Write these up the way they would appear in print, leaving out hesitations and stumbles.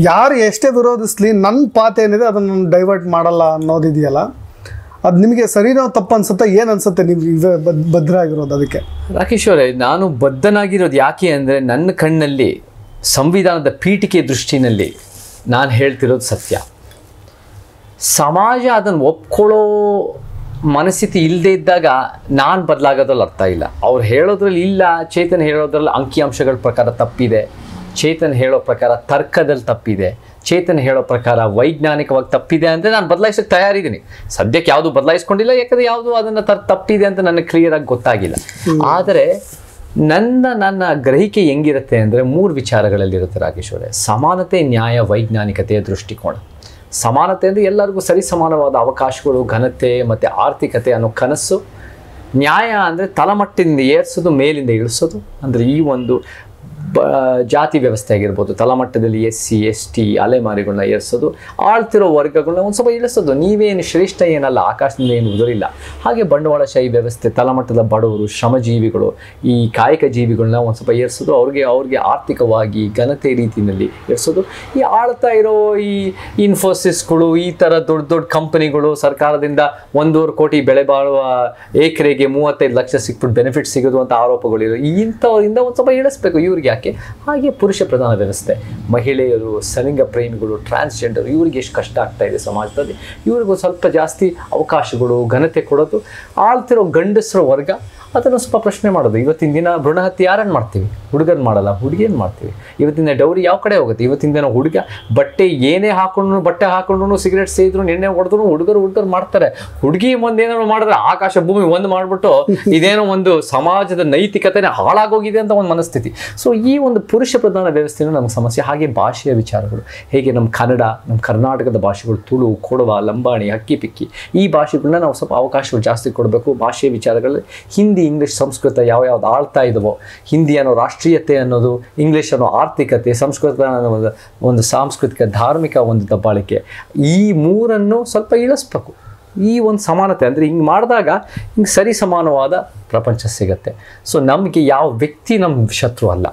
ಯಾರು ಎಷ್ಟೇ ವಿರೋಧಿಸ್ಲಿ ನನ್ನ ಪಾತ್ ಏನಿದೆ ಅದನ್ನು ಡೈವರ್ಟ್ ಮಾಡಲ್ಲ ಅನ್ನೋದಿದೆಯಲ್ಲ, ಅದು ನಿಮಗೆ ಸರಿನೋ ತಪ್ಪು ಅನ್ಸುತ್ತೆ? ಏನು ಅನ್ಸುತ್ತೆ ನೀವು ಬದ್ಧ ಆಗಿರೋದು ಅದಕ್ಕೆ? ರಾಕೇಶ್ ಅವರೇ, ನಾನು ಬದ್ಧನಾಗಿರೋದು ಯಾಕೆ ಅಂದರೆ ನನ್ನ ಕಣ್ಣಲ್ಲಿ ಸಂವಿಧಾನದ ಪೀಠಿಕೆ ದೃಷ್ಟಿನಲ್ಲಿ ನಾನು ಹೇಳ್ತಿರೋದು ಸತ್ಯ. ಸಮಾಜ ಅದನ್ನು ಒಪ್ಕೊಳ್ಳೋ ಮನಸ್ಥಿತಿ ಇಲ್ಲದೆ ಇದ್ದಾಗ ನಾನು ಬದಲಾಗೋದ್ರಲ್ಲಿ ಅರ್ಥ ಇಲ್ಲ. ಅವ್ರು ಹೇಳೋದ್ರಲ್ಲಿ ಇಲ್ಲ, ಚೇತನ್ ಹೇಳೋದ್ರಲ್ಲಿ ಅಂಕಿಅಂಶಗಳ ಪ್ರಕಾರ ತಪ್ಪಿದೆ, ಚೇತನ್ ಹೇಳೋ ಪ್ರಕಾರ ತರ್ಕದಲ್ಲಿ ತಪ್ಪಿದೆ, ಚೇತನ್ ಹೇಳೋ ಪ್ರಕಾರ ವೈಜ್ಞಾನಿಕವಾಗಿ ತಪ್ಪಿದೆ ಅಂದರೆ ನಾನು ಬದಲಾಯಿಸೋಕ್ಕೆ ತಯಾರಿದ್ದೀನಿ. ಸದ್ಯಕ್ಕೆ ಯಾವುದು ಬದಲಾಯಿಸ್ಕೊಂಡಿಲ್ಲ, ಯಾಕಂದರೆ ಯಾವುದು ಅದನ್ನು ತಪ್ಪಿದೆ ಅಂತ ನನಗೆ ಕ್ಲಿಯರಾಗಿ ಗೊತ್ತಾಗಿಲ್ಲ. ಆದರೆ ನನ್ನ ಗ್ರಹಿಕೆ ಹೆಂಗಿರುತ್ತೆ ಅಂದರೆ 3 ವಿಚಾರಗಳಲ್ಲಿರುತ್ತೆ ರಾಕೇಶ್ ಅವರೇ. ಸಮಾನತೆ, ನ್ಯಾಯ, ವೈಜ್ಞಾನಿಕತೆಯ ದೃಷ್ಟಿಕೋನ. ಸಮಾನತೆ ಅಂದರೆ ಎಲ್ಲರಿಗೂ ಸರಿ ಸಮಾನವಾದ ಅವಕಾಶಗಳು, ಘನತೆ ಮತ್ತು ಆರ್ಥಿಕತೆ ಅನ್ನೋ ಕನಸು. ನ್ಯಾಯ ಅಂದರೆ ತಳಮಟ್ಟದಿಂದ ಏರಿಸೋದು, ಮೇಲಿಂದ ಇಳಿಸೋದು. ಅಂದರೆ ಈ ಒಂದು ಜಾತಿ ವ್ಯವಸ್ಥೆ ಆಗಿರ್ಬೋದು, ತಳಮಟ್ಟದಲ್ಲಿ SC ST ಅಲೆಮಾರಿಗಳನ್ನ ಏರಿಸೋದು, ಆಳ್ತಿರೋ ವರ್ಗಗಳನ್ನ ಒಂದು ಸ್ವಲ್ಪ ಇಳಿಸೋದು. ನೀವೇನು ಶ್ರೇಷ್ಠ ಏನಲ್ಲ, ಆಕಾಶದಿಂದ ಏನು ಉದುರಿಲ್ಲ. ಹಾಗೆ ಬಂಡವಾಳಶಾಹಿ ವ್ಯವಸ್ಥೆ, ತಳಮಟ್ಟದ ಬಡವರು, ಶ್ರಮಜೀವಿಗಳು, ಈ ಕಾಯಕ ಜೀವಿಗಳನ್ನ ಒಂದು ಸ್ವಲ್ಪ ಏರಿಸೋದು, ಅವ್ರಿಗೆ ಆರ್ಥಿಕವಾಗಿ ಘನತೆ ರೀತಿಯಲ್ಲಿ ಏರಿಸೋದು. ಈ ಆಳ್ತಾ ಇರೋ ಈ ಇನ್ಫೋಸಿಸ್ಗಳು, ಈ ಥರ ದೊಡ್ಡ ಕಂಪನಿಗಳು, ಸರ್ಕಾರದಿಂದ 1.5 ಕೋಟಿ ಬೆಳೆ ಬಾಳುವ ಎಕರೆಗೆ 35 ಲಕ್ಷ ಸಿಕ್ಬಿಟ್ಟು ಬೆನಿಫಿಟ್ ಸಿಗೋದು ಅಂತ ಆರೋಪಗಳಿರೋ ಇಂಥವರಿಂದ ಒಂದು ಸ್ವಲ್ಪ ಇಳಿಸ್ಬೇಕು. ಇವ್ರಿಗೆ ಯಾಕೆ? ಹಾಗೆ ಪುರುಷ ಪ್ರಧಾನ ವ್ಯವಸ್ಥೆ, ಮಹಿಳೆಯರು, ಸಲಿಂಗ ಪ್ರೇಮಿಗಳು, ಟ್ರಾನ್ಸ್ಜೆಂಡರ್, ಇವ್ರಿಗೆ ಎಷ್ಟು ಕಷ್ಟ ಆಗ್ತಾ ಇದೆ ಸಮಾಜದಲ್ಲಿ, ಇವ್ರಿಗೂ ಸ್ವಲ್ಪ ಜಾಸ್ತಿ ಅವಕಾಶಗಳು, ಘನತೆ ಕೊಡೋದು. ಆಳ್ತಿರೋ ಗಂಡಸರ ವರ್ಗ ಅದನ್ನು ಸ್ವಲ್ಪ ಪ್ರಶ್ನೆ ಮಾಡೋದು. ಇವತ್ತಿನ ದಿನ ಭ್ರೂಣ ಹತ್ಯೆ ಯಾರನ್ನು ಮಾಡ್ತೀವಿ? ಹುಡುಗರು ಮಾಡಲ್ಲ, ಹುಡುಗಿಯನ್ನು ಮಾಡ್ತೀವಿ. ಇವತ್ತಿನ ದಿನ ಡೌರಿ ಯಾವ ಕಡೆ ಹೋಗುತ್ತೆ? ಇವತ್ತಿನ ದಿನ ಹುಡುಗ ಬಟ್ಟೆ ಏನೇ ಬಟ್ಟೆ ಹಾಕೊಂಡು ಸಿಗರೇಟ್ ಸೇದಿದ್ರು, ಎಣ್ಣೆ ಹೊಡೆದ್ರು ಹುಡುಗರು ಮಾಡ್ತಾರೆ. ಹುಡುಗಿ ಮುಂದೆ ಏನಾದ್ರು ಮಾಡಿದ್ರೆ ಆಕಾಶ ಭೂಮಿ ಒಂದು ಮಾಡಿಬಿಟ್ಟು ಇದೇನೋ ಒಂದು ಸಮಾಜದ ನೈತಿಕತೆನೇ ಹಾಳಾಗೋಗಿದೆ ಅಂತ ಒಂದು ಮನಸ್ಥಿತಿ. ಸೊ ಈ ಒಂದು ಪುರುಷ ಪ್ರಧಾನ ವ್ಯವಸ್ಥೆಯೂ ನಮಗೆ ಸಮಸ್ಯೆ. ಹಾಗೆ ಭಾಷೆಯ ವಿಚಾರಗಳು, ಹೇಗೆ ನಮ್ಮ ಕನ್ನಡ, ನಮ್ಮ ಕರ್ನಾಟಕದ ಭಾಷೆಗಳು, ತುಳು, ಕೊಡವ, ಲಂಬಾಣಿ, ಹಕ್ಕಿ ಪಿಕ್ಕಿ, ಈ ಭಾಷೆಗಳನ್ನ ನಾವು ಸ್ವಲ್ಪ ಅವಕಾಶಗಳು ಜಾಸ್ತಿ ಕೊಡಬೇಕು. ಭಾಷೆಯ ವಿಚಾರಗಳಲ್ಲಿ ಹಿಂದಿ, ಇಂಗ್ಲೀಷ್, ಸಂಸ್ಕೃತ ಯಾವ್ಯಾವ್ದು ಆಳ್ತಾ ಇದ್ದಾವೋ, ಹಿಂದಿ ಅನ್ನೋ ರಾಷ್ಟ್ರೀಯತೆ ಅನ್ನೋದು, ಇಂಗ್ಲೀಷ್ ಅನ್ನೋ ಆರ್ಥಿಕತೆ, ಸಂಸ್ಕೃತ ಅನ್ನೋ ಒಂದು ಸಾಂಸ್ಕೃತಿಕ ಧಾರ್ಮಿಕ ಒಂದು ದಬ್ಬಾಳಿಕೆ, ಈ 3ಅನ್ನು ಸ್ವಲ್ಪ ಇಳಿಸ್ಬೇಕು. ಈ ಒಂದು ಸಮಾನತೆ ಅಂದರೆ ಹಿಂಗೆ ಮಾಡಿದಾಗ ಹಿಂಗೆ ಸರಿ ಸಮಾನವಾದ ಪ್ರಪಂಚ ಸಿಗತ್ತೆ. ಸೊ ನಮಗೆ ಯಾವ ವ್ಯಕ್ತಿ ನಮ್ಮ ಶತ್ರು ಅಲ್ಲ,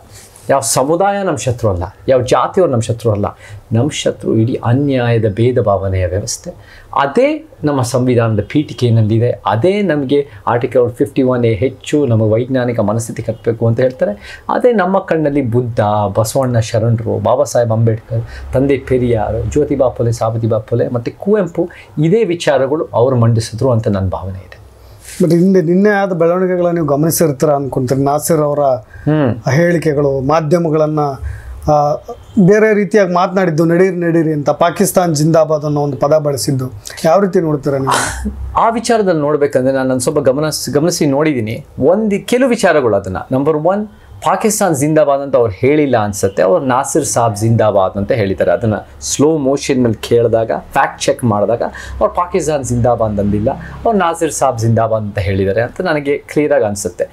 ಯಾವ ಸಮುದಾಯ ನಮ್ಮ ಶತ್ರು ಅಲ್ಲ, ಯಾವ ಜಾತಿಯವರು ನಮ್ಮ ಶತ್ರು ಅಲ್ಲ. ನಮ್ಮ ಶತ್ರು ಇಡೀ ಅನ್ಯಾಯದ ಭೇದ ಭಾವನೆಯ ವ್ಯವಸ್ಥೆ. ಅದೇ ನಮ್ಮ ಸಂವಿಧಾನದ ಪೀಠಿಕೆಯಲ್ಲಿದೆ. ಅದೇ ನಮಗೆ ಆರ್ಟಿಕಲ್ 51A ಹೆಚ್ಚು ನಮ್ಮ ವೈಜ್ಞಾನಿಕ ಮನಸ್ಥಿತಿ ಕಟ್ಟಬೇಕು ಅಂತ ಹೇಳ್ತಾರೆ. ಅದೇ ನಮ್ಮ ಕಣ್ಣಲ್ಲಿ ಬುದ್ಧ, ಬಸವಣ್ಣ ಶರಣರು, ಬಾಬಾ ಸಾಹೇಬ್ ಅಂಬೇಡ್ಕರ್, ತಂದೆ ಪೆರಿಯಾರ್, ಜ್ಯೋತಿಬಾ ಫುಲೆ, ಸಾವಿತ್ರಿಬಾ ಫುಲೆ ಮತ್ತು ಕುವೆಂಪು, ಇದೇ ವಿಚಾರಗಳು ಅವರು ಮಂಡಿಸಿದ್ರು ಅಂತ ನನ್ನ ಭಾವನೆ ಇದೆ. ಬಟ್ ನಿನ್ನೆ ಆದ ಬೆಳವಣಿಗೆಗಳನ್ನ ನೀವು ಗಮನಿಸಿರ್ತೀರ ಅನ್ಕೊಂತೀರಿ. ನಾಸಿರ್ ಅವರ ಹೇಳಿಕೆಗಳು, ಮಾಧ್ಯಮಗಳನ್ನು ಬೇರೆ ರೀತಿಯಾಗಿ ಮಾತನಾಡಿದ್ದು, ನಡೀರಿ ಅಂತ, ಪಾಕಿಸ್ತಾನ್ ಜಿಂದಾಬಾದ್ ಅನ್ನೋ ಒಂದು ಪದ ಬಳಸಿದ್ದು, ಯಾವ ರೀತಿ ನೋಡ್ತೀರಾ ನೀವು? ಆ ವಿಚಾರದಲ್ಲಿ ನೋಡ್ಬೇಕಂದ್ರೆ ನಾನು ಸ್ವಲ್ಪ ಗಮನಿಸಿ ನೋಡಿದ್ದೀನಿ. ಕೆಲವು ವಿಚಾರಗಳು ಅದನ್ನು, ನಂಬರ್ 1, ಪಾಕಿಸ್ತಾನ್ ಜಿಂದಾಬಾದ್ ಅಂತ ಅವ್ರು ಹೇಳಿಲ್ಲ ಅನ್ಸುತ್ತೆ, ಅವ್ರು ನಾಸಿರ್ ಸಾಬ್ ಜಿಂದಾಬಾದ್ ಅಂತ ಹೇಳಿದ್ದಾರೆ. ಅದನ್ನು ಸ್ಲೋ ಮೋಷನ್ನಲ್ಲಿ ಕೇಳಿದಾಗ, ಫ್ಯಾಕ್ಟ್ ಚೆಕ್ ಮಾಡಿದಾಗ ಅವ್ರು ಪಾಕಿಸ್ತಾನ್ ಜಿಂದಾಬಾದ್ ಅಂದಿಲ್ಲ, ಅವ್ರು ನಾಸಿರ್ ಸಾಬ್ ಜಿಂದಾಬಾದ್ ಅಂತ ಹೇಳಿದ್ದಾರೆ ಅಂತ ನನಗೆ ಕ್ಲಿಯರಾಗಿ ಅನಿಸುತ್ತೆ.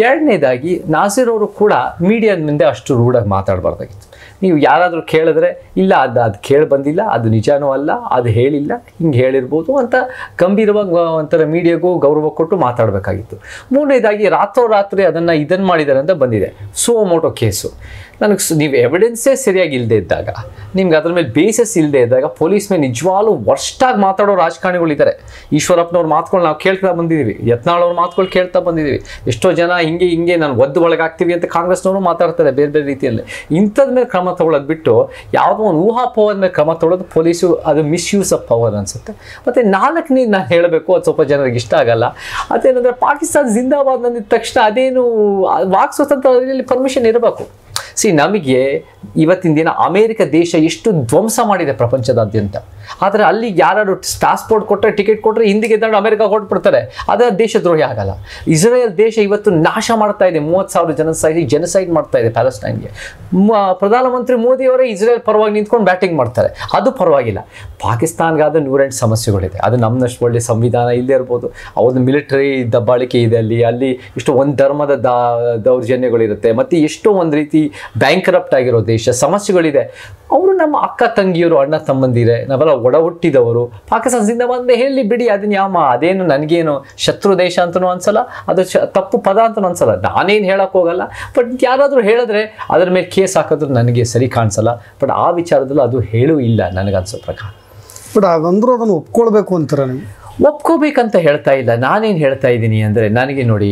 ಎರಡನೇದಾಗಿ, ನಾಸಿರ್ ಅವರು ಕೂಡ ಮೀಡಿಯಾದ ಮುಂದೆ ಅಷ್ಟು ರೂಢಾಗಿ ಮಾತಾಡಬಾರ್ದಾಗಿತ್ತು. ನೀವು ಯಾರಾದರೂ ಕೇಳಿದ್ರೆ ಇಲ್ಲ ಅದು ಕೇಳಿ ಬಂದಿಲ್ಲ, ಅದು ನಿಜಾನೂ ಅಲ್ಲ, ಅದು ಹೇಳಿಲ್ಲ, ಹಿಂಗೆ ಹೇಳಿರ್ಬೋದು ಅಂತ ಗಂಭೀರವಾಗಿ ಒಂಥರ ಮೀಡಿಯಾಗೂ ಗೌರವ ಕೊಟ್ಟು ಮಾತಾಡಬೇಕಾಗಿತ್ತು. ಮೂರನೇದಾಗಿ, ರಾತ್ರೋರಾತ್ರಿ ಇದನ್ನು ಮಾಡಿದ್ದಾರೆ ಅಂತ ಬಂದಿದೆ, ಸುಮೋಟೋ ಕೇಸು. ನೀವು ಎವಿಡೆನ್ಸೇ ಸರಿಯಾಗಿ ಇಲ್ಲದೆ ಇದ್ದಾಗ, ನಿಮ್ಗೆ ಅದ್ರ ಮೇಲೆ ಬೇಸಿಸ್ ಇಲ್ಲದೆ ಇದ್ದಾಗ, ಪೊಲೀಸ್ ಮೇಲೆ ನಿಜವಾಗ್ಲೂ ವರ್ಸ್ಟಾಗಿ ಮಾತಾಡೋ ರಾಜಕಾರಣಿಗಳಿದ್ದಾರೆ. ಈಶ್ವರಪ್ಪನವ್ರ ಮಾತುಗಳು ನಾವು ಕೇಳ್ತಾ ಬಂದಿದ್ದೀವಿ, ಯತ್ನಾಳ್ ಅವ್ರ ಮಾತುಗಳು ಕೇಳ್ತಾ ಬಂದಿದ್ದೀವಿ. ಎಷ್ಟೋ ಜನ ಹಿಂಗೆ ನಾನು ಒದ್ದು ಒಳಗಾಗ್ತೀವಿ ಅಂತ ಕಾಂಗ್ರೆಸ್ನವರು ಮಾತಾಡ್ತಾರೆ ಬೇರೆ ಬೇರೆ ರೀತಿಯಲ್ಲಿ. ಇಂಥದ ಮೇಲೆ ಕ್ರಮ ತಗೊಳ್ಳೋದು ಬಿಟ್ಟು ಯಾವುದೋ ಒಂದು ಊಹಾಪೋಹದ ಮೇಲೆ ಕ್ರಮ ತಗೊಳ್ಳೋದು ಪೊಲೀಸು ಅದು ಮಿಸ್ಯೂಸ್ ಆಫ್ ಪವರ್ ಅನಿಸುತ್ತೆ. ಮತ್ತು 4ನೇ ನಾನು ಹೇಳಬೇಕು, ಅದು ಸ್ವಲ್ಪ ಜನರಿಗೆ ಇಷ್ಟ ಆಗಲ್ಲ. ಅದೇನಂದರೆ, ಪಾಕಿಸ್ತಾನ ಜಿಂದಾಬಾದ್ ಅಂದಿದ ತಕ್ಷಣ ಅದೇನು ವಾಕ್ ಸ್ವಾತಂತ್ರ್ಯದಲ್ಲಿ ಪರ್ಮಿಷನ್ ಇರಬೇಕು. ನಮಗೆ ಇವತ್ತಿನ ದಿನ ಅಮೇರಿಕ ದೇಶ ಎಷ್ಟು ಧ್ವಂಸ ಮಾಡಿದೆ ಪ್ರಪಂಚದಾದ್ಯಂತ. ಆದರೆ ಅಲ್ಲಿ ಯಾರು ಪಾಸ್ಪೋರ್ಟ್ ಕೊಟ್ಟರೆ, ಟಿಕೆಟ್ ಕೊಟ್ಟರೆ ಹಿಂದಿಗೆ ಎದ್ದಾಡು ಅಮೇರಿಕ ಹೊರಟ್ಬಿಡ್ತಾರೆ. ಅದೇ ದೇಶದ್ರೋಹಿ ಆಗಲ್ಲ. ಇಸ್ರೇಲ್ ದೇಶ ಇವತ್ತು ನಾಶ ಮಾಡ್ತಾ ಇದೆ, 30,000 ಜನಸೈಡ್ ಮಾಡ್ತಾ ಇದೆ ಪ್ಯಾಲೆಸ್ಟೈನ್ಗೆ. ಪ್ರಧಾನಮಂತ್ರಿ ಮೋದಿಯವರೇ ಇಸ್ರೇಲ್ ಪರವಾಗಿ ನಿಂತ್ಕೊಂಡು ಬ್ಯಾಟಿಂಗ್ ಮಾಡ್ತಾರೆ, ಅದು ಪರವಾಗಿಲ್ಲ. ಪಾಕಿಸ್ತಾನ್ಗಾದ 108 ಸಮಸ್ಯೆಗಳಿದೆ. ಅದು ನಮ್ಮಷ್ಟು ಒಳ್ಳೆ ಸಂವಿಧಾನ ಇಲ್ಲದೆ ಇರ್ಬೋದು, ಅವ್ರದ್ದು ಮಿಲಿಟರಿ ದಬ್ಬಾಳಿಕೆ ಇದೆ, ಅಲ್ಲಿ ಇಷ್ಟು ಒಂದು ಧರ್ಮದ ದೌರ್ಜನ್ಯಗಳಿರುತ್ತೆ, ಮತ್ತು ಎಷ್ಟೋ ಒಂದು ರೀತಿ ಬ್ಯಾಂಕ್ರಪ್ಟ್ ಆಗಿರೋ ದೇಶ, ಸಮಸ್ಯೆಗಳಿದೆ. ಅವರು ನಮ್ಮ ಅಕ್ಕ ತಂಗಿಯರು, ಅಣ್ಣ ತಮ್ಮಂದಿರೆ, ನಾವೆಲ್ಲ ಒಡ ಹುಟ್ಟಿದವರು. ಪಾಕಿಸ್ತಾನ ಜಿಂದಾಬಾದ್ ಹೇಳಿ ಬಿಡಿ, ಅದನ್ನ ಅದೇನು ನನಗೇನು ಶತ್ರು ದೇಶ ಅಂತನೂ ಅನ್ಸಲ್ಲ, ಅದು ತಪ್ಪು ಪದ ಅಂತನೂ ಅನ್ಸಲ್ಲ, ನಾನೇನು ಹೇಳಕ್ ಹೋಗಲ್ಲ. ಬಟ್ ಯಾರಾದರೂ ಹೇಳಿದ್ರೆ ಅದ್ರ ಮೇಲೆ ಕೇಸ್ ಹಾಕಿದ್ರು ನನಗೆ ಸರಿ ಕಾಣಿಸಲ್ಲ. ಬಟ್ ಆ ವಿಚಾರದಲ್ಲೂ ಅದು ಹೇಳೂ ಇಲ್ಲ ನನಗನ್ಸೋ ಪ್ರಕಾರ. ಬಟ್ ಹಾಗಂದ್ರೂ ಅದನ್ನು ಒಪ್ಕೊಳ್ಬೇಕು ಅಂತೀರ ನೀವು? ಒಪ್ಕೋಬೇಕಂತ ಹೇಳ್ತಾ ಇಲ್ಲ. ನಾನೇನು ಹೇಳ್ತಾ ಇದ್ದೀನಿ ಅಂದರೆ, ನನಗೆ ನೋಡಿ,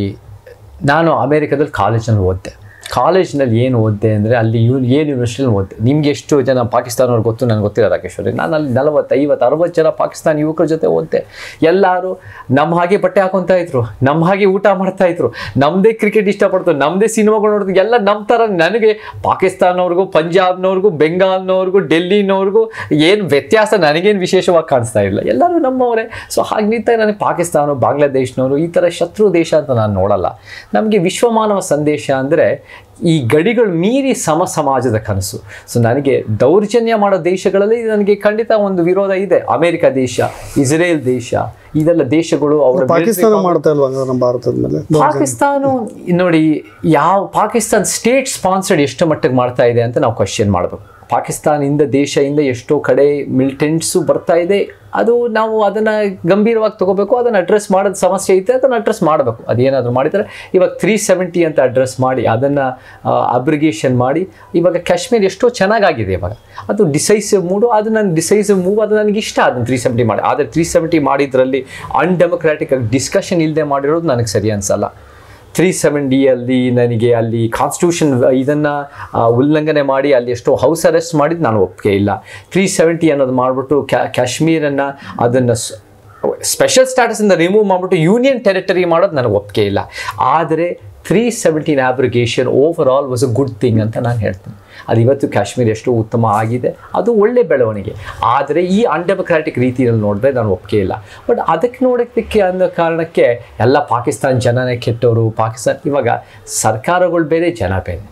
ನಾನು ಅಮೇರಿಕಾದಲ್ಲಿ ಕಾಲೇಜಲ್ಲಿ ಓದಿದೆ. ಕಾಲೇಜ್ನಲ್ಲಿ ಏನು ಓದಿದೆ ಅಂದರೆ, ಅಲ್ಲಿ ಏನು ಯೂನಿವರ್ಸಿಟಿಯಲ್ಲಿ ಓದಿದೆ. ನಿಮ್ಗೆ ಎಷ್ಟು ಜನ ಪಾಕಿಸ್ತಾನವ್ರು ಗೊತ್ತು ನನಗೆ ಗೊತ್ತಿಲ್ಲ ರಾಕೇಶ್ವರಿ. ನಾನು ಅಲ್ಲಿ 40, 50, 60 ಜನ ಪಾಕಿಸ್ತಾನ ಯುವಕರ ಜೊತೆ ಓದಿದೆ. ಎಲ್ಲರೂ ನಮ್ಮ ಹಾಗೆ ಬಟ್ಟೆ ಹಾಕೊತಾ ಇದ್ರು, ನಮ್ಮ ಹಾಗೆ ಊಟ ಮಾಡ್ತಾ ಇದ್ರು, ನಮ್ಮದೇ ಕ್ರಿಕೆಟ್ ಇಷ್ಟಪಡ್ತು, ನಮ್ಮದೇ ಸಿನಿಮಾಗಳು ನೋಡ್ತು, ಎಲ್ಲ ನಮ್ಮ ಥರ. ನನಗೆ ಪಾಕಿಸ್ತಾನವ್ರಿಗೂ, ಪಂಜಾಬ್ನವ್ರಿಗೂ, ಬೆಂಗಾಲ್ನವ್ರಿಗೂ, ಡೆಲ್ಲಿನವ್ರಿಗೂ ಏನು ವ್ಯತ್ಯಾಸ ನನಗೇನು ವಿಶೇಷವಾಗಿ ಕಾಣಿಸ್ತಾ ಇಲ್ಲ, ಎಲ್ಲರೂ ನಮ್ಮವರೇ. ಸೊ ಹಾಗೆ ನಿಂತಾಗ ನನಗೆ ಪಾಕಿಸ್ತಾನ, ಬಾಂಗ್ಲಾದೇಶನವರು ಈ ಥರ ಶತ್ರು ದೇಶ ಅಂತ ನಾನು ನೋಡಲ್ಲ. ನಮಗೆ ವಿಶ್ವಮಾನವ ಸಂದೇಶ ಅಂದರೆ ಈ ಗಡಿಗಳು ಮೀರಿ ಸಮಾಜದ ಕನಸು. ಸೊ ನನಗೆ ದೌರ್ಜನ್ಯ ಮಾಡೋ ದೇಶಗಳಲ್ಲಿ ನನಗೆ ಖಂಡಿತ ಒಂದು ವಿರೋಧ ಇದೆ. ಅಮೆರಿಕ ದೇಶ, ಇಸ್ರೇಲ್ ದೇಶ, ಇದೆಲ್ಲ ದೇಶಗಳು ಅವರ ಪಾಕಿಸ್ತಾನ ಮಾಡ್ತಾ ಇಲ್ವಾ ನಮ್ಮ ಭಾರತದ ಮೇಲೆ? ಪಾಕಿಸ್ತಾನ ನೋಡಿ, ಪಾಕಿಸ್ತಾನ ಸ್ಟೇಟ್ ಸ್ಪಾನ್ಸರ್ಡ್ ಎಷ್ಟು ಮಟ್ಟಿಗೆ ಮಾಡ್ತಾ ಇದೆ ಅಂತ ನಾವು ಕ್ವಶನ್ ಮಾಡಬೇಕು. ಪಾಕಿಸ್ತಾನದಿಂದ ದೇಶದಿಂದ ಎಷ್ಟೋ ಕಡೆ ಮಿಲಿಟೆಂಟ್ಸು ಬರ್ತಾ ಇದೆ. ಅದು ನಾವು ಅದನ್ನು ಗಂಭೀರವಾಗಿ ತಗೋಬೇಕು. ಅದನ್ನು ಅಡ್ರೆಸ್ ಮಾಡೋದು ಸಮಸ್ಯೆ ಐತೆ, ಅದನ್ನು ಅಡ್ರೆಸ್ ಮಾಡಬೇಕು. ಅದೇನಾದರೂ ಮಾಡಿದರೆ ಇವಾಗ 370 ಅಂತ ಅಡ್ರೆಸ್ ಮಾಡಿ ಅದನ್ನು ಅಬ್ರಿಗೇಷನ್ ಮಾಡಿ ಇವಾಗ ಕಾಶ್ಮೀರ ಎಷ್ಟೋ ಚೆನ್ನಾಗಾಗಿದೆ. ಇವಾಗ ಅದು ಡಿಸೈಸಿವ್ ಮೂಡು, ಅದು ನನ್ನ ಡಿಸೈಸಿವ್ ಮೂವ್, ಅದು ನನಗೆ ಇಷ್ಟ. ಅದನ್ನು 370 ಮಾಡಿ. ಆದರೆ 370 ಮಾಡಿದ್ರಲ್ಲಿ ಅನ್ಡೆಮೊಕ್ರಾಟಿಕ್ ಆಗಿ ಡಿಸ್ಕಷನ್ ಇಲ್ಲದೆ ಮಾಡಿರೋದು ನನಗೆ ಸರಿ ಅನಿಸಲ್ಲ. 370 ನನಗೆ ಅಲ್ಲಿ ಕಾನ್ಸ್ಟಿಟ್ಯೂಷನ್ ಇದನ್ನು ಉಲ್ಲಂಘನೆ ಮಾಡಿ ಅಲ್ಲಿ ಎಷ್ಟೋ ಹೌಸ್ ಅರೆಸ್ಟ್ ಮಾಡಿದ್ದು ನಾನು ಒಪ್ಪಿಗೆ ಇಲ್ಲ. 370 ಅನ್ನೋದು ಮಾಡಿಬಿಟ್ಟು ಕಾಶ್ಮೀರನ್ನು ಅದನ್ನು ಸ್ಪೆಷಲ್ ಸ್ಟ್ಯಾಟಸಿಂದ ರಿಮೂವ್ ಮಾಡಿಬಿಟ್ಟು ಯೂನಿಯನ್ ಟೆರಿಟರಿ ಮಾಡೋದು ನನಗೆ ಒಪ್ಪಿಗೆ ಇಲ್ಲ. ಆದರೆ 370 abrogation overall was a good thing ಅಂತ ನಾನು ಹೇಳ್ತೀನಿ. ಅದು ಇವತ್ತು ಕಾಶ್ಮೀರ ಎಷ್ಟು ಉತ್ತಮ ಆಗಿದೆ, ಅದು ಒಳ್ಳೆ ಬೆಳವಣಿಗೆ. ಆದರೆ ಈ ಅನ್ಡೆಮೊಕ್ರಾಟಿಕ್ ರೀತಿಯಲ್ಲಿ ನೋಡಿದ್ರೆ ನಾನು ಒಪ್ಪಿಗೆ ಇಲ್ಲ. ಬಟ್ ಅದಕ್ಕೆ ನೋಡೋದಕ್ಕೆ ಅನ್ನೋ ಕಾರಣಕ್ಕೆ ಎಲ್ಲ ಪಾಕಿಸ್ತಾನ ಜನನೇ ಕೆಟ್ಟವರು. ಇವಾಗ ಸರ್ಕಾರಗಳು ಬೇರೆ, ಜನ ಬೇರೆ.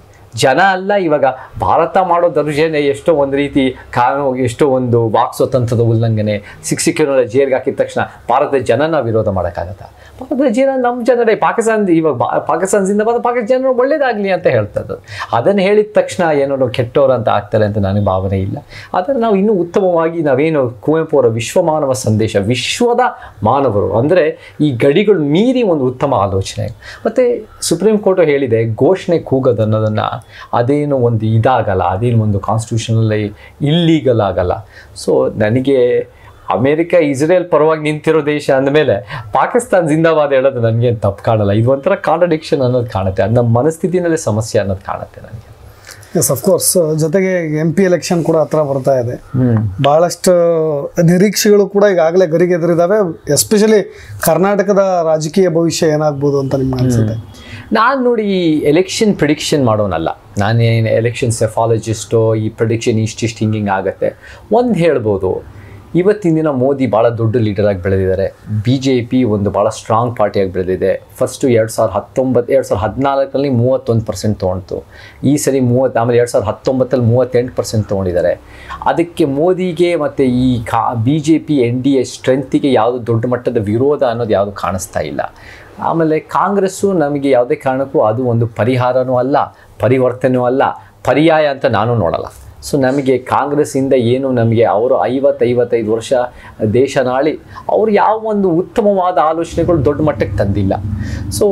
ಜನ ಅಲ್ಲ, ಇವಾಗ ಭಾರತ ಮಾಡೋ ದೌರ್ಜನ್ಯ ಎಷ್ಟೋ ಒಂದು ರೀತಿ ಕಾನೂನು, ಎಷ್ಟೋ ಒಂದು ವಾಕ್ ಸ್ವಾತಂತ್ರ್ಯದ ಉಲ್ಲಂಘನೆ, ಶಿಕ್ಷಕರನ್ನ ಜೈಲ್ಗೆ ಹಾಕಿದ ತಕ್ಷಣ ಭಾರತದ ಜನನ ವಿರೋಧ ಮಾಡೋಕ್ಕಾಗತ್ತಾ? ಭಾರತದ ಜನ ನಮ್ಮ ಜನರೇ. ಪಾಕಿಸ್ತಾನದಿಂದ ಬಂದ ಪಾಕಿಸ್ತಾನ ಜನರು ಒಳ್ಳೇದಾಗಲಿ ಅಂತ ಹೇಳ್ತದ್ದು. ಅದನ್ನು ಹೇಳಿದ ತಕ್ಷಣ ಏನೋ ಕೆಟ್ಟವರು ಅಂತ ಆಗ್ತಾರೆ ಅಂತ ನನಗೆ ಭಾವನೆ ಇಲ್ಲ. ಆದರೆ ನಾವು ಇನ್ನೂ ಉತ್ತಮವಾಗಿ ನಾವೇನು ಕುವೆಂಪು ಅವರ ವಿಶ್ವಮಾನವ ಸಂದೇಶ, ವಿಶ್ವದ ಮಾನವರು ಅಂದರೆ ಈ ಗಡಿಗಳು ಮೀರಿ ಒಂದು ಉತ್ತಮ ಆಲೋಚನೆ. ಮತ್ತು ಸುಪ್ರೀಂ ಕೋರ್ಟು ಹೇಳಿದೆ, ಘೋಷಣೆ ಕೂಗೋದು ಅನ್ನೋದನ್ನು ಅದೇನು ಒಂದು ಇದಾಗಲ್ಲ, ಅದೇನು ಒಂದು ಕಾನ್ಸ್ಟಿಟ್ಯೂಷನಲ್ಲಿ ಇಲ್ಲೀಗಲ್ ಆಗಲ್ಲ. ಸೊ ನನಗೆ ಅಮೇರಿಕ, ಇಸ್ರೇಲ್ ಪರವಾಗಿ ನಿಂತಿರೋ ದೇಶ ಅಂದಮೇಲೆ ಪಾಕಿಸ್ತಾನ ಜಿಂದಾಬಾದ್ ಹೇಳೋದು ನನಗೇನು ತಪ್ಪು ಕಾಣಲ್ಲ. ಇದು ಒಂಥರ ಕಾಂಟ್ರಡಿಕ್ಷನ್ ಅನ್ನೋದು ಕಾಣುತ್ತೆ. ಅದು ನಮ್ಮ ಮನಸ್ಥಿತಿನಲ್ಲೇ ಸಮಸ್ಯೆ ಅನ್ನೋದು ಕಾಣುತ್ತೆ ನನಗೆ. Yes, of course. ಜೊತೆಗೆ MP ಎಲೆಕ್ಷನ್ ಕೂಡ ಹತ್ರ ಬರ್ತಾ ಇದೆ. ಭಾಳಷ್ಟು ನಿರೀಕ್ಷೆಗಳು ಕೂಡ ಈಗಾಗಲೇ ಗರಿಗೆದರಿದ್ದಾವೆ. ಎಸ್ಪೆಷಲಿ ಕರ್ನಾಟಕದ ರಾಜಕೀಯ ಭವಿಷ್ಯ ಏನಾಗ್ಬೋದು ಅಂತ ನಿಮ್ಗೆ ಅನಿಸುತ್ತೆ? ನಾನು ನೋಡಿ, ಈ ಎಲೆಕ್ಷನ್ ಪ್ರಿಡಿಕ್ಷನ್ ಮಾಡೋನಲ್ಲ. ನಾನೇನು ಎಲೆಕ್ಷನ್ ಸೆಫಾಲಜಿಸ್ಟೋ, ಈ ಪ್ರಿಡಿಕ್ಷನ್ ಇಷ್ಟಿಷ್ಟು ಹಿಂಗೆ ಆಗುತ್ತೆ ಒಂದು ಹೇಳ್ಬೋದು. ಇವತ್ತಿನ ದಿನ ಮೋದಿ ಭಾಳ ದೊಡ್ಡ ಲೀಡರಾಗಿ ಬೆಳೆದಿದ್ದಾರೆ. BJP ಒಂದು ಭಾಳ ಸ್ಟ್ರಾಂಗ್ ಪಾರ್ಟಿಯಾಗಿ ಬೆಳೆದಿದೆ. ಫಸ್ಟು 2014ರಲ್ಲಿ 31% ತೊಗೊಂಡು, ಈ ಸರಿ 30, ಆಮೇಲೆ 2019ರಲ್ಲಿ 38% ತೊಗೊಂಡಿದ್ದಾರೆ. ಅದಕ್ಕೆ ಮೋದಿಗೆ ಮತ್ತು ಈ BJP NDA ಸ್ಟ್ರೆಂತಿಗೆ ಯಾವುದು ದೊಡ್ಡ ಮಟ್ಟದ ವಿರೋಧ ಅನ್ನೋದು ಯಾವುದು ಕಾಣಿಸ್ತಾ ಇಲ್ಲ. ಆಮೇಲೆ ಕಾಂಗ್ರೆಸ್ಸು ನಮಗೆ ಯಾವುದೇ ಕಾರಣಕ್ಕೂ ಅದು ಒಂದು ಪರಿಹಾರನೂ ಅಲ್ಲ, ಪರಿವರ್ತನೆಯೂ ಅಲ್ಲ, ಪರ್ಯಾಯ ಅಂತ ನಾನು ನೋಡಲ್ಲ. ಸೊ ನಮಗೆ ಕಾಂಗ್ರೆಸ್ಸಿಂದ ಏನು ನಮಗೆ ಅವರು 50-55 ವರ್ಷ ದೇಶನಾಳಿ ಅವರು ಯಾವ ಒಂದು ಉತ್ತಮವಾದ ಆಲೋಚನೆಗಳು ದೊಡ್ಡ ಮಟ್ಟಕ್ಕೆ ತಂದಿಲ್ಲ. ಸೊ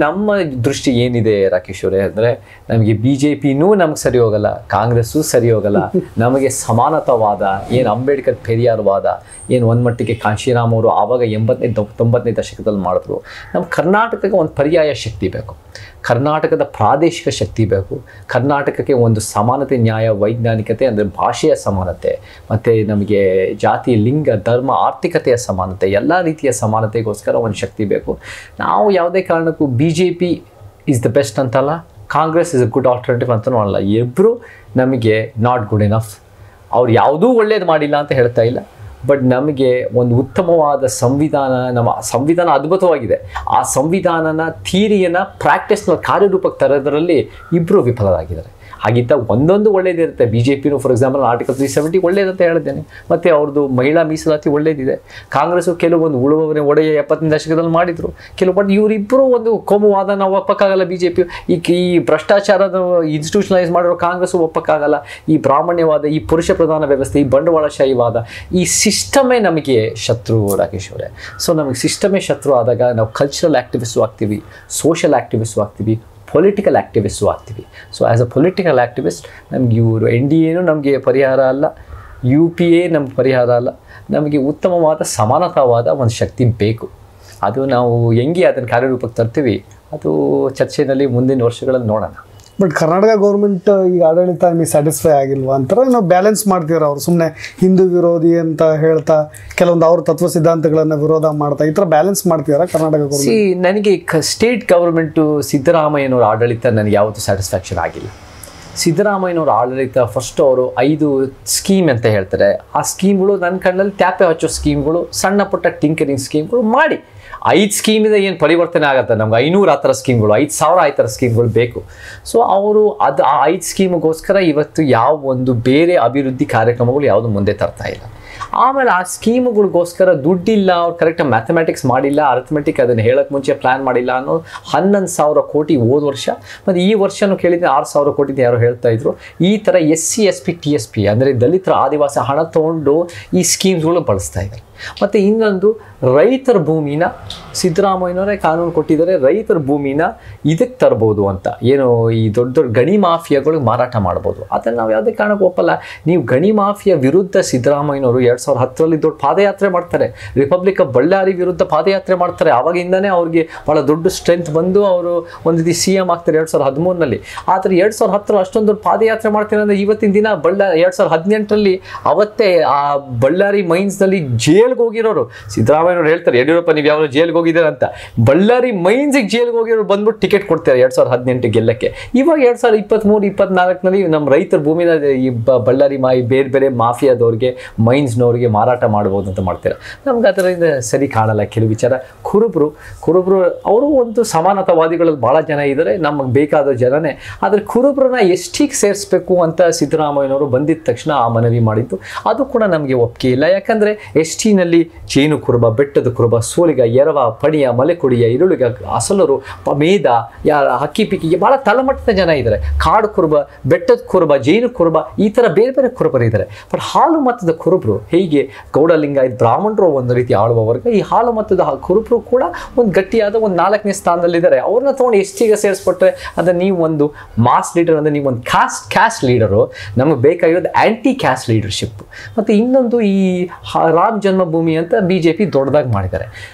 ನಮ್ಮ ದೃಷ್ಟಿ ಏನಿದೆ ರಾಕೇಶ್ವರೇ ಅಂದರೆ, ನಮಗೆ BJPನೂ ನಮ್ಗೆ ಸರಿ ಹೋಗಲ್ಲ, ಕಾಂಗ್ರೆಸ್ಸೂ ಸರಿ ಹೋಗಲ್ಲ. ನಮಗೆ ಸಮಾನತಾವಾದ, ಏನು ಅಂಬೇಡ್ಕರ್ ಪೆರಿಯಾರ್ವಾದ, ಏನು ಒಂದು ಮಟ್ಟಿಗೆ ಕಾಂಶಿರಾಮ್ ಅವರು ಆವಾಗ 80-90ನೇ ದಶಕದಲ್ಲಿ ಮಾಡಿದ್ರು. ನಮ್ಮ ಕರ್ನಾಟಕಕ್ಕೆ ಒಂದು ಪರ್ಯಾಯ ಶಕ್ತಿ ಬೇಕು, ಕರ್ನಾಟಕದ ಪ್ರಾದೇಶಿಕ ಶಕ್ತಿ ಬೇಕು, ಕರ್ನಾಟಕಕ್ಕೆ ಒಂದು ಸಮಾನತೆ, ನ್ಯಾಯ, ವೈಜ್ಞಾನಿಕತೆ ಅಂದರೆ ಭಾಷೆಯ ಸಮಾನತೆ, ಮತ್ತು ನಮಗೆ ಜಾತಿ, ಲಿಂಗ, ಧರ್ಮ, ಆರ್ಥಿಕತೆಯ ಸಮಾನತೆ, ಎಲ್ಲ ರೀತಿಯ ಸಮಾನತೆಗೋಸ್ಕರ ಒಂದು ಶಕ್ತಿ ಬೇಕು. ನಾವು ಯಾವುದೇ ಕಾರಣಕ್ಕೂ BJP ಈಸ್ ದ ಬೆಸ್ಟ್ ಅಂತಲ್ಲ, Congress is a good alternative ಅಂತಲೂ ಅಲ್ಲ. ಇಬ್ಬರು ನಮಗೆ ನಾಟ್ ಗುಡ್ ಇನಫ್. ಅವ್ರು ಯಾವುದೂ ಒಳ್ಳೇದು ಮಾಡಿಲ್ಲ ಅಂತ ಹೇಳ್ತಾ ಇಲ್ಲ. ಬಟ್ ನಮಗೆ ಒಂದು ಉತ್ತಮವಾದ ಸಂವಿಧಾನ, ನಮ್ಮ ಸಂವಿಧಾನ ಅದ್ಭುತವಾಗಿದೆ. ಆ ಸಂವಿಧಾನನ ಥಿಯರಿಯನ್ನು ಪ್ರಾಕ್ಟೀಸ್ನ ಕಾರ್ಯರೂಪಕ್ಕೆ ತರೋದರಲ್ಲಿ ಇಬ್ಬರು ವಿಫಲರಾಗಿದ್ದಾರೆ. ಹಾಗಿದ್ದಾಗ ಒಂದೊಂದು ಒಳ್ಳೇದಿರುತ್ತೆ. BJPನೂ ಫಾರ್ ಎಕ್ಸಾಂಪಲ್ ಆರ್ಟಿಕಲ್ 370 ಒಳ್ಳೇದಂತ ಹೇಳಿದ್ದೇನೆ, ಮತ್ತು ಅವ್ರದ್ದು ಮಹಿಳಾ ಮೀಸಲಾತಿ ಒಳ್ಳೇದಿದೆ. ಕಾಂಗ್ರೆಸ್ಸು ಕೆಲವೊಂದು ಉಳುವವನೇ ಒಡೆಯ 70ನೇ ದಶಕದಲ್ಲಿ ಮಾಡಿದ್ರು ಕೆಲವು, ಬಟ್ ಇವರಿಬ್ಬರು ಒಂದು ಕೋಮುವಾದ ನಾವು ಒಪ್ಪಕ್ಕಾಗಲ್ಲ. BJP ಈ ಭ್ರಷ್ಟಾಚಾರದ ಇನ್ಸ್ಟಿಟ್ಯೂಷನಲೈಸ್ ಮಾಡಿರೋ ಕಾಂಗ್ರೆಸ್ಸು ಒಪ್ಪಕ್ಕಾಗಲ್ಲ. ಈ ಬ್ರಾಹ್ಮಣ್ಯವಾದ, ಈ ಪುರುಷ ಪ್ರಧಾನ ವ್ಯವಸ್ಥೆ, ಈ ಬಂಡವಾಳಶಾಹಿವಾದ, ಈ ಸಿಸ್ಟಮೇ ನಮಗೆ ಶತ್ರು ರಾಕೇಶ್ ಅವರೇ. ಸೊ ನಮಗೆ ಸಿಸ್ಟಮೇ ಶತ್ರು ಆದಾಗ ನಾವು ಕಲ್ಚರಲ್ ಆ್ಯಕ್ಟಿವಿಸ್ಟು ಆಗ್ತೀವಿ, ಸೋಷಿಯಲ್ ಆ್ಯಕ್ಟಿವಿಸ್ಟು ಆಗ್ತೀವಿ, ಪೊಲಿಟಿಕಲ್ ಆ್ಯಕ್ಟಿವಿಸ್ಟು ಆಗ್ತೀವಿ. So as a political activist ನಮಗೆ ಇವರು NDAನೂ ನಮಗೆ ಪರಿಹಾರ ಅಲ್ಲ, UPA ನಮ್ಗೆ ಪರಿಹಾರ ಅಲ್ಲ. ನಮಗೆ ಉತ್ತಮವಾದ ಸಮಾನತಾವಾದ ಒಂದು ಶಕ್ತಿ ಬೇಕು. ಅದು ನಾವು ಹೆಂಗೆ ಅದನ್ನು ಕಾರ್ಯರೂಪಕ್ಕೆ ತರ್ತೀವಿ ಅದು ಚರ್ಚೆಯಲ್ಲಿ ಮುಂದಿನ ವರ್ಷಗಳಲ್ಲಿ ನೋಡೋಣ. ಬಟ್ ಕರ್ನಾಟಕ ಗೌರ್ಮೆಂಟ್ ಈಗ ಆಡಳಿತ ನಿಮಗೆ ಸ್ಯಾಟಿಸ್ಫೈ ಆಗಿಲ್ವಾ ಅಂತಾರೆ, ನಾವು ಬ್ಯಾಲೆನ್ಸ್ ಮಾಡ್ತೀರಾ? ಅವ್ರು ಸುಮ್ಮನೆ ಹಿಂದೂ ವಿರೋಧಿ ಅಂತ ಹೇಳ್ತಾ ಕೆಲವೊಂದು ಅವ್ರ ತತ್ವ ಸಿದ್ಧಾಂತಗಳನ್ನು ವಿರೋಧ ಮಾಡ್ತಾ ಈ ಥರ ಬ್ಯಾಲೆನ್ಸ್ ಮಾಡ್ತೀರಾ ಕರ್ನಾಟಕ ಗೌರ್ಮೆಂಟ್? ನನಗೆ ಸ್ಟೇಟ್ ಗೌರ್ಮೆಂಟು ಸಿದ್ದರಾಮಯ್ಯನವರ ಆಡಳಿತ ನನಗೆ ಯಾವತ್ತೂ ಸ್ಯಾಟಿಸ್ಫ್ಯಾಕ್ಷನ್ ಆಗಿಲ್ಲ. ಸಿದ್ದರಾಮಯ್ಯನವರ ಆಡಳಿತ ಫಸ್ಟ್ ಅವರು 5 ಸ್ಕೀಮ್ ಅಂತ ಹೇಳ್ತಾರೆ. ಆ ಸ್ಕೀಮ್ಗಳು ನನ್ನ ಕಣ್ಣಲ್ಲಿ ಟ್ಯಾಪೆ ಹಚ್ಚೋ ಸ್ಕೀಮ್ಗಳು, ಸಣ್ಣ ಪುಟ್ಟ ಟಿಂಕರಿಂಗ್ ಸ್ಕೀಮ್ಗಳು ಮಾಡಿ 5 ಸ್ಕೀಮಿಂದ ಏನು ಪರಿವರ್ತನೆ ಆಗುತ್ತೆ? ನಮ್ಗೆ 500 ಆ ಥರ ಸ್ಕೀಮ್ಗಳು, 5000 ಆ ಥರ ಸ್ಕೀಮ್ಗಳು ಬೇಕು. ಸೊ ಅವರು ಅದು ಆ 5 ಸ್ಕೀಮ್ಗೋಸ್ಕರ ಇವತ್ತು ಯಾವ ಒಂದು ಬೇರೆ ಅಭಿವೃದ್ಧಿ ಕಾರ್ಯಕ್ರಮಗಳು ಯಾವುದು ಮುಂದೆ ತರ್ತಾ ಇಲ್ಲ. ಆಮೇಲೆ ಆ ಸ್ಕೀಮ್ಗಳಿಗೋಸ್ಕರ ದುಡ್ಡಿಲ್ಲ, ಅವ್ರು ಕರೆಕ್ಟಾಗಿ ಮ್ಯಾಥಮೆಟಿಕ್ಸ್ ಮಾಡಿಲ್ಲ, ಅರ್ಥಮೆಟಿಕ್ ಅದನ್ನು ಹೇಳೋಕ್ಕೆ ಮುಂಚೆ ಪ್ಲ್ಯಾನ್ ಮಾಡಿಲ್ಲ ಅನ್ನೋ 11,000 ಕೋಟಿ ಹೋದ ವರ್ಷ, ಮತ್ತು ಈ ವರ್ಷನೂ ಕೇಳಿದರೆ 6,000 ಕೋಟಿ ಯಾರೋ ಹೇಳ್ತಾ ಇದ್ರು. ಈ ಥರ SC ST TSP ಅಂದರೆ ದಲಿತರ ಆದಿವಾಸಿ ಹಣ ತೊಗೊಂಡು ಈ ಸ್ಕೀಮ್ಸ್ಗಳು ಬಳಸ್ತಾ ಇದ್ದಾರೆ. ಮತ್ತು ಇನ್ನೊಂದು ರೈತರ ಭೂಮಿನ ಸಿದ್ದರಾಮಯ್ಯನವರೇ ಕಾನೂನು ಕೊಟ್ಟಿದ್ದಾರೆ, ರೈತರ ಭೂಮಿನ ಇದಕ್ಕೆ ತರ್ಬೋದು ಅಂತ, ಏನು ಈ ದೊಡ್ಡ ದೊಡ್ಡ ಗಣಿ ಮಾಫಿಯಾಗಳಿಗೆ ಮಾರಾಟ ಮಾಡ್ಬೋದು. ಅದನ್ನು ನಾವು ಯಾವುದೇ ಕಾರಣಕ್ಕೆ ಒಪ್ಪಲ್ಲ. ನೀವು ಗಣಿ ಮಾಫಿಯಾ ವಿರುದ್ಧ ಸಿದ್ದರಾಮಯ್ಯನವರು 2010ರಲ್ಲಿ ದೊಡ್ಡ ಪಾದಯಾತ್ರೆ ಮಾಡ್ತಾರೆ, ರಿಪಬ್ಲಿಕ್ ಆಫ್ ಬಳ್ಳಾರಿ ವಿರುದ್ಧ ಪಾದಯಾತ್ರೆ ಮಾಡ್ತಾರೆ. ಆವಾಗಿಂದನೇ ಅವ್ರಿಗೆ ಭಾಳ ದೊಡ್ಡ ಸ್ಟ್ರೆಂತ್ ಬಂದು ಅವರು ಒಂದು ರೀತಿ CM ಆಗ್ತಾರೆ 2013ರಲ್ಲಿ. ಆದರೆ 2010 ಅಷ್ಟೊಂದು ದೊಡ್ಡ ಪಾದಯಾತ್ರೆ ಮಾಡ್ತಾರೆ ಅಂದರೆ ಇವತ್ತಿನ ದಿನ 2018ರಲ್ಲಿ ಅವತ್ತೇ ಆ ಬಳ್ಳಾರಿ ಮೈನ್ಸ್ನಲ್ಲಿ ಜೇಲ್ಗೆ ಹೋಗಿರೋರು ಸಿದ್ದರಾಮಯ್ಯನವರು ಹೇಳ್ತಾರೆ, ಯಡಿಯೂರಪ್ಪ ನೀವು ಯಾವ ಜೈಲ್ಗೆ ಹೋಗಿದ್ದಾರೆ ಅಂತ. ಬಳ್ಳಾರಿ ಮೈನ್ಸಿಗೆ ಜೈಲ್ಗೆ ಹೋಗಿರೋರು ಬಂದ್ಬಿಟ್ಟು ಟಿಕೆಟ್ ಕೊಡ್ತಾರೆ 2018 ಗೆಲ್ಲಕ್ಕೆ. ಇವಾಗ 2023-24ನಲ್ಲಿ ನಮ್ಮ ರೈತರ ಭೂಮಿನ ಈ ಬಳ್ಳಾರಿ ಬೇರೆ ಬೇರೆ ಮಾಫಿಯಾದವ್ರಿಗೆ, ಮೈನ್ಸ್ನವ್ರಿಗೆ ಮಾರಾಟ ಮಾಡ್ಬೋದು ಅಂತ ಮಾಡ್ತಾರೆ. ನಮ್ಗೆ ಅದರಿಂದ ಸರಿ ಕಾಣಲ್ಲ ಕೆಲವು ವಿಚಾರ. ಕುರುಬರು ಅವರು ಒಂದು ಸಮಾನತಾವಾದಿಗಳಲ್ಲಿ ಭಾಳ ಜನ ಇದ್ದಾರೆ, ನಮಗೆ ಬೇಕಾದ ಜನನೇ. ಆದರೆ ಕುರುಬರನ್ನ STಗೆ ಸೇರಿಸ್ಬೇಕು ಅಂತ ಸಿದ್ದರಾಮಯ್ಯನವರು ಬಂದಿದ್ದ ತಕ್ಷಣ ಆ ಮನವಿ ಮಾಡಿದ್ದು, ಅದು ಕೂಡ ನಮಗೆ ಒಪ್ಪಿಗೆ ಇಲ್ಲ. ಯಾಕಂದರೆ STನಲ್ಲಿ ಜೇನು ಕುರುಬ, ಬೆಟ್ಟದ ಕುರುಬ, ಸೋಲಿಗ, ಎರವ, ಪಣಿಯ, ಮಲೆಕುಡಿಯ, ಇರುಳಿಗ, ಅಸಲರು, ಮೇದ, ಹಕ್ಕಿ ಪಿಕ್ಕಿಗೆ ಭಾಳ ತಳಮಟ್ಟದ ಜನ ಇದ್ದಾರೆ. ಕಾಡು ಕುರುಬ, ಬೆಟ್ಟದ ಕುರುಬ, ಜೇನು ಕುರುಬ, ಈ ಥರ ಬೇರೆ ಬೇರೆ ಕುರುಬರು ಇದ್ದಾರೆ. ಬಟ್ ಹಾಲು ಮತದ ಕುರುಬರು ಹೇಗೆ ಗೌಡಲಿಂಗಾಯತ್ ಬ್ರಾಹ್ಮಣರು ಒಂದು ರೀತಿ ಆಳುವ ವರ್ಗ, ಈ ಹಾಲು ಮತದ ಕುರುಬರು ಕೂಡ ಒಂದು ಗಟ್ಟಿಯಾದ ಒಂದು 4ನೇ ಸ್ಥಾನದಲ್ಲಿದ್ದಾರೆ. ಅವ್ರನ್ನ ತೊಗೊಂಡು STಗೆ ಸೇರಿಸ್ಬಿಟ್ರೆ ಅದನ್ನು ನೀವು ಒಂದು ಮಾಸ್ ಲೀಡರ್ ಅಂದರೆ ನೀವು ಒಂದು ಕ್ಯಾಸ್ಟ್ ಲೀಡರು. ನಮಗೆ ಬೇಕಾಗಿರೋದು ಆ್ಯಂಟಿ ಕ್ಯಾಸ್ಟ್ ಲೀಡರ್ಶಿಪ್. ಮತ್ತು ಇನ್ನೊಂದು ಈ ರಾಮ ಜನ್ಮಭೂಮಿ ಅಂತ BJP ದೊಡ್ಡದಾಗಿ ಮಾಡಿದ್ದಾರೆ.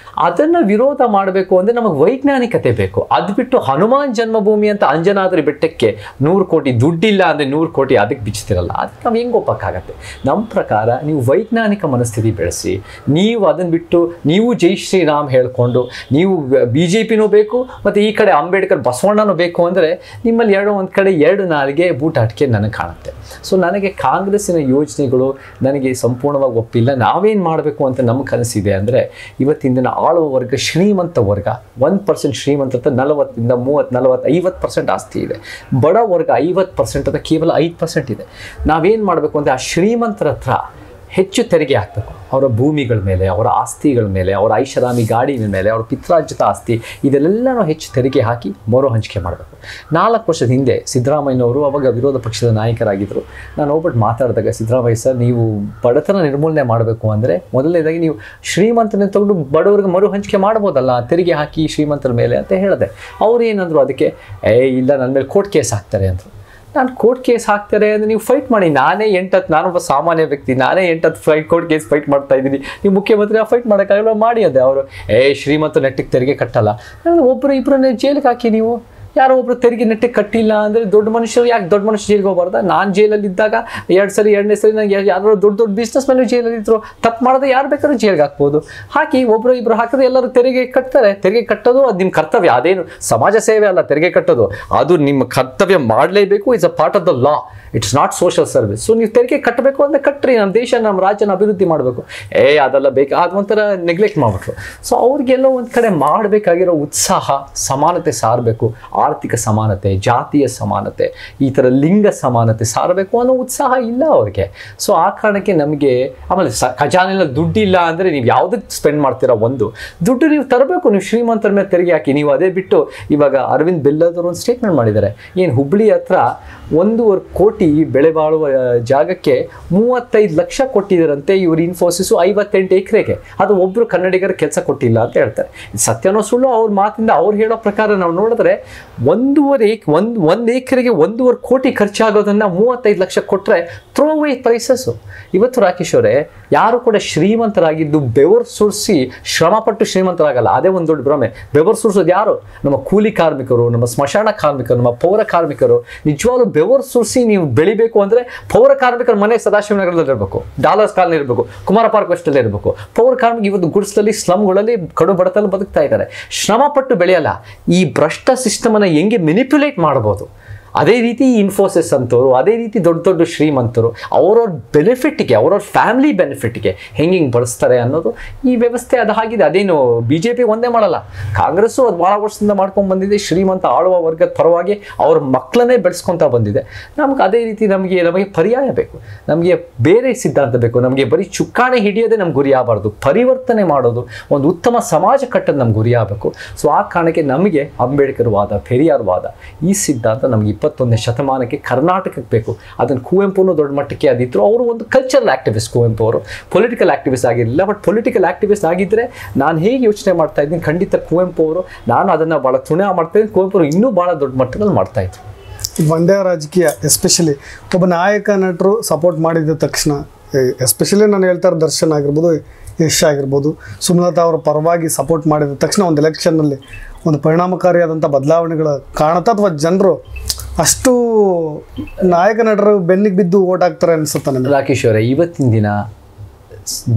ಅದನ್ನು ವಿರೋಧ ಮಾಡಬೇಕು ಅಂದರೆ ನಮಗೆ ವೈಜ್ಞಾನಿಕತೆ ಬೇಕು. ಅದು ಬಿಟ್ಟು ಹನುಮಾನ್ ಜನ್ಮಭೂಮಿ ಅಂತ ಅಂಜನಾದ್ರಿ ಬೆಟ್ಟಕ್ಕೆ 100 ಕೋಟಿ ದುಡ್ಡಿಲ್ಲ ಅಂದರೆ 100 ಕೋಟಿ ಅದಕ್ಕೆ ಬಿಚ್ತಿರಲ್ಲ. ಅದಕ್ಕೆ ನಾವು ಹೆಂಗೆ ಒಪ್ಪಕ್ಕಾಗತ್ತೆ? ನಮ್ಮ ಪ್ರಕಾರ ನೀವು ವೈಜ್ಞಾನಿಕ ಮನಸ್ಥಿತಿ ಬೆಳೆಸಿ, ನೀವು ಅದನ್ನು ಬಿಟ್ಟು ನೀವು ಜೈ ಶ್ರೀರಾಮ್ ಹೇಳ್ಕೊಂಡು ನೀವು BJPನೂ ಬೇಕು ಮತ್ತು ಈ ಕಡೆ ಅಂಬೇಡ್ಕರ್ ಬಸವಣ್ಣನೂ ಬೇಕು ಅಂದರೆ ನಿಮ್ಮಲ್ಲಿ ಒಂದು ಕಡೆ 2 ನಾಲಿಗೆ ಬೂಟಾಟಿಕೆ ನನಗೆ ಕಾಣುತ್ತೆ. ಸೊ ನನಗೆ ಕಾಂಗ್ರೆಸ್ಸಿನ ಯೋಜನೆಗಳು ನನಗೆ ಸಂಪೂರ್ಣವಾಗಿ ಒಪ್ಪಿಲ್ಲ. ನಾವೇನು ಮಾಡಬೇಕು ಅಂತ ನಮ್ಗೆ ಕನಸಿದೆ ಅಂದರೆ ಇವತ್ತಿನ ದಿನ ಆಳುವ ವರ್ಗ ಶ್ರೀಮಂತ ವರ್ಗ 1% ಶ್ರೀಮಂತ 40, 30, 40, 50% ಆಸ್ತಿ ಇದೆ. ಬಡ ವರ್ಗ 50% ಅಂತ ಕೇವಲ 5% ಇದೆ. ನಾವೇನು ಮಾಡಬೇಕು ಅಂದರೆ ಆ ಶ್ರೀಮಂತರ ಹತ್ರ ಹೆಚ್ಚು ತೆರಿಗೆ ಹಾಕಬೇಕು. ಅವರ ಭೂಮಿಗಳ ಮೇಲೆ, ಅವರ ಆಸ್ತಿಗಳ ಮೇಲೆ, ಅವರ ಐಷಾರಾಮಿ ಗಾಡಿ ಮೇಲೆ, ಅವರ ಪಿತ್ರಾರ್ಜಿತ ಆಸ್ತಿ ಇದೆಲ್ಲನೂ ಹೆಚ್ಚು ತೆರಿಗೆ ಹಾಕಿ ಮರು ಹಂಚಿಕೆ ಮಾಡಬೇಕು. 4 ವರ್ಷದ ಹಿಂದೆ ಸಿದ್ದರಾಮಯ್ಯನವರು ಅವಾಗ ವಿರೋಧ ಪಕ್ಷದ ನಾಯಕರಾಗಿದ್ದರು. ನಾನು ಹೋಗ್ಬಿಟ್ಟು ಮಾತಾಡಿದಾಗ, ಸಿದ್ದರಾಮಯ್ಯ ಸರ್ ನೀವು ಬಡತನ ನಿರ್ಮೂಲನೆ ಮಾಡಬೇಕು ಅಂದರೆ ಮೊದಲನೇದಾಗಿ ನೀವು ಶ್ರೀಮಂತನ ತಗೊಂಡು ಬಡವರಿಗೆ ಮರು ಹಂಚಿಕೆ ಮಾಡ್ಬೋದಲ್ಲ, ತೆರಿಗೆ ಹಾಕಿ ಶ್ರೀಮಂತರ ಮೇಲೆ ಅಂತ ಹೇಳಿದೆ. ಅವ್ರು ಏನಂದರು ಅದಕ್ಕೆ, ಇಲ್ಲ ನನ್ನ ಮೇಲೆ ಕೋರ್ಟ್ ಕೇಸ್ ಹಾಕ್ತಾರೆ ಅಂದರು. ನಾನು ಕೋರ್ಟ್ ಕೇಸ್ ಹಾಕ್ತಾರೆ ಅಂದರೆ ನೀವು ಫೈಟ್ ಮಾಡಿ. ನಾನೊಬ್ಬ ಸಾಮಾನ್ಯ ವ್ಯಕ್ತಿ, 8 ಕೋರ್ಟ್ ಕೇಸ್ ಫೈಟ್ ಮಾಡ್ತಾ ಇದ್ದೀನಿ. ನೀವು ಮುಖ್ಯಮಂತ್ರಿ ಫೈಟ್ ಮಾಡೋಕ್ಕಾಗಲ್ಲ, ಮಾಡಿ ಅದೇ. ಅವರು ಶ್ರೀಮಂತ ನೆಟ್ಟಿಗೆ ತೆರಿಗೆ ಕಟ್ಟಲ್ಲ. ಒಬ್ಬರು ಇಬ್ಬರನ್ನೇ ಜೈಲಿಗೆ ಹಾಕಿ. ನೀವು ಯಾರೋ ಒಬ್ರು ತೆರಿಗೆ ನೆಟ್ಟಿಗೆ ಕಟ್ಟಿಲ್ಲ ಅಂದರೆ ದೊಡ್ಡ ಮನುಷ್ಯರು ಯಾಕೆ ದೊಡ್ಡ ಮನುಷ್ಯ ಜೈಲಿಗೆ ಹೋಗ್ಬಾರ್ದ? ನಾನು ಜೈಲಲ್ಲಿದ್ದಾಗ 2ನೇ ಸರಿ ನನಗೆ ಯಾರೋ ದೊಡ್ಡ ಬಿಸ್ನೆಸ್ ಮ್ಯಾನ್ ಜೈಲಲ್ಲಿದ್ದರು, ತಪ್ಪು ಮಾಡಿದ್ರೆ ಯಾರು ಬೇಕಾದ್ರೂ ಜೈಲಿಗೆ ಹಾಕ್ಬೋದು. ಹಾಕಿ ಒಬ್ಬರು ಇಬ್ಬರು ಹಾಕಿದ್ರೆ ಎಲ್ಲರೂ ತೆರಿಗೆ ಕಟ್ತಾರೆ. ತೆರಿಗೆ ಕಟ್ಟೋದು ಅದು ನಿಮ್ಮ ಕರ್ತವ್ಯ. ಅದೇನು ಸಮಾಜ ಸೇವೆ ಅಲ್ಲ ತೆರಿಗೆ ಕಟ್ಟೋದು, ಅದು ನಿಮ್ಮ ಕರ್ತವ್ಯ ಮಾಡಲೇಬೇಕು. It's a part of the law, it's not social service. So ನೀವು ತೆರಿಗೆ ಕಟ್ಟಬೇಕು ಅಂದರೆ ಕಟ್ಟ್ರಿ, ನಮ್ಮ ದೇಶ ನಮ್ಮ ರಾಜ್ಯನ ಅಭಿವೃದ್ಧಿ ಮಾಡಬೇಕು. ಅದೆಲ್ಲ ಬೇಕು, ಅದು ಒಂಥರ ನೆಗ್ಲೆಕ್ಟ್ ಮಾಡಿಬಿಟ್ರು. ಸೊ ಅವ್ರಿಗೆಲ್ಲೋ ಒಂದು ಕಡೆ ಮಾಡಬೇಕಾಗಿರೋ ಉತ್ಸಾಹ, ಸಮಾನತೆ ಸಾರಬೇಕು. ಆರ್ಥಿಕ ಸಮಾನತೆ, ಜಾತಿಯ ಸಮಾನತೆ, ಈ ಥರ ಲಿಂಗ ಸಮಾನತೆ ಸಾರಬೇಕು ಅನ್ನೋ ಉತ್ಸಾಹ ಇಲ್ಲ ಅವ್ರಿಗೆ. ಸೊ ಆ ಕಾರಣಕ್ಕೆ ನಮಗೆ ಆಮೇಲೆ ಖಜಾನೆಲ್ಲ ದುಡ್ಡಿಲ್ಲ ಅಂದರೆ ನೀವು ಯಾವುದಕ್ಕೆ ಸ್ಪೆಂಡ್ ಮಾಡ್ತೀರಾ? ಒಂದು ದುಡ್ಡು ನೀವು ತರಬೇಕು, ನೀವು ಶ್ರೀಮಂತರ ಮೇಲೆ ತೆರಿಗೆ ಹಾಕಿ. ನೀವು ಅದೇ ಬಿಟ್ಟು ಇವಾಗ ಅರವಿಂದ್ ಬೆಲ್ಲದವರು ಒಂದು ಸ್ಟೇಟ್ಮೆಂಟ್ ಮಾಡಿದ್ದಾರೆ, ಏನು ಹುಬ್ಳಿ ಹತ್ರ 1.25 ಕೋಟಿ ಬೆಳೆ ಬಾಳುವ ಜಾಗಕ್ಕೆ 35 ಲಕ್ಷ ಕೊಟ್ಟಿದ್ದಾರಂತೆ ಇವರು ಇನ್ಫೋಸಿಸು 58 ಎಕರೆಗೆ. ಅದು ಒಬ್ಬರು ಕನ್ನಡಿಗರ ಕೆಲಸ ಕೊಟ್ಟಿಲ್ಲ ಅಂತ ಹೇಳ್ತಾರೆ. ಸತ್ಯನೋ ಸುಳ್ಳು ಅವ್ರ ಮಾತಿಂದ ಅವ್ರು ಹೇಳೋ ಪ್ರಕಾರ ನಾವು ನೋಡಿದ್ರೆ 1 ಎಕರೆಗೆ 1.25 ಕೋಟಿ ಖರ್ಚಾಗೋದನ್ನು 35 ಲಕ್ಷ ಕೊಟ್ಟರೆ ಥ್ರೋ ಅವೇ ಪ್ರೈಸಸ್ಸು. ಇವತ್ತು ರಾಕೇಶ್ ಅವರೇ, ಯಾರು ಕೂಡ ಶ್ರೀಮಂತರಾಗಿದ್ದು ಬೆವರು ಸುರಿಸಿ ಶ್ರಮಪಟ್ಟು ಶ್ರೀಮಂತರಾಗಲ್ಲ. ಅದೇ ಒಂದು ದೊಡ್ಡ ಭ್ರಮೆ. ಬೆವರು ಸುರಿಸೋದು ಯಾರು? ನಮ್ಮ ಕೂಲಿ ಕಾರ್ಮಿಕರು, ನಮ್ಮ ಸ್ಮಶಾನ ಕಾರ್ಮಿಕರು, ನಮ್ಮ ಪೌರ ಕಾರ್ಮಿಕರು. ನಿಜವಾಗ್ಲೂ ಬೆವರು ಸುರಿಸಿ ನೀವು ಬೆಳಿಬೇಕು ಅಂದರೆ ಪೌರ ಕಾರ್ಮಿಕರ ಮನೆ ಸದಾಶಿವನಗರದಲ್ಲಿ ಇರಬೇಕು, ಡಾಲರ್ಸ್ ಕಾಲನಿ ಇರಬೇಕು, ಕುಮಾರ ಪಾರ್ಕ್ ವೆಸ್ಟಲ್ಲಿ ಇರಬೇಕು. ಪೌರ ಕಾರ್ಮಿಕ ಇವತ್ತು ಗುಡ್ಸ್ನಲ್ಲಿ ಸ್ಲಮ್ಗಳಲ್ಲಿ ಕಡು ಬಡತಲ್ಲಿ ಬದುಕ್ತಾ ಇದ್ದಾರೆ. ಶ್ರಮಪಟ್ಟು ಬೆಳೆಯಲ್ಲ. ಈ ಭ್ರಷ್ಟ ಸಿಸ್ಟಮನ್ನು ಹೆಂಗೆ ಮೆನಿಪ್ಯುಲೇಟ್ ಮಾಡ್ಬೋದು, ಅದೇ ರೀತಿ ಇನ್ಫೋಸಿಸ್ ಅಂತವರು, ಅದೇ ರೀತಿ ದೊಡ್ಡ ದೊಡ್ಡ ಶ್ರೀಮಂತರು ಅವ್ರವ್ರ ಬೆನಿಫಿಟ್ಗೆ, ಅವ್ರವ್ರ ಫ್ಯಾಮಿಲಿ ಬೆನಿಫಿಟ್ಗೆ ಹೆಂಗೆ ಬಳಸ್ತಾರೆ ಅನ್ನೋದು ಈ ವ್ಯವಸ್ಥೆ ಅದು ಆಗಿದೆ. ಅದೇನು BJP ಒಂದೇ ಮಾಡಲ್ಲ, ಕಾಂಗ್ರೆಸ್ಸು ಅದು ಭಾಳ ವರ್ಷದಿಂದ ಮಾಡ್ಕೊಂಡು ಬಂದಿದೆ. ಶ್ರೀಮಂತ ಆಳುವ ವರ್ಗದ ಪರವಾಗಿ ಅವ್ರ ಮಕ್ಕಳನ್ನೇ ಬೆಳೆಸ್ಕೊತಾ ಬಂದಿದೆ. ನಮ್ಗೆ ಅದೇ ರೀತಿ ನಮಗೆ ಪರ್ಯಾಯ ಬೇಕು, ನಮಗೆ ಬೇರೆ ಸಿದ್ಧಾಂತ ಬೇಕು. ನಮಗೆ ಬರೀ ಚುಕ್ಕಾಣಿ ಹಿಡಿಯೋದೇ ನಮ್ಗೆ ಗುರಿ ಆಗಬಾರ್ದು, ಪರಿವರ್ತನೆ ಮಾಡೋದು, ಒಂದು ಉತ್ತಮ ಸಮಾಜ ಕಟ್ಟೋದು ನಮ್ಗೆ ಗುರಿ ಆಗಬೇಕು. ಸೊ ಆ ಕಾರಣಕ್ಕೆ ನಮಗೆ ಅಂಬೇಡ್ಕರ್ ವಾದ, ಪೆರಿಯಾರ್ ವಾದ, ಈ ಸಿದ್ಧಾಂತ ನಮಗೆ 21ನೇ ಶತಮಾನಕ್ಕೆ ಕರ್ನಾಟಕಕ್ಕೆ ಬೇಕು. ಅದನ್ನು ಕುವೆಂಪುನೂ ದೊಡ್ಡ ಮಟ್ಟಕ್ಕೆ ಅದಿದ್ರು. ಅವರು ಒಂದು ಕಲ್ಚರಲ್ ಆಕ್ಟಿವಿಸ್ಟ್. ಕುವೆಂಪು ಅವರು ಪೊಲಿಟಿಕಲ್ ಆಕ್ಟಿವಿಸ್ಟ್ ಆಗಿರಲಿಲ್ಲ, ಬಟ್ ಪೊಲಿಟಿಕಲ್ ಆಕ್ಟಿವಿಸ್ಟ್ ಆಗಿದ್ದರೆ ನಾನು ಹೇಗೆ ಯೋಚನೆ ಮಾಡ್ತಾ ಇದ್ದೀನಿ, ಖಂಡಿತ ಕುವೆಂಪು ಅವರು, ನಾನು ಅದನ್ನು ಭಾಳ ತುಣೆ ಮಾಡ್ತಾ ಇದ್ದೀನಿ, ಕುವೆಂಪು ಅವರು ಇನ್ನೂ ಭಾಳ ದೊಡ್ಡ ಮಟ್ಟದಲ್ಲಿ ಮಾಡ್ತಾ ಇದ್ರು. ಮಂಡ್ಯ ರಾಜಕೀಯ ಎಸ್ಪೆಷಲಿ ಒಬ್ಬ ನಾಯಕ ನಟರು ಸಪೋರ್ಟ್ ಮಾಡಿದ ತಕ್ಷಣ, ಎಸ್ಪೆಷಲಿ ನಾನು ಹೇಳ್ತಾರೆ ದರ್ಶನ್ ಆಗಿರ್ಬೋದು, ಯಶ್ ಆಗಿರ್ಬೋದು, ಸುಮಲತಾ ಅವರ ಪರವಾಗಿ ಸಪೋರ್ಟ್ ಮಾಡಿದ ತಕ್ಷಣ ಒಂದು ಎಲೆಕ್ಷನ್ನಲ್ಲಿ ಒಂದು ಪರಿಣಾಮಕಾರಿಯಾದಂಥ ಬದಲಾವಣೆಗಳು ಕಾಣುತ್ತಾ, ಅಥವಾ ಜನರು ಅಷ್ಟು ನಾಯಕ ನಟರು ಬೆನ್ನಿಗೆ ಬಿದ್ದು ಓಟ್ ಹಾಕ್ತಾರೆ ಅನ್ಸುತ್ತೆ ನನಗೆ? ರಾಕೇಶ್ ಅವರೇ, ಇವತ್ತಿನ ದಿನ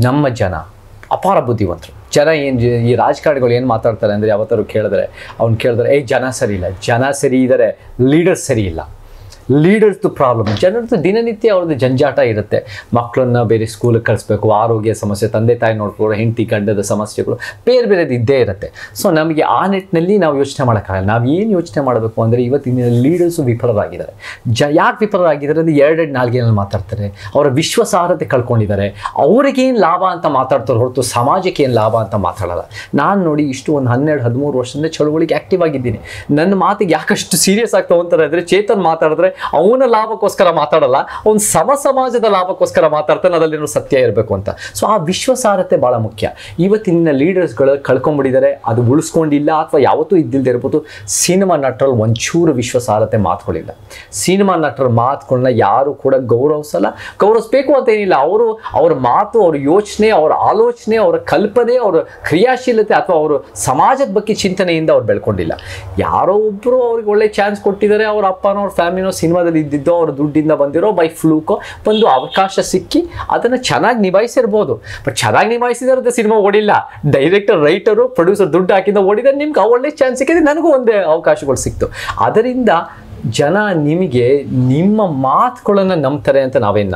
ನಮ್ಮ ಜನ ಅಪಾರ ಬುದ್ಧಿವಂತರು. ಜನ ಈ ರಾಜಕಾರಣಿಗಳು ಏನು ಮಾತಾಡ್ತಾರೆ ಅಂದರೆ, ಯಾವತ್ತಾರು ಕೇಳಿದ್ರೆ ಜನ ಸರಿ ಇಲ್ಲ, ಜನ ಸರಿ ಇದ್ದಾರೆ, ಲೀಡರ್ಸ್ ಸರಿ ಇಲ್ಲ. ಲೀಡರ್ಸ್ದು ಪ್ರಾಬ್ಲಮ್, ಜನರದ್ದು ದಿನನಿತ್ಯ ಅವ್ರದ್ದು ಜಂಜಾಟ ಇರುತ್ತೆ. ಮಕ್ಕಳನ್ನ ಬೇರೆ ಸ್ಕೂಲಿಗೆ ಕಳಿಸ್ಬೇಕು, ಆರೋಗ್ಯ ಸಮಸ್ಯೆ, ತಂದೆ ತಾಯಿ ನೋಡ್ಕೊಳ್ಳೋ, ಹೆಂಡತಿ ಗಂಡದ ಸಮಸ್ಯೆಗಳು ಬೇರೆ ಬೇರೆದು ಇದ್ದೇ ಇರುತ್ತೆ. ಸೊ ನಮಗೆ ಆ ನಿಟ್ಟಿನಲ್ಲಿ ನಾವು ಯೋಚನೆ ಮಾಡೋಕ್ಕಾಗಲ್ಲ. ನಾವು ಏನು ಯೋಚನೆ ಮಾಡಬೇಕು ಅಂದರೆ, ಇವತ್ತಿನ ಲೀಡರ್ಸು ವಿಫಲರಾಗಿದ್ದಾರೆ. ಯಾಕೆ ವಿಫಲರಾಗಿದ್ದಾರೆ ಅಂದರೆ, ಎರಡೆರಡು ನಾಲ್ಗೇನಲ್ಲಿ ಮಾತಾಡ್ತಾರೆ, ಅವರ ವಿಶ್ವಾಸಾರ್ಹತೆ ಕಳ್ಕೊಂಡಿದ್ದಾರೆ. ಅವ್ರಿಗೇನು ಲಾಭ ಅಂತ ಮಾತಾಡ್ತಾರೆ ಹೊರತು ಸಮಾಜಕ್ಕೆ ಏನು ಲಾಭ ಅಂತ ಮಾತಾಡಲ್ಲ. ನಾನು ನೋಡಿ ಇಷ್ಟು ಒಂದು 12-13 ವರ್ಷದಿಂದ ಚಳುವಳಿಗೆ ಆ್ಯಕ್ಟಿವ್ ಆಗಿದ್ದೀನಿ. ನನ್ನ ಮಾತಿಗೆ ಯಾಕಷ್ಟು ಸೀರಿಯಸ್ ಆಗಿ ತೊಗೊತಾರೆ ಅಂದರೆ, ಚೇತನ್ ಮಾತಾಡಿದ್ರೆ ಅವನ ಲಾಭಕ್ಕೋಸ್ಕರ ಮಾತಾಡಲ್ಲ, ಅವ್ನು ಸಮಾಜದ ಲಾಭಕ್ಕೋಸ್ಕರ ಮಾತಾಡ್ತಾನೆ, ಅದರಲ್ಲಿರೋ ಸತ್ಯ ಇರಬೇಕು ಅಂತ. ಸೊ ಆ ವಿಶ್ವಾಸಾರ್ಹತೆ ಭಾಳ ಮುಖ್ಯ. ಇವತ್ತಿನ ಲೀಡರ್ಸ್ಗಳು ಕಳ್ಕೊಂಡ್ಬಿಟ್ಟಿದ್ದಾರೆ, ಅದು ಉಳಿಸ್ಕೊಂಡಿಲ್ಲ ಅಥವಾ ಯಾವತ್ತೂ ಇದ್ದಿಲ್ಲದೆ ಇರ್ಬೋದು. ಸಿನಿಮಾ ನಟರಲ್ಲಿ ಒಂಚೂರು ವಿಶ್ವಾಸಾರ್ಹತೆ ಮಾತುಗಳಿಲ್ಲ. ಸಿನಿಮಾ ನಟರ ಮಾತುಗಳನ್ನ ಯಾರು ಕೂಡ ಗೌರವಿಸಬೇಕು ಅಂತೇನಿಲ್ಲ. ಅವ್ರ ಮಾತು, ಅವ್ರ ಯೋಚನೆ, ಅವ್ರ ಆಲೋಚನೆ, ಅವರ ಕಲ್ಪನೆ, ಅವರ ಕ್ರಿಯಾಶೀಲತೆ ಅಥವಾ ಅವರು ಸಮಾಜದ ಬಗ್ಗೆ ಚಿಂತನೆಯಿಂದ ಅವ್ರು ಬೆಳ್ಕೊಂಡಿಲ್ಲ. ಯಾರೋ ಒಬ್ಬರು ಅವ್ರಿಗೆ ಒಳ್ಳೆ ಚಾನ್ಸ್ ಕೊಟ್ಟಿದ್ದಾರೆ, ಅವ್ರ ಅಪ್ಪನೋ ಅವ್ರ ಫ್ಯಾಮಿಲಿನೋ ಸಿನಿಮಾದಲ್ಲಿ ಇದ್ದಿದ್ದೋ, ಅವ್ರ ದುಡ್ಡಿಂದ ಬಂದಿರೋ, ಬೈ ಫ್ಲೂಕೋ ಒಂದು ಅವಕಾಶ ಸಿಕ್ಕಿ ಅದನ್ನು ಚೆನ್ನಾಗಿ ನಿಭಾಯಿಸಿರ್ಬೋದು. ಬಟ್ ಚೆನ್ನಾಗಿ ನಿಭಾಯಿಸಿದ್ರೆ ಸಿನಿಮಾ ಓಡಿಲ್ಲ. ಡೈರೆಕ್ಟರ್, ರೈಟರು, ಪ್ರೊಡ್ಯೂಸರ್ ದುಡ್ಡು ಹಾಕಿಂದ ಓಡಿದ್ರೆ ನಿಮ್ಗೆ ಒಳ್ಳೆ ಚಾನ್ಸ್ ಸಿಕ್ಕಿದೆ, ನನಗೂ ಒಂದೇ ಅವಕಾಶಗಳು ಸಿಕ್ತು. ಅದರಿಂದ ಜನ ನಿಮಗೆ ನಿಮ್ಮ ಮಾತುಗಳನ್ನು ನಂಬ್ತಾರೆ ಅಂತ ನಾನೇನು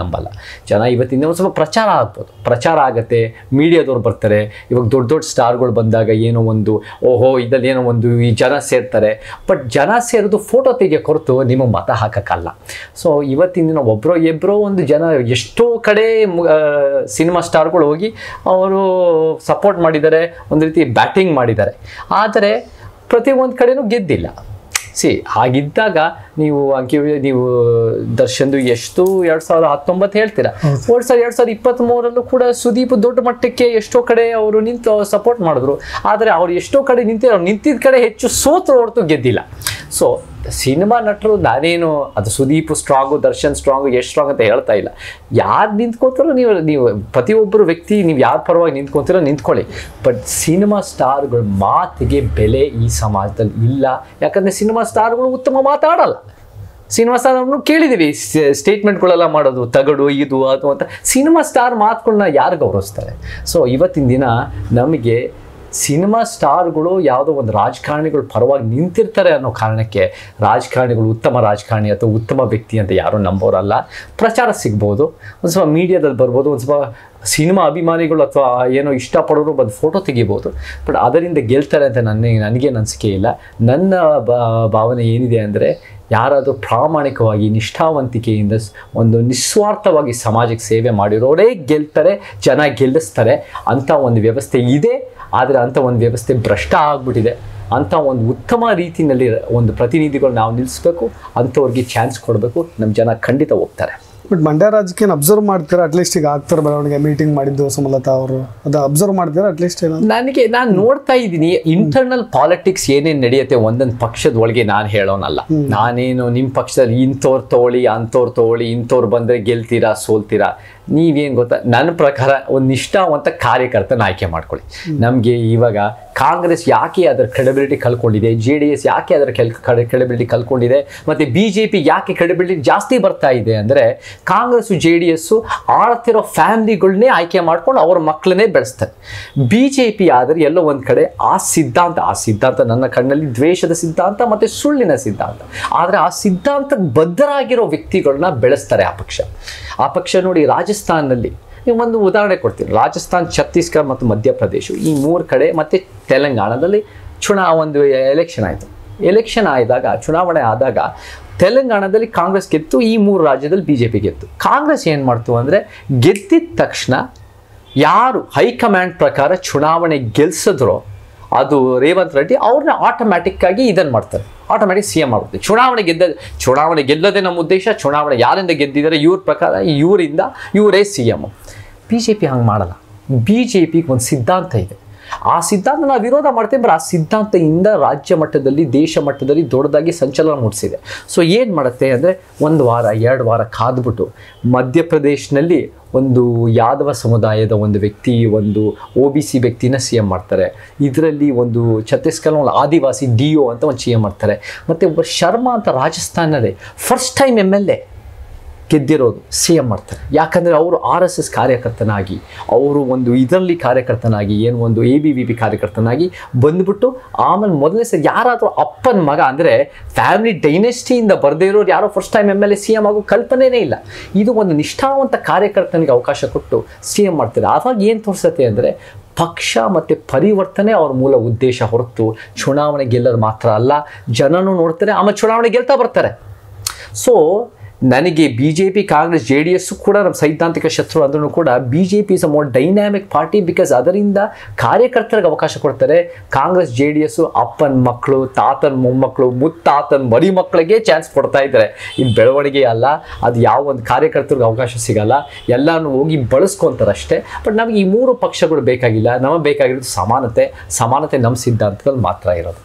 ನಂಬಲ್ಲ. ಜನ ಇವತ್ತಿನ ಒಂದು ಸ್ವಲ್ಪ ಪ್ರಚಾರ ಆಗ್ಬೋದು, ಪ್ರಚಾರ ಆಗುತ್ತೆ, ಮೀಡಿಯಾದವ್ರು ಬರ್ತಾರೆ. ಇವಾಗ ದೊಡ್ಡ ದೊಡ್ಡ ಸ್ಟಾರ್ಗಳು ಬಂದಾಗ ಏನೋ ಒಂದು ಇದರಲ್ಲಿ ಏನೋ ಒಂದು ಈ ಜನ ಸೇರ್ತಾರೆ. ಬಟ್ ಜನ ಸೇರೋದು ಫೋಟೋ ತೆಗಿಯೋಕೆ ಹೊರತು ನಿಮಗೆ ಮತ ಹಾಕೋಕ್ಕಲ್ಲ. ಸೊ ಇವತ್ತಿನ ದಿನ ಒಬ್ಬರೋ ಇಬ್ಬರೋ ಒಂದು ಜನ ಎಷ್ಟೋ ಕಡೆ ಸಿನಿಮಾ ಸ್ಟಾರ್ಗಳು ಹೋಗಿ ಅವರು ಸಪೋರ್ಟ್ ಮಾಡಿದ್ದಾರೆ, ಒಂದು ರೀತಿ ಬ್ಯಾಟಿಂಗ್ ಮಾಡಿದ್ದಾರೆ. ಆದರೆ ಪ್ರತಿಯೊಂದು ಕಡೆನೂ ಗೆದ್ದಿಲ್ಲ. ಹಾಗಿದ್ದಾಗ ನೀವು ದರ್ಶನ್ದು ಎಷ್ಟು 2019 ಹೇಳ್ತೀರಾ, 2023 ಕೂಡ ಸುದೀಪ್ ದೊಡ್ಡ ಮಟ್ಟಕ್ಕೆ ಎಷ್ಟೋ ಕಡೆ ಅವರು ನಿಂತು ಸಪೋರ್ಟ್ ಮಾಡಿದ್ರು. ಆದರೆ ಅವ್ರು ಎಷ್ಟೋ ಕಡೆ ನಿಂತಿದ್ದ ಕಡೆ ಹೆಚ್ಚು ಸೋತರು ಹೊರತು ಗೆದ್ದಿಲ್ಲ. ಸೊ ಸಿನಿಮಾ ನಟರು, ನಾನೇನು ಅದು ಸುದೀಪ್ ಸ್ಟ್ರಾಂಗು, ದರ್ಶನ್ ಸ್ಟ್ರಾಂಗು, ಎಷ್ಟು ಸ್ಟ್ರಾಂಗ್ ಅಂತ ಹೇಳ್ತಾ ಇಲ್ಲ. ಯಾರು ನಿಂತ್ಕೋತಾರೋ ನೀವು ಪ್ರತಿಯೊಬ್ಬರು ವ್ಯಕ್ತಿ ನೀವು ಯಾರ ಪರವಾಗಿ ನಿಂತ್ಕೊತೀರೋ ನಿಂತ್ಕೊಳ್ಳಿ. ಬಟ್ ಸಿನಿಮಾ ಸ್ಟಾರ್ಗಳ ಮಾತಿಗೆ ಬೆಲೆ ಈ ಸಮಾಜದಲ್ಲಿ ಇಲ್ಲ. ಯಾಕಂದರೆ ಸಿನಿಮಾ ಸ್ಟಾರ್ಗಳು ಉತ್ತಮ ಮಾತಾಡಲ್ಲ. ಸಿನಿಮಾ ಸ್ಟಾರ್ ನಾವು ಕೇಳಿದ್ದೀವಿ, ಸ್ಟೇಟ್ಮೆಂಟ್ಗಳೆಲ್ಲ ಮಾಡೋದು, ತಗಡು ಇದು ಅದು ಅಂತ. ಸಿನಿಮಾ ಸ್ಟಾರ್ ಮಾತುಗಳನ್ನ ಯಾರು ಗೌರವಿಸ್ತಾರೆ? ಸೊ ಇವತ್ತಿನ ದಿನ ನಮಗೆ ಸಿನಿಮಾ ಸ್ಟಾರ್ಗಳು ಯಾವುದೋ ಒಂದು ರಾಜಕಾರಣಿಗಳು ಪರವಾಗಿ ನಿಂತಿರ್ತಾರೆ ಅನ್ನೋ ಕಾರಣಕ್ಕೆ ರಾಜಕಾರಣಿಗಳು ಉತ್ತಮ ರಾಜಕಾರಣಿ ಅಥವಾ ಉತ್ತಮ ವ್ಯಕ್ತಿ ಅಂತ ಯಾರೂ ನಂಬೋರಲ್ಲ. ಪ್ರಚಾರ ಸಿಗ್ಬೋದು, ಒಂದು ಸ್ವಲ್ಪ ಮೀಡಿಯಾದಲ್ಲಿ ಬರ್ಬೋದು, ಒಂದು ಸ್ವಲ್ಪ ಸಿನಿಮಾ ಅಭಿಮಾನಿಗಳು ಅಥವಾ ಏನೋ ಇಷ್ಟಪಡೋರು ಬಂದು ಫೋಟೋ ತೆಗಿಬೋದು. ಬಟ್ ಅದರಿಂದ ಗೆಲ್ತಾರೆ ಅಂತ ನನಗೇನು ಅನಿಸಿಕೆ ಇಲ್ಲ. ನನ್ನ ಭಾವನೆ ಏನಿದೆ ಅಂದರೆ, ಯಾರಾದರೂ ಪ್ರಾಮಾಣಿಕವಾಗಿ ನಿಷ್ಠಾವಂತಿಕೆಯಿಂದ ಒಂದು ನಿಸ್ವಾರ್ಥವಾಗಿ ಸಮಾಜಕ್ಕೆ ಸೇವೆ ಮಾಡಿರೋರೇ ಗೆಲ್ತಾರೆ, ಜನ ಗೆಲ್ಲಿಸ್ತಾರೆ. ಅಂಥ ಒಂದು ವ್ಯವಸ್ಥೆ ಇದೆ. ಆದರೆ ಅಂಥ ಒಂದು ವ್ಯವಸ್ಥೆ ಭ್ರಷ್ಟ ಆಗಿಬಿಟ್ಟಿದೆ. ಅಂಥ ಒಂದು ಉತ್ತಮ ರೀತಿಯಲ್ಲಿ ಒಂದು ಪ್ರತಿನಿಧಿಗಳು ನಾವು ನಿಲ್ಲಿಸ್ಬೇಕು, ಅಂಥವ್ರಿಗೆ ಚಾನ್ಸ್ ಕೊಡಬೇಕು. ನಮ್ಮ ಜನ ಖಂಡಿತ ಹೋಗ್ತಾರೆ. ಬಟ್ ಮಂಡ್ಯ ರಾಜಕೀಯ ಅಬ್ಸರ್ವ್ ಮಾಡ್ತೀರಾ? ಅಟ್ಲೀಸ್ಟ್ ಈಗ ಆಗ್ತಾರೆ ಬೆಳವಣಿಗೆ, ಮೀಟಿಂಗ್ ಮಾಡಿದ್ದು ಸುಮಲತಾ ಅವರು, ಅದು ಅಬ್ಸರ್ವ್ ಮಾಡ್ತೀರಾ ಅಟ್ಲೀಸ್ಟ್? ನಾನು ನೋಡ್ತಾ ಇದ್ದೀನಿ ಇಂಟರ್ನಲ್ ಪಾಲಿಟಿಕ್ಸ್ ಏನೇನು ನಡೆಯುತ್ತೆ ಒಂದೊಂದು ಪಕ್ಷದ ಒಳಗೆ. ನಾನು ಹೇಳೋನಲ್ಲ, ನಾನೇನು ನಿಮ್ಮ ಪಕ್ಷದಲ್ಲಿ ಇಂಥವ್ರು ತಗೊಳ್ಳಿ ಅಂಥವ್ರು ತಗೊಳ್ಳಿ, ಇಂಥವ್ರು ಬಂದರೆ ಗೆಲ್ತೀರಾ ಸೋಲ್ತೀರಾ. ನೀವೇನು ಗೊತ್ತಾ, ನನ್ನ ಪ್ರಕಾರ ಒಂದು ನಿಷ್ಠಾವಂತ ಕಾರ್ಯಕರ್ತನ ಆಯ್ಕೆ ಮಾಡ್ಕೊಳ್ಳಿ. ನಮಗೆ ಇವಾಗ ಕಾಂಗ್ರೆಸ್ ಯಾಕೆ ಅದರ ಕ್ರೆಡಿಬಿಲಿಟಿ ಕಳ್ಕೊಂಡಿದೆ, JDS ಯಾಕೆ ಅದರ ಕ್ರೆಡಿಬಿಲಿಟಿ ಕಳ್ಕೊಂಡಿದೆ, ಮತ್ತು BJP ಯಾಕೆ ಕ್ರೆಡಿಬಿಲಿಟಿ ಜಾಸ್ತಿ ಬರ್ತಾ ಇದೆ ಅಂದರೆ, ಕಾಂಗ್ರೆಸ್ಸು JDS ಆಳ್ತಿರೋ ಫ್ಯಾಮಿಲಿಗಳನ್ನೇ ಆಯ್ಕೆ ಮಾಡ್ಕೊಂಡು ಅವ್ರ ಮಕ್ಕಳನ್ನೇ ಬೆಳೆಸ್ತಾರೆ. BJP ಆದರೆ ಎಲ್ಲೋ ಒಂದು ಕಡೆ ಆ ಸಿದ್ಧಾಂತ ನನ್ನ ಕಣ್ಣಲ್ಲಿ ದ್ವೇಷದ ಸಿದ್ಧಾಂತ ಮತ್ತು ಸುಳ್ಳಿನ ಸಿದ್ಧಾಂತ. ಆದರೆ ಆ ಸಿದ್ಧಾಂತಕ್ಕೆ ಬದ್ಧರಾಗಿರೋ ವ್ಯಕ್ತಿಗಳನ್ನ ಬೆಳೆಸ್ತಾರೆ ಆ ಪಕ್ಷ. ನೋಡಿ, ರಾಜಸ್ಥಾನದಲ್ಲಿ ನೀವು ಒಂದು ಉದಾಹರಣೆ ಕೊಡ್ತೀನಿ. ರಾಜಸ್ಥಾನ್, ಛತ್ತೀಸ್ಗಢ ಮತ್ತು ಮಧ್ಯಪ್ರದೇಶ, ಈ 3 ಕಡೆ ಮತ್ತು ತೆಲಂಗಾಣದಲ್ಲಿ ಒಂದು ಎಲೆಕ್ಷನ್ ಆದಾಗ ಚುನಾವಣೆ ಆದಾಗ ತೆಲಂಗಾಣದಲ್ಲಿ ಕಾಂಗ್ರೆಸ್ ಗೆದ್ದು, ಈ 3 ರಾಜ್ಯದಲ್ಲಿ BJP ಗೆದ್ದು. ಕಾಂಗ್ರೆಸ್ ಏನು ಮಾಡ್ತು ಅಂದರೆ, ಗೆದ್ದಿದ ತಕ್ಷಣ ಯಾರು ಹೈಕಮಾಂಡ್ ಪ್ರಕಾರ ಚುನಾವಣೆ ಗೆಲ್ಸಿದ್ರೋ ಅದು ರೇವಂತ್ ರೆಡ್ಡಿ, ಅವ್ರನ್ನ ಆಟೋಮ್ಯಾಟಿಕ್ಕಾಗಿ ಇದನ್ನು ಮಾಡ್ತಾರೆ, ಆಟೋಮ್ಯಾಟಿಕ್ CM ಆಗುತ್ತೆ. ಚುನಾವಣೆ ಗೆಲ್ಲೋದೇ ನಮ್ಮ ಉದ್ದೇಶ. ಚುನಾವಣೆ ಯಾರಿಂದ ಗೆದ್ದಿದ್ದಾರೆ ಇವ್ರ ಪ್ರಕಾರ ಇವರಿಂದ ಇವರೇ CM. BJP ಹಂಗೆ ಮಾಡಲ್ಲ. BJPಗೆ ಒಂದು ಸಿದ್ಧಾಂತ ಇದೆ. ಆ ಸಿದ್ಧಾಂತ ನಾವು ವಿರೋಧ ಮಾಡ್ತೇವೆ, ಬಟ್ ಆ ಸಿದ್ಧಾಂತದಿಂದ ರಾಜ್ಯ ಮಟ್ಟದಲ್ಲಿ, ದೇಶ ಮಟ್ಟದಲ್ಲಿ ದೊಡ್ಡದಾಗಿ ಸಂಚಲನ ಮೂಡಿಸಿದೆ. ಸೊ ಏನು ಮಾಡುತ್ತೆ ಅಂದರೆ, 1 ವಾರ 2 ವಾರ ಕಾದ್ಬಿಟ್ಟು ಮಧ್ಯಪ್ರದೇಶನಲ್ಲಿ ಒಂದು ಯಾದವ ಸಮುದಾಯದ ಒಂದು ವ್ಯಕ್ತಿ, ಒಂದು OBC ವ್ಯಕ್ತಿನ CM ಮಾಡ್ತಾರೆ. ಇದರಲ್ಲಿ ಒಂದು ಛತ್ತೀಸ್ಗಢ ಒಂದು ಆದಿವಾಸಿ DO ಅಂತ ಒಂದು CM ಮಾಡ್ತಾರೆ. ಮತ್ತು ಒಬ್ಬ ಶರ್ಮಾ ಅಂತ ರಾಜಸ್ಥಾನದಲ್ಲಿ ಫಸ್ಟ್ ಟೈಮ್ MLA ಗೆದ್ದಿರೋದು CM ಮಾಡ್ತಾರೆ. ಯಾಕಂದರೆ ಅವರು RSS ಕಾರ್ಯಕರ್ತನಾಗಿ, ಅವರು ಒಂದು ಇದರಲ್ಲಿ ಕಾರ್ಯಕರ್ತನಾಗಿ, ಏನು ಒಂದು ABVP ಕಾರ್ಯಕರ್ತನಾಗಿ ಬಂದುಬಿಟ್ಟು, ಆಮೇಲೆ ಮೊದಲನೇ ಸರಿ ಯಾರಾದರೂ ಅಪ್ಪನ ಮಗ ಅಂದರೆ ಫ್ಯಾಮಿಲಿ ಡೈನೆಸ್ಟಿಯಿಂದ ಬರದೇ ಇರೋರು ಯಾರೋ ಫಸ್ಟ್ ಟೈಮ್ MLA CM ಆಗೋ ಕಲ್ಪನೆಯೇ ಇಲ್ಲ. ಇದು ಒಂದು ನಿಷ್ಠಾವಂತ ಕಾರ್ಯಕರ್ತನಿಗೆ ಅವಕಾಶ ಕೊಟ್ಟು CM ಮಾಡ್ತಾರೆ. ಆವಾಗ ಏನು ತೋರಿಸುತ್ತೆ ಅಂದರೆ, ಪಕ್ಷ ಮತ್ತು ಪರಿವರ್ತನೆ ಅವ್ರ ಮೂಲ ಉದ್ದೇಶ ಹೊರತು ಚುನಾವಣೆ ಗೆಲ್ಲೋದು ಮಾತ್ರ ಅಲ್ಲ. ಜನನೂ ನೋಡ್ತಾರೆ, ಆಮೇಲೆ ಚುನಾವಣೆ ಗೆಲ್ತಾ ಬರ್ತಾರೆ. ಸೊ ನನಗೆ BJP, ಕಾಂಗ್ರೆಸ್, JDS ಕೂಡ ನಮ್ಮ ಸೈದ್ಧಾಂತಿಕ ಶತ್ರು ಅಂದ್ರೂ ಕೂಡ BJP is a more dynamic party. Because ಅದರಿಂದ ಕಾರ್ಯಕರ್ತರಿಗೆ ಅವಕಾಶ ಕೊಡ್ತಾರೆ. ಕಾಂಗ್ರೆಸ್, JDS ಅಪ್ಪನ ಮಕ್ಕಳು, ತಾತನ ಮೊಮ್ಮಕ್ಕಳು, ಮುತ್ತಾತನ ಮರಿ ಮಕ್ಕಳಿಗೆ ಚಾನ್ಸ್ ಕೊಡ್ತಾ ಇದ್ದಾರೆ. ಇದು ಬೆಳವಣಿಗೆ ಅಲ್ಲ. ಅದು ಯಾವ ಒಂದು ಕಾರ್ಯಕರ್ತರಿಗೆ ಅವಕಾಶ ಸಿಗಲ್ಲ. ಎಲ್ಲನೂ ಹೋಗಿ ಬಳಸ್ಕೊತಾರೆ ಅಷ್ಟೇ. ಬಟ್ ನಮಗೆ ಈ 3 ಪಕ್ಷಗಳು ಬೇಕಾಗಿಲ್ಲ. ನಮಗೆ ಬೇಕಾಗಿರೋದು ಸಮಾನತೆ ನಮ್ಮ ಸಿದ್ಧಾಂತದಲ್ಲಿ ಮಾತ್ರ ಇರೋದು.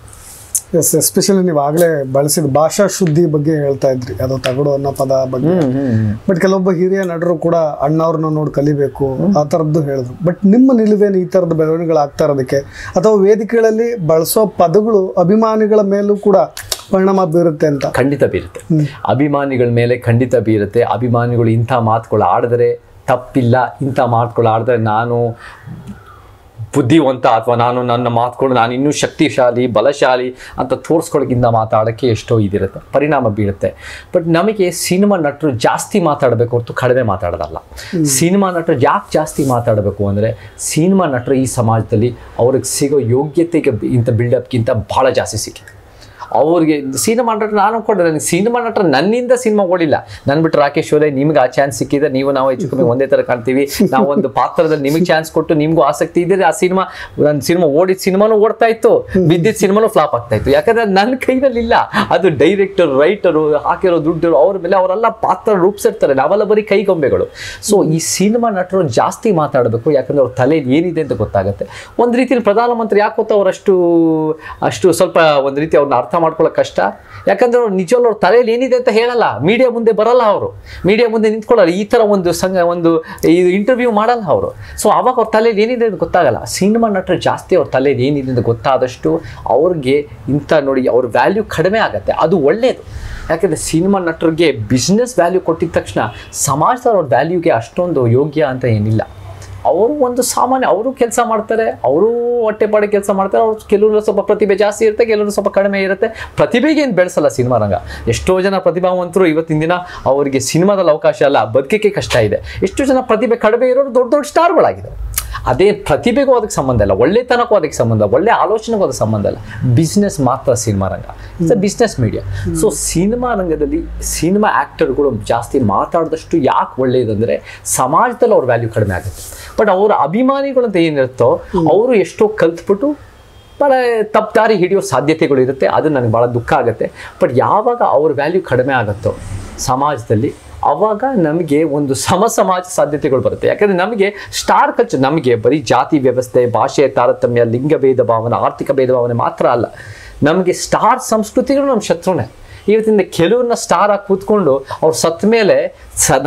ಎಸ್, ಎಸ್ಪೆಷಲಿ ನೀವು ಆಗಲೇ ಬಳಸಿದ ಭಾಷಾ ಶುದ್ಧಿ ಬಗ್ಗೆ ಹೇಳ್ತಾ ಇದ್ರಿ, ಅದು ತಗಡು ಅನ್ನೋ ಪದ ಬಗ್ಗೆ. ಬಟ್ ಕೆಲವೊಬ್ಬ ಹಿರಿಯ ನಟರು ಕೂಡ ಅಣ್ಣವ್ರನ್ನ ನೋಡಿ ಕಲಿಬೇಕು ಆ ಥರದ್ದು ಹೇಳಿದ್ರು. ಬಟ್ ನಿಮ್ಮ ನಿಲುವೇನು ಈ ಥರದ ಬೆಳವಣಿಗೆಗಳಾಗ್ತಾ ಇರೋದಕ್ಕೆ, ಅಥವಾ ವೇದಿಕೆಗಳಲ್ಲಿ ಬಳಸೋ ಪದಗಳು ಅಭಿಮಾನಿಗಳ ಮೇಲೂ ಕೂಡ ಪರಿಣಾಮ ಬೀರುತ್ತೆ ಅಂತ? ಖಂಡಿತ ಬೀರುತ್ತೆ. ಅಭಿಮಾನಿಗಳ ಮೇಲೆ ಖಂಡಿತ ಬೀರುತ್ತೆ. ಅಭಿಮಾನಿಗಳು ಇಂಥ ಮಾತುಗಳು ಆಡಿದ್ರೆ ತಪ್ಪಿಲ್ಲ, ಇಂಥ ಮಾತುಗಳು ಆಡಿದ್ರೆ ನಾನು ಬುದ್ಧಿವಂತ ಅಥವಾ ನನ್ನ ಮಾತುಗಳು ನಾನು ಇನ್ನೂ ಶಕ್ತಿಶಾಲಿ, ಬಲಶಾಲಿ ಅಂತ ತೋರಿಸ್ಕೊಳ್ಳೋಕ್ಕಿಂತ ಮಾತಾಡೋಕ್ಕೆ ಎಷ್ಟೋ ಇದಿರುತ್ತೆ, ಪರಿಣಾಮ ಬೀಳುತ್ತೆ. ಬಟ್ ನಮಗೆ ಸಿನಿಮಾ ನಟರು ಜಾಸ್ತಿ ಮಾತಾಡಬೇಕು ಹೊರತು ಕಡಿಮೆ ಮಾತಾಡೋದಲ್ಲ. ಸಿನಿಮಾ ನಟರು ಯಾಕೆ ಜಾಸ್ತಿ ಮಾತಾಡಬೇಕು ಅಂದರೆ, ಸಿನಿಮಾ ನಟರು ಈ ಸಮಾಜದಲ್ಲಿ ಅವ್ರಿಗೆ ಸಿಗೋ ಯೋಗ್ಯತೆಗೆ ಇಂಥ ಬಿಲ್ಡಪ್ಗಿಂತ ಭಾಳ ಜಾಸ್ತಿ ಸಿಕ್ಕಿದೆ. ಅವ್ರಿಗೆ ಸಿನಿಮಾ ನಟರು ನಾನು ಕೊಟ್ಟರೆ, ನನಗೆ ಸಿನಿಮಾ ನಟರು ನನ್ನಿಂದ ಸಿನಿಮಾ ಓಡಿಲ್ಲ. ನನ್ನ ಬಿಟ್ಟು ರಾಕೇಶ್ ಅವರೇ, ನಿಮ್ಗೆ ಆ ಚಾನ್ಸ್ ಸಿಕ್ಕಿದೆ, ನಾವು ಹೆಚ್ಚು ಕಮ್ಮಿ ಒಂದೇ ಥರ ಕಾಣ್ತೀವಿ. ನಾವು ಒಂದು ಪಾತ್ರದಲ್ಲಿ ನಿಮಗೆ ಚಾನ್ಸ್ ಕೊಟ್ಟು ನಿಮಗೂ ಆಸಕ್ತಿ ಇದ್ದರೆ ಆ ಸಿನಿಮಾ, ನನ್ನ ಸಿನಿಮಾ ಓಡಿದ ಸಿನಿಮಾನು ಓಡ್ತಾ ಇತ್ತು, ಬಿದ್ದಿದ್ದ ಸಿನಿಮಾನು ಫ್ಲಾಪ್ ಆಗ್ತಾ ಇತ್ತು. ಯಾಕಂದರೆ ನನ್ನ ಕೈನಲ್ಲಿಲ್ಲ. ಅದು ಡೈರೆಕ್ಟರ್, ರೈಟರು, ಹಾಕಿರೋ ದುಡ್ಡು ಅವ್ರ ಮೇಲೆ, ಅವರೆಲ್ಲ ಪಾತ್ರ ರೂಪಿಸಿರ್ತಾರೆ, ನಾವೆಲ್ಲ ಬರೀ ಕೈಗೊಂಬೆಗಳು. ಸೊ ಈ ಸಿನಿಮಾ ನಟರು ಜಾಸ್ತಿ ಮಾತಾಡಬೇಕು. ಯಾಕಂದರೆ ಅವ್ರ ತಲೆಯಲ್ಲಿ ಏನಿದೆ ಅಂತ ಗೊತ್ತಾಗುತ್ತೆ. ಒಂದು ರೀತಿಯಲ್ಲಿ ಪ್ರಧಾನಮಂತ್ರಿ ಯಾಕೆ ಗೊತ್ತಾ, ಅಷ್ಟು ಸ್ವಲ್ಪ ಒಂದು ರೀತಿ ಅವ್ರನ್ನ ಅರ್ಥ ಮಾಡ್ಕೊಳ್ಳೋ ಕಷ್ಟ. ಯಾಕಂದ್ರೆ ಅವ್ರು ನಿಜವಲ್ಲ, ಅವ್ರ ತಲೆಯಲ್ಲಿ ಏನಿದೆ ಅಂತ ಹೇಳಲ್ಲ, ಮೀಡಿಯಾ ಮುಂದೆ ಬರಲ್ಲ, ಅವರು ಮೀಡಿಯಾ ಮುಂದೆ ನಿಂತ್ಕೊಳ್ಳಲ್ಲ, ಈ ಥರ ಒಂದು ಇಂಟರ್ವ್ಯೂ ಮಾಡಲ್ಲ ಅವರು. ಸೊ ಅವಾಗ ಅವ್ರ ತಲೆಯಲ್ಲಿ ಏನಿದೆ ಅಂತ ಗೊತ್ತಾಗಲ್ಲ. ಸಿನಿಮಾ ನಟರು ಜಾಸ್ತಿ ಅವ್ರ ತಲೆಯಲ್ಲಿ ಏನಿದೆ ಅಂತ ಗೊತ್ತಾದಷ್ಟು ಅವ್ರಿಗೆ ಇಂಥ ನೋಡಿ ಅವ್ರ ವ್ಯಾಲ್ಯೂ ಕಡಿಮೆ ಆಗುತ್ತೆ. ಅದು ಒಳ್ಳೆಯದು. ಯಾಕೆಂದರೆ ಸಿನಿಮಾ ನಟರಿಗೆ ಬಿಸ್ನೆಸ್ ವ್ಯಾಲ್ಯೂ ಕೊಟ್ಟಿದ ತಕ್ಷಣ ಸಮಾಜದ ಅವ್ರ ವ್ಯಾಲ್ಯೂಗೆ ಅಷ್ಟೊಂದು ಯೋಗ್ಯ ಅಂತ ಏನಿಲ್ಲ. ಅವರು ಒಂದು ಸಾಮಾನ್ಯ, ಅವರು ಕೆಲಸ ಮಾಡ್ತಾರೆ, ಅವರು ಹೊಟ್ಟೆಪಾಡಿ ಕೆಲಸ ಮಾಡ್ತಾರೆ. ಅವ್ರು ಕೆಲವರು ಸ್ವಲ್ಪ ಪ್ರತಿಭೆ ಜಾಸ್ತಿ ಇರುತ್ತೆ, ಕೆಲವರು ಸ್ವಲ್ಪ ಕಡಿಮೆ ಇರುತ್ತೆ. ಪ್ರತಿಭೆಗೆ ಏನು ಬೆಳೆಸಲ್ಲ ಸಿನಿಮಾ ರಂಗ. ಎಷ್ಟೋ ಜನ ಪ್ರತಿಭಾವಂತರು ಇವತ್ತಿನ ದಿನ ಅವರಿಗೆ ಸಿನಿಮಾದಲ್ಲಿ ಅವಕಾಶ ಅಲ್ಲ, ಬದುಕಕ್ಕೆ ಕಷ್ಟ ಇದೆ. ಎಷ್ಟೋ ಜನ ಪ್ರತಿಭೆ ಕಡಿಮೆ ಇರೋರು ದೊಡ್ಡ ದೊಡ್ಡ ಸ್ಟಾರ್ಗಳಾಗಿದೆ. ಅದೇ ಪ್ರತಿಭೆಗೂ ಅದಕ್ಕೆ ಸಂಬಂಧ ಇಲ್ಲ, ಒಳ್ಳೆತನಕ್ಕೂ ಅದಕ್ಕೆ ಸಂಬಂಧ, ಒಳ್ಳೆ ಆಲೋಚನೆಗೂ ಅದಕ್ಕೆ ಸಂಬಂಧ ಇಲ್ಲ. ಬಿಸ್ನೆಸ್ ಮಾತ್ರ cinema Ranga, it's a business media. So cinema ರಂಗದಲ್ಲಿ ಸಿನಿಮಾ ಆ್ಯಕ್ಟರ್ಗಳು ಜಾಸ್ತಿ ಮಾತಾಡಿದಷ್ಟು ಯಾಕೆ ಒಳ್ಳೆಯದಂದರೆ ಸಮಾಜದಲ್ಲಿ ಅವ್ರ ವ್ಯಾಲ್ಯೂ ಕಡಿಮೆ ಆಗುತ್ತೆ. ಬಟ್ ಅವರ ಅಭಿಮಾನಿಗಳು ಅಂತ ಏನಿರುತ್ತೋ ಅವರು ಎಷ್ಟೋ ಕಲ್ತ್ಬಿಟ್ಟು ಭಾಳ ತಪ್ಪು ದಾರಿ ಹಿಡಿಯೋ ಸಾಧ್ಯತೆಗಳು ಇರುತ್ತೆ. ಅದು ನನಗೆ ಭಾಳ ದುಃಖ ಆಗುತ್ತೆ. ಬಟ್ ಯಾವಾಗ ಅವ್ರ ವ್ಯಾಲ್ಯೂ ಕಡಿಮೆ ಆಗುತ್ತೋ ಸಮಾಜದಲ್ಲಿ, ಅವಾಗ ನಮಗೆ ಒಂದು ಸಮಾಜ ಸಾಧ್ಯತೆಗಳು ಬರುತ್ತೆ. ಯಾಕಂದರೆ ನಮಗೆ ಸ್ಟಾರ್ ಕಲ್ಚರ್, ನಮಗೆ ಬರೀ ಜಾತಿ ವ್ಯವಸ್ಥೆ, ಭಾಷೆ ತಾರತಮ್ಯ, ಲಿಂಗ ಭೇದ ಭಾವನೆ, ಆರ್ಥಿಕ ಭೇದ ಭಾವನೆ ಮಾತ್ರ ಅಲ್ಲ, ನಮಗೆ ಸ್ಟಾರ್ ಸಂಸ್ಕೃತಿಗಳು ನಮ್ಮ ಶತ್ರುನೇ. ಇವತ್ತಿಂದ ಕೆಲವ್ರನ್ನ ಸ್ಟಾರ್ ಆಗಿ ಕೂತ್ಕೊಂಡು ಅವ್ರು ಸತ್ತ ಮೇಲೆ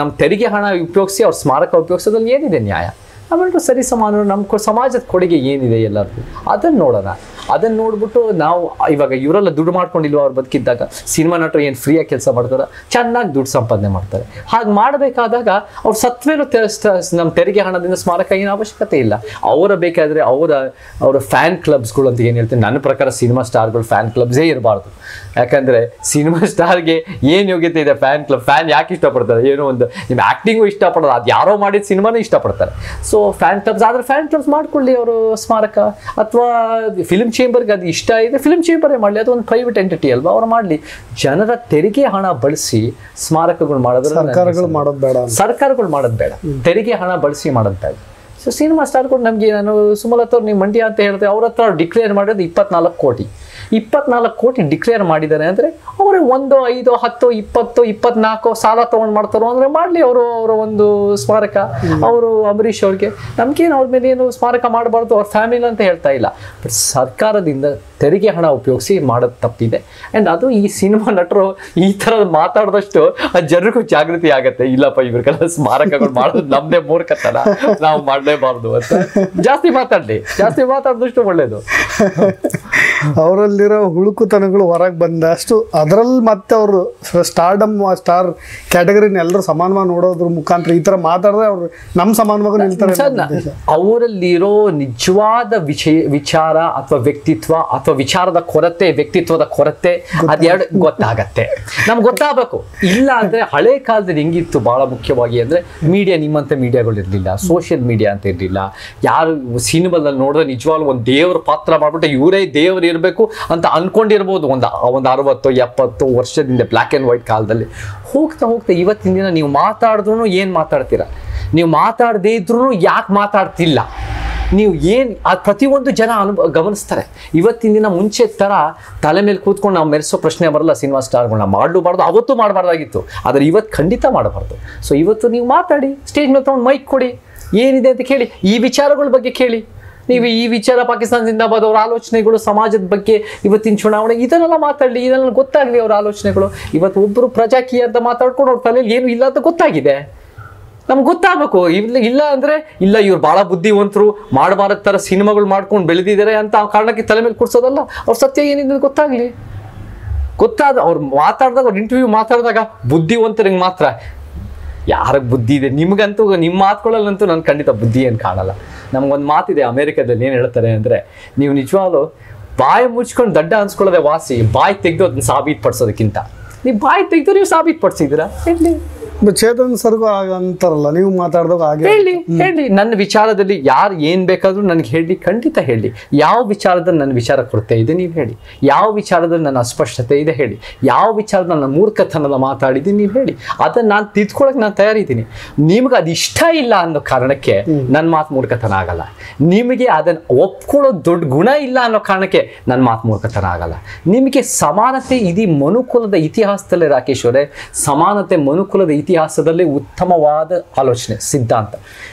ನಮ್ಮ ತೆರಿಗೆ ಹಣ ಉಪಯೋಗಿಸಿ ಅವ್ರ ಸ್ಮಾರಕ ಉಪಯೋಗಿಸೋದ್ರಲ್ಲಿ ಏನಿದೆ ನ್ಯಾಯ? ಆಮೇಲೆ ಸರಿ ಸಮಾನ ನಮ್ಮ ಸಮಾಜದ ಕೊಡುಗೆ ಏನಿದೆ ಎಲ್ಲರಿಗೂ ಅದನ್ನು ನೋಡೋಣ. ಅದನ್ನು ನೋಡ್ಬಿಟ್ಟು ನಾವು ಇವಾಗ ಇವರೆಲ್ಲ ದುಡ್ಡು ಮಾಡ್ಕೊಂಡಿಲ್ವ ಅವ್ರು ಬದುಕಿದ್ದಾಗ, ಸಿನಿಮಾ ನಟರು ಏನು ಫ್ರೀಯಾಗಿ ಕೆಲಸ ಮಾಡ್ತಾರೆ, ಚೆನ್ನಾಗಿ ದುಡ್ಡು ಸಂಪಾದನೆ ಮಾಡ್ತಾರೆ. ಹಾಗೆ ಮಾಡಬೇಕಾದಾಗ ಅವ್ರು ಸತ್ತ ಮೇಲೂ ನಮ್ಮ ತೆರಿಗೆ ಹಣದಿಂದ ಸ್ಮಾರಕ ಏನು ಅವಶ್ಯಕತೆ ಇಲ್ಲ. ಅವರ ಬೇಕಾದರೆ ಅವರ ಫ್ಯಾನ್ ಕ್ಲಬ್ಸ್ಗಳು ಅಂತ ಏನು ಹೇಳ್ತೀನಿ, ನನ್ನ ಪ್ರಕಾರ ಸಿನಿಮಾ ಸ್ಟಾರ್ಗಳು ಫ್ಯಾನ್ ಕ್ಲಬ್ಸೇ ಇರಬಾರ್ದು. ಯಾಕಂದರೆ ಸಿನಿಮಾ ಸ್ಟಾರ್ಗೆ ಏನು ಯೋಗ್ಯತೆ ಇದೆ? ಫ್ಯಾನ್ ಕ್ಲಬ್, ಫ್ಯಾನ್ ಯಾಕೆ ಇಷ್ಟಪಡ್ತಾರೆ? ಏನೋ ಒಂದು ನಿಮ್ಮ ಆ್ಯಕ್ಟಿಂಗು ಇಷ್ಟಪಡೋದು, ಅದು ಯಾರೋ ಮಾಡಿದ ಸಿನಿಮಾನೂ ಇಷ್ಟಪಡ್ತಾರೆ. ಸೊ ಫ್ಯಾನ್ ಕ್ಲಬ್ಸ್ ಆದರೆ ಫ್ಯಾನ್ ಕ್ಲಬ್ಸ್ ಮಾಡ್ಕೊಳ್ಳಿ ಅವರು ಸ್ಮಾರಕ, ಅಥವಾ ಫಿಲ್ಮ್ ಚೇಂಬರ್ಗೆ ಅದು ಇಷ್ಟ ಇದೆ ಫಿಲ್ಮ್ ಚೇಂಬರೇ ಮಾಡಲಿ, ಅದು ಒಂದು ಪ್ರೈವೇಟ್ ಎಂಟಿಟಿ ಅಲ್ವಾ, ಅವ್ರು ಮಾಡಲಿ. ಜನರ ತೆರಿಗೆ ಹಣ ಬಳಸಿ ಸ್ಮಾರಕಗಳು ಮಾಡೋದು ಸರ್ಕಾರಗಳು ಮಾಡೋದು ಬೇಡ, ತೆರಿಗೆ ಹಣ ಬಳಸಿ ಮಾಡೋದು ಬೇಡ. ಸೊ ಸಿನಿಮಾ ಸ್ಟಾರ್ಗಳು ನಮಗೆ, ನಾನು ಸುಮಲತಾ ಅವ್ರು ನೀವು ಮಂಡ್ಯ ಅಂತ ಹೇಳಿದ್ರೆ ಅವ್ರ ಹತ್ರ ಡಿಕ್ಲೇರ್ ಮಾಡೋದು 24 ಕೋಟಿ. 24 ಕೋಟಿ ಡಿಕ್ಲೇರ್ ಮಾಡಿದ್ದಾರೆ ಅಂದರೆ ಅವರೇ 1, 5, 10, 20, 24 ಸಾಲ ತೊಗೊಂಡು ಮಾಡ್ತಾರೋ ಅಂದರೆ ಮಾಡಲಿ ಅವರ ಒಂದು ಸ್ಮಾರಕ. ಅವರು ಅಂಬರೀಷ್ ಅವ್ರಿಗೆ ನಮಗೇನು ಅವ್ರ ಮೇಲೆ ಏನು ಸ್ಮಾರಕ ಮಾಡಬಾರ್ದು, ಅವ್ರ ಫ್ಯಾಮಿಲಿ ಅಂತ ಹೇಳ್ತಾ ಇಲ್ಲ. ಬಟ್ ಸರ್ಕಾರದಿಂದ ತೆರಿಗೆ ಹಣ ಉಪಯೋಗಿಸಿ ಮಾಡೋದು ತಪ್ಪಿದೆ. ಆ್ಯಂಡ್ ಅದು ಈ ಸಿನಿಮಾ ನಟರು ಈ ಥರ ಮಾತಾಡಿದಷ್ಟು ಜನರಿಗೂ ಜಾಗೃತಿ ಆಗುತ್ತೆ. ಇಲ್ಲಪ್ಪ ಇವ್ರಿಗೆಲ್ಲ ಸ್ಮಾರಕಗಳು ಮಾಡೋದು ನಮ್ಮದೇ ಮೂರ್ಖತನ, ನಾವು ಮಾಡಲೇಬಾರ್ದು ಅಂತ ಜಾಸ್ತಿ ಮಾತಾಡಿದಷ್ಟು ಒಳ್ಳೇದು. ಅವರಲ್ಲಿರೋ ಹುಳುಕುತನಗಳು ಹೊರಗೆ ಬಂದಷ್ಟು ಅದರಲ್ಲಿ ಮತ್ತೆ ಅವರು ಸ್ಟಾರ್ ಕ್ಯಾಟಗರಿನ ಎಲ್ಲರೂ ಸಮಾನವಾಗಿ ನೋಡೋದ್ರ ಮುಖಾಂತರ ಈ ಥರ ಮಾತಾಡಿದ್ರೆ ಅವರು ನಮ್ಮ ಸಮಾನವಾಗಿ ನಿಲ್ತಾರೆ. ಅವರಲ್ಲಿರೋ ನಿಜವಾದ ವಿಚಾರ ಅಥವಾ ವ್ಯಕ್ತಿತ್ವ ಅಥವಾ ವಿಚಾರದ ಕೊರತೆ, ವ್ಯಕ್ತಿತ್ವದ ಕೊರತೆ ಅದೆರಡು ಗೊತ್ತಾಗತ್ತೆ, ನಮ್ಗೆ ಗೊತ್ತಾಗಬೇಕು. ಇಲ್ಲ ಅಂದರೆ ಹಳೆ ಕಾಲದಲ್ಲಿ ಹೆಂಗಿತ್ತು ಭಾಳ ಮುಖ್ಯವಾಗಿ ಅಂದರೆ ಮೀಡಿಯಾ, ನಿಮ್ಮಂಥ ಮೀಡಿಯಾಗಳು ಇರಲಿಲ್ಲ, ಸೋಷಿಯಲ್ ಮೀಡಿಯಾ ಅಂತ ಇರಲಿಲ್ಲ. ಯಾರು ಸಿನಿಮಾದಲ್ಲಿ ನೋಡಿದ್ರೆ ನಿಜವಾಗ್ಲೂ ಒಂದು ದೇವ್ರ ಪಾತ್ರ ಮಾಡ್ಬಿಟ್ಟು ಇವರೇ ದೇವರು ಇರಬೇಕು ಅಂತ ಅನ್ಕೊಂಡಿರ್ಬೋದು ಒಂದು 60-70 ವರ್ಷದಿಂದ ಬ್ಲ್ಯಾಕ್ ಆ್ಯಂಡ್ ವೈಟ್ ಕಾಲದಲ್ಲಿ. ಹೋಗ್ತಾ ಇವತ್ತಿನ ದಿನ ನೀವು ಮಾತಾಡಿದ್ರೂ ಏನು ಮಾತಾಡ್ತೀರಾ, ನೀವು ಮಾತಾಡದೇ ಇದ್ರೂ ಯಾಕೆ ಮಾತಾಡ್ತಿಲ್ಲ, ನೀವು ಏನು ಅದು ಪ್ರತಿಯೊಂದು ಜನ ಗಮನಿಸ್ತಾರೆ. ಇವತ್ತಿನ ದಿನ ಮುಂಚೆ ಥರ ತಲೆ ಮೇಲೆ ಕೂತ್ಕೊಂಡು ನಾವು ಮೆರೆಸೋ ಪ್ರಶ್ನೆ ಬರಲ್ಲ. ಸಿನಿಮಾ ಸ್ಟಾರ್ಗಳನ್ನ ಮಾಡಲೂಬಾರ್ದು, ಅವತ್ತು ಮಾಡಬಾರ್ದಾಗಿತ್ತು, ಆದರೆ ಇವತ್ತು ಖಂಡಿತ ಮಾಡಬಾರ್ದು. ಸೊ ಇವತ್ತು ನೀವು ಮಾತಾಡಿ, ಸ್ಟೇಜ್ ಮೇಲೆ ತೊಗೊಂಡು ಮೈಕ್ ಕೊಡಿ, ಏನಿದೆ ಅಂತ ಕೇಳಿ, ಈ ವಿಚಾರಗಳ ಬಗ್ಗೆ ಕೇಳಿ. ನೀವು ಈ ವಿಚಾರ ಪಾಕಿಸ್ತಾನ ಜಿಂದಾಬಾದ್ ಅವ್ರ ಆಲೋಚನೆಗಳು, ಸಮಾಜದ ಬಗ್ಗೆ, ಇವತ್ತಿನ ಚುನಾವಣೆ, ಇದನ್ನೆಲ್ಲ ಮಾತಾಡಲಿ, ಇದನ್ನೆಲ್ಲ ಗೊತ್ತಾಗಲಿ ಅವ್ರ ಆಲೋಚನೆಗಳು. ಇವತ್ತು ಒಬ್ಬರು ಪ್ರಜಾಕೀಯ ಅಂತ ಮಾತಾಡ್ಕೊಂಡು ಅವ್ರ ತಲೆಯಲ್ಲಿ ಏನು ಇಲ್ಲ ಅಂತ ಗೊತ್ತಾಗಿದೆ, ನಮ್ಗೆ ಗೊತ್ತಾಗಬೇಕು. ಇಲ್ಲ ಅಂದರೆ ಇಲ್ಲ ಇವ್ರು ಭಾಳ ಬುದ್ಧಿವಂತರು, ಮಾಡಬಾರದ ಥರ ಸಿನಿಮಾಗಳು ಮಾಡ್ಕೊಂಡು ಬೆಳೆದಿದ್ದಾರೆ ಅಂತ ಆ ಕಾರಣಕ್ಕೆ ತಲೆ ಮೇಲೆ ಕೂರಿಸೋದಲ್ಲ. ಅವ್ರ ಸತ್ಯ ಏನಿದೆ ಗೊತ್ತಾಗಲಿ. ಅವ್ರು ಮಾತಾಡಿದಾಗ, ಅವ್ರ ಇಂಟರ್ವ್ಯೂ ಮಾತಾಡಿದಾಗ ಬುದ್ಧಿವಂತರಿಗೆ ಮಾತ್ರ, ಯಾರಿಗೆ ಬುದ್ಧಿ ಇದೆ ನಿಮಗಂತೂ, ನಿಮ್ಮ ಮಾತುಗಳಲ್ಲಂತೂ ನಾನು ಖಂಡಿತ ಬುದ್ಧಿ ಏನು ಕಾಣಲ್ಲ. ನಮಗೊಂದು ಮಾತಿದೆ ಅಮೇರಿಕಾದಲ್ಲಿ, ಏನು ಹೇಳ್ತಾರೆ ಅಂದರೆ, ನೀವು ನಿಜವಾಗ್ಲೂ ಬಾಯಿ ಮುಚ್ಕೊಂಡು ದಡ್ಡ ಅನ್ಸ್ಕೊಳ್ಳೋದೆ ವಾಸಿ, ಬಾಯಿ ತೆಗೆದು ಅದನ್ನ ಸಾಬೀತುಪಡಿಸೋದಕ್ಕಿಂತ. ನೀವು ಬಾಯಿ ತೆಗೆದು ನೀವು ಸಾಬೀತುಪಡಿಸಿದ್ದೀರಾ, ಹೇಳಿ. ಚೇತನ್ ಸರ್ಗೂ ಅಂತಾರಲ್ಲ, ನೀವು ಮಾತಾಡಿದಾಗ ಹಾಗೆ ಹೇಳಿ. ನನ್ನ ವಿಚಾರದಲ್ಲಿ ಯಾರು ಏನು ಬೇಕಾದರೂ ನನಗೆ ಹೇಳಿ, ಖಂಡಿತ ಹೇಳಿ. ಯಾವ ವಿಚಾರದಲ್ಲಿ ನನ್ನ ವಿಚಾರ ಕೊರತೆ ಇದೆ ನೀವು ಹೇಳಿ, ಯಾವ ವಿಚಾರದಲ್ಲಿ ನನ್ನ ಅಸ್ಪಷ್ಟತೆ ಇದೆ ಹೇಳಿ, ಯಾವ ವಿಚಾರದಲ್ಲಿ ನನ್ನ ಮೂರ್ಖತನದ ಮಾತಾಡಿದ್ದೀನಿ ನೀವು ಹೇಳಿ. ಅದನ್ನು ನಾನು ತಿದ್ಕೊಳ್ಳೋಕೆ ನಾನು ತಯಾರಿದ್ದೀನಿ. ನಿಮ್ಗೆ ಅದು ಇಷ್ಟ ಇಲ್ಲ ಅನ್ನೋ ಕಾರಣಕ್ಕೆ ನನ್ನ ಮಾತು ಮೂರ್ಖತನ ಆಗಲ್ಲ. ನಿಮಗೆ ಅದನ್ನು ಒಪ್ಕೊಳ್ಳೋ ದೊಡ್ಡ ಗುಣ ಇಲ್ಲ ಅನ್ನೋ ಕಾರಣಕ್ಕೆ ನನ್ನ ಮಾತು ಮೂರ್ಖತನ ಆಗಲ್ಲ. ನಿಮಗೆ ಸಮಾನತೆ ಇಡೀ ಮನುಕುಲದ ಇತಿಹಾಸದಲ್ಲೇ, ರಾಕೇಶ್ ಅವರೇ, ಸಮಾನತೆ ಮನುಕುಲದ ಇತಿಹಾಸದಲ್ಲಿ ಉತ್ತಮವಾದ ಆಲೋಚನೆ, ಸಿದ್ಧಾಂತ.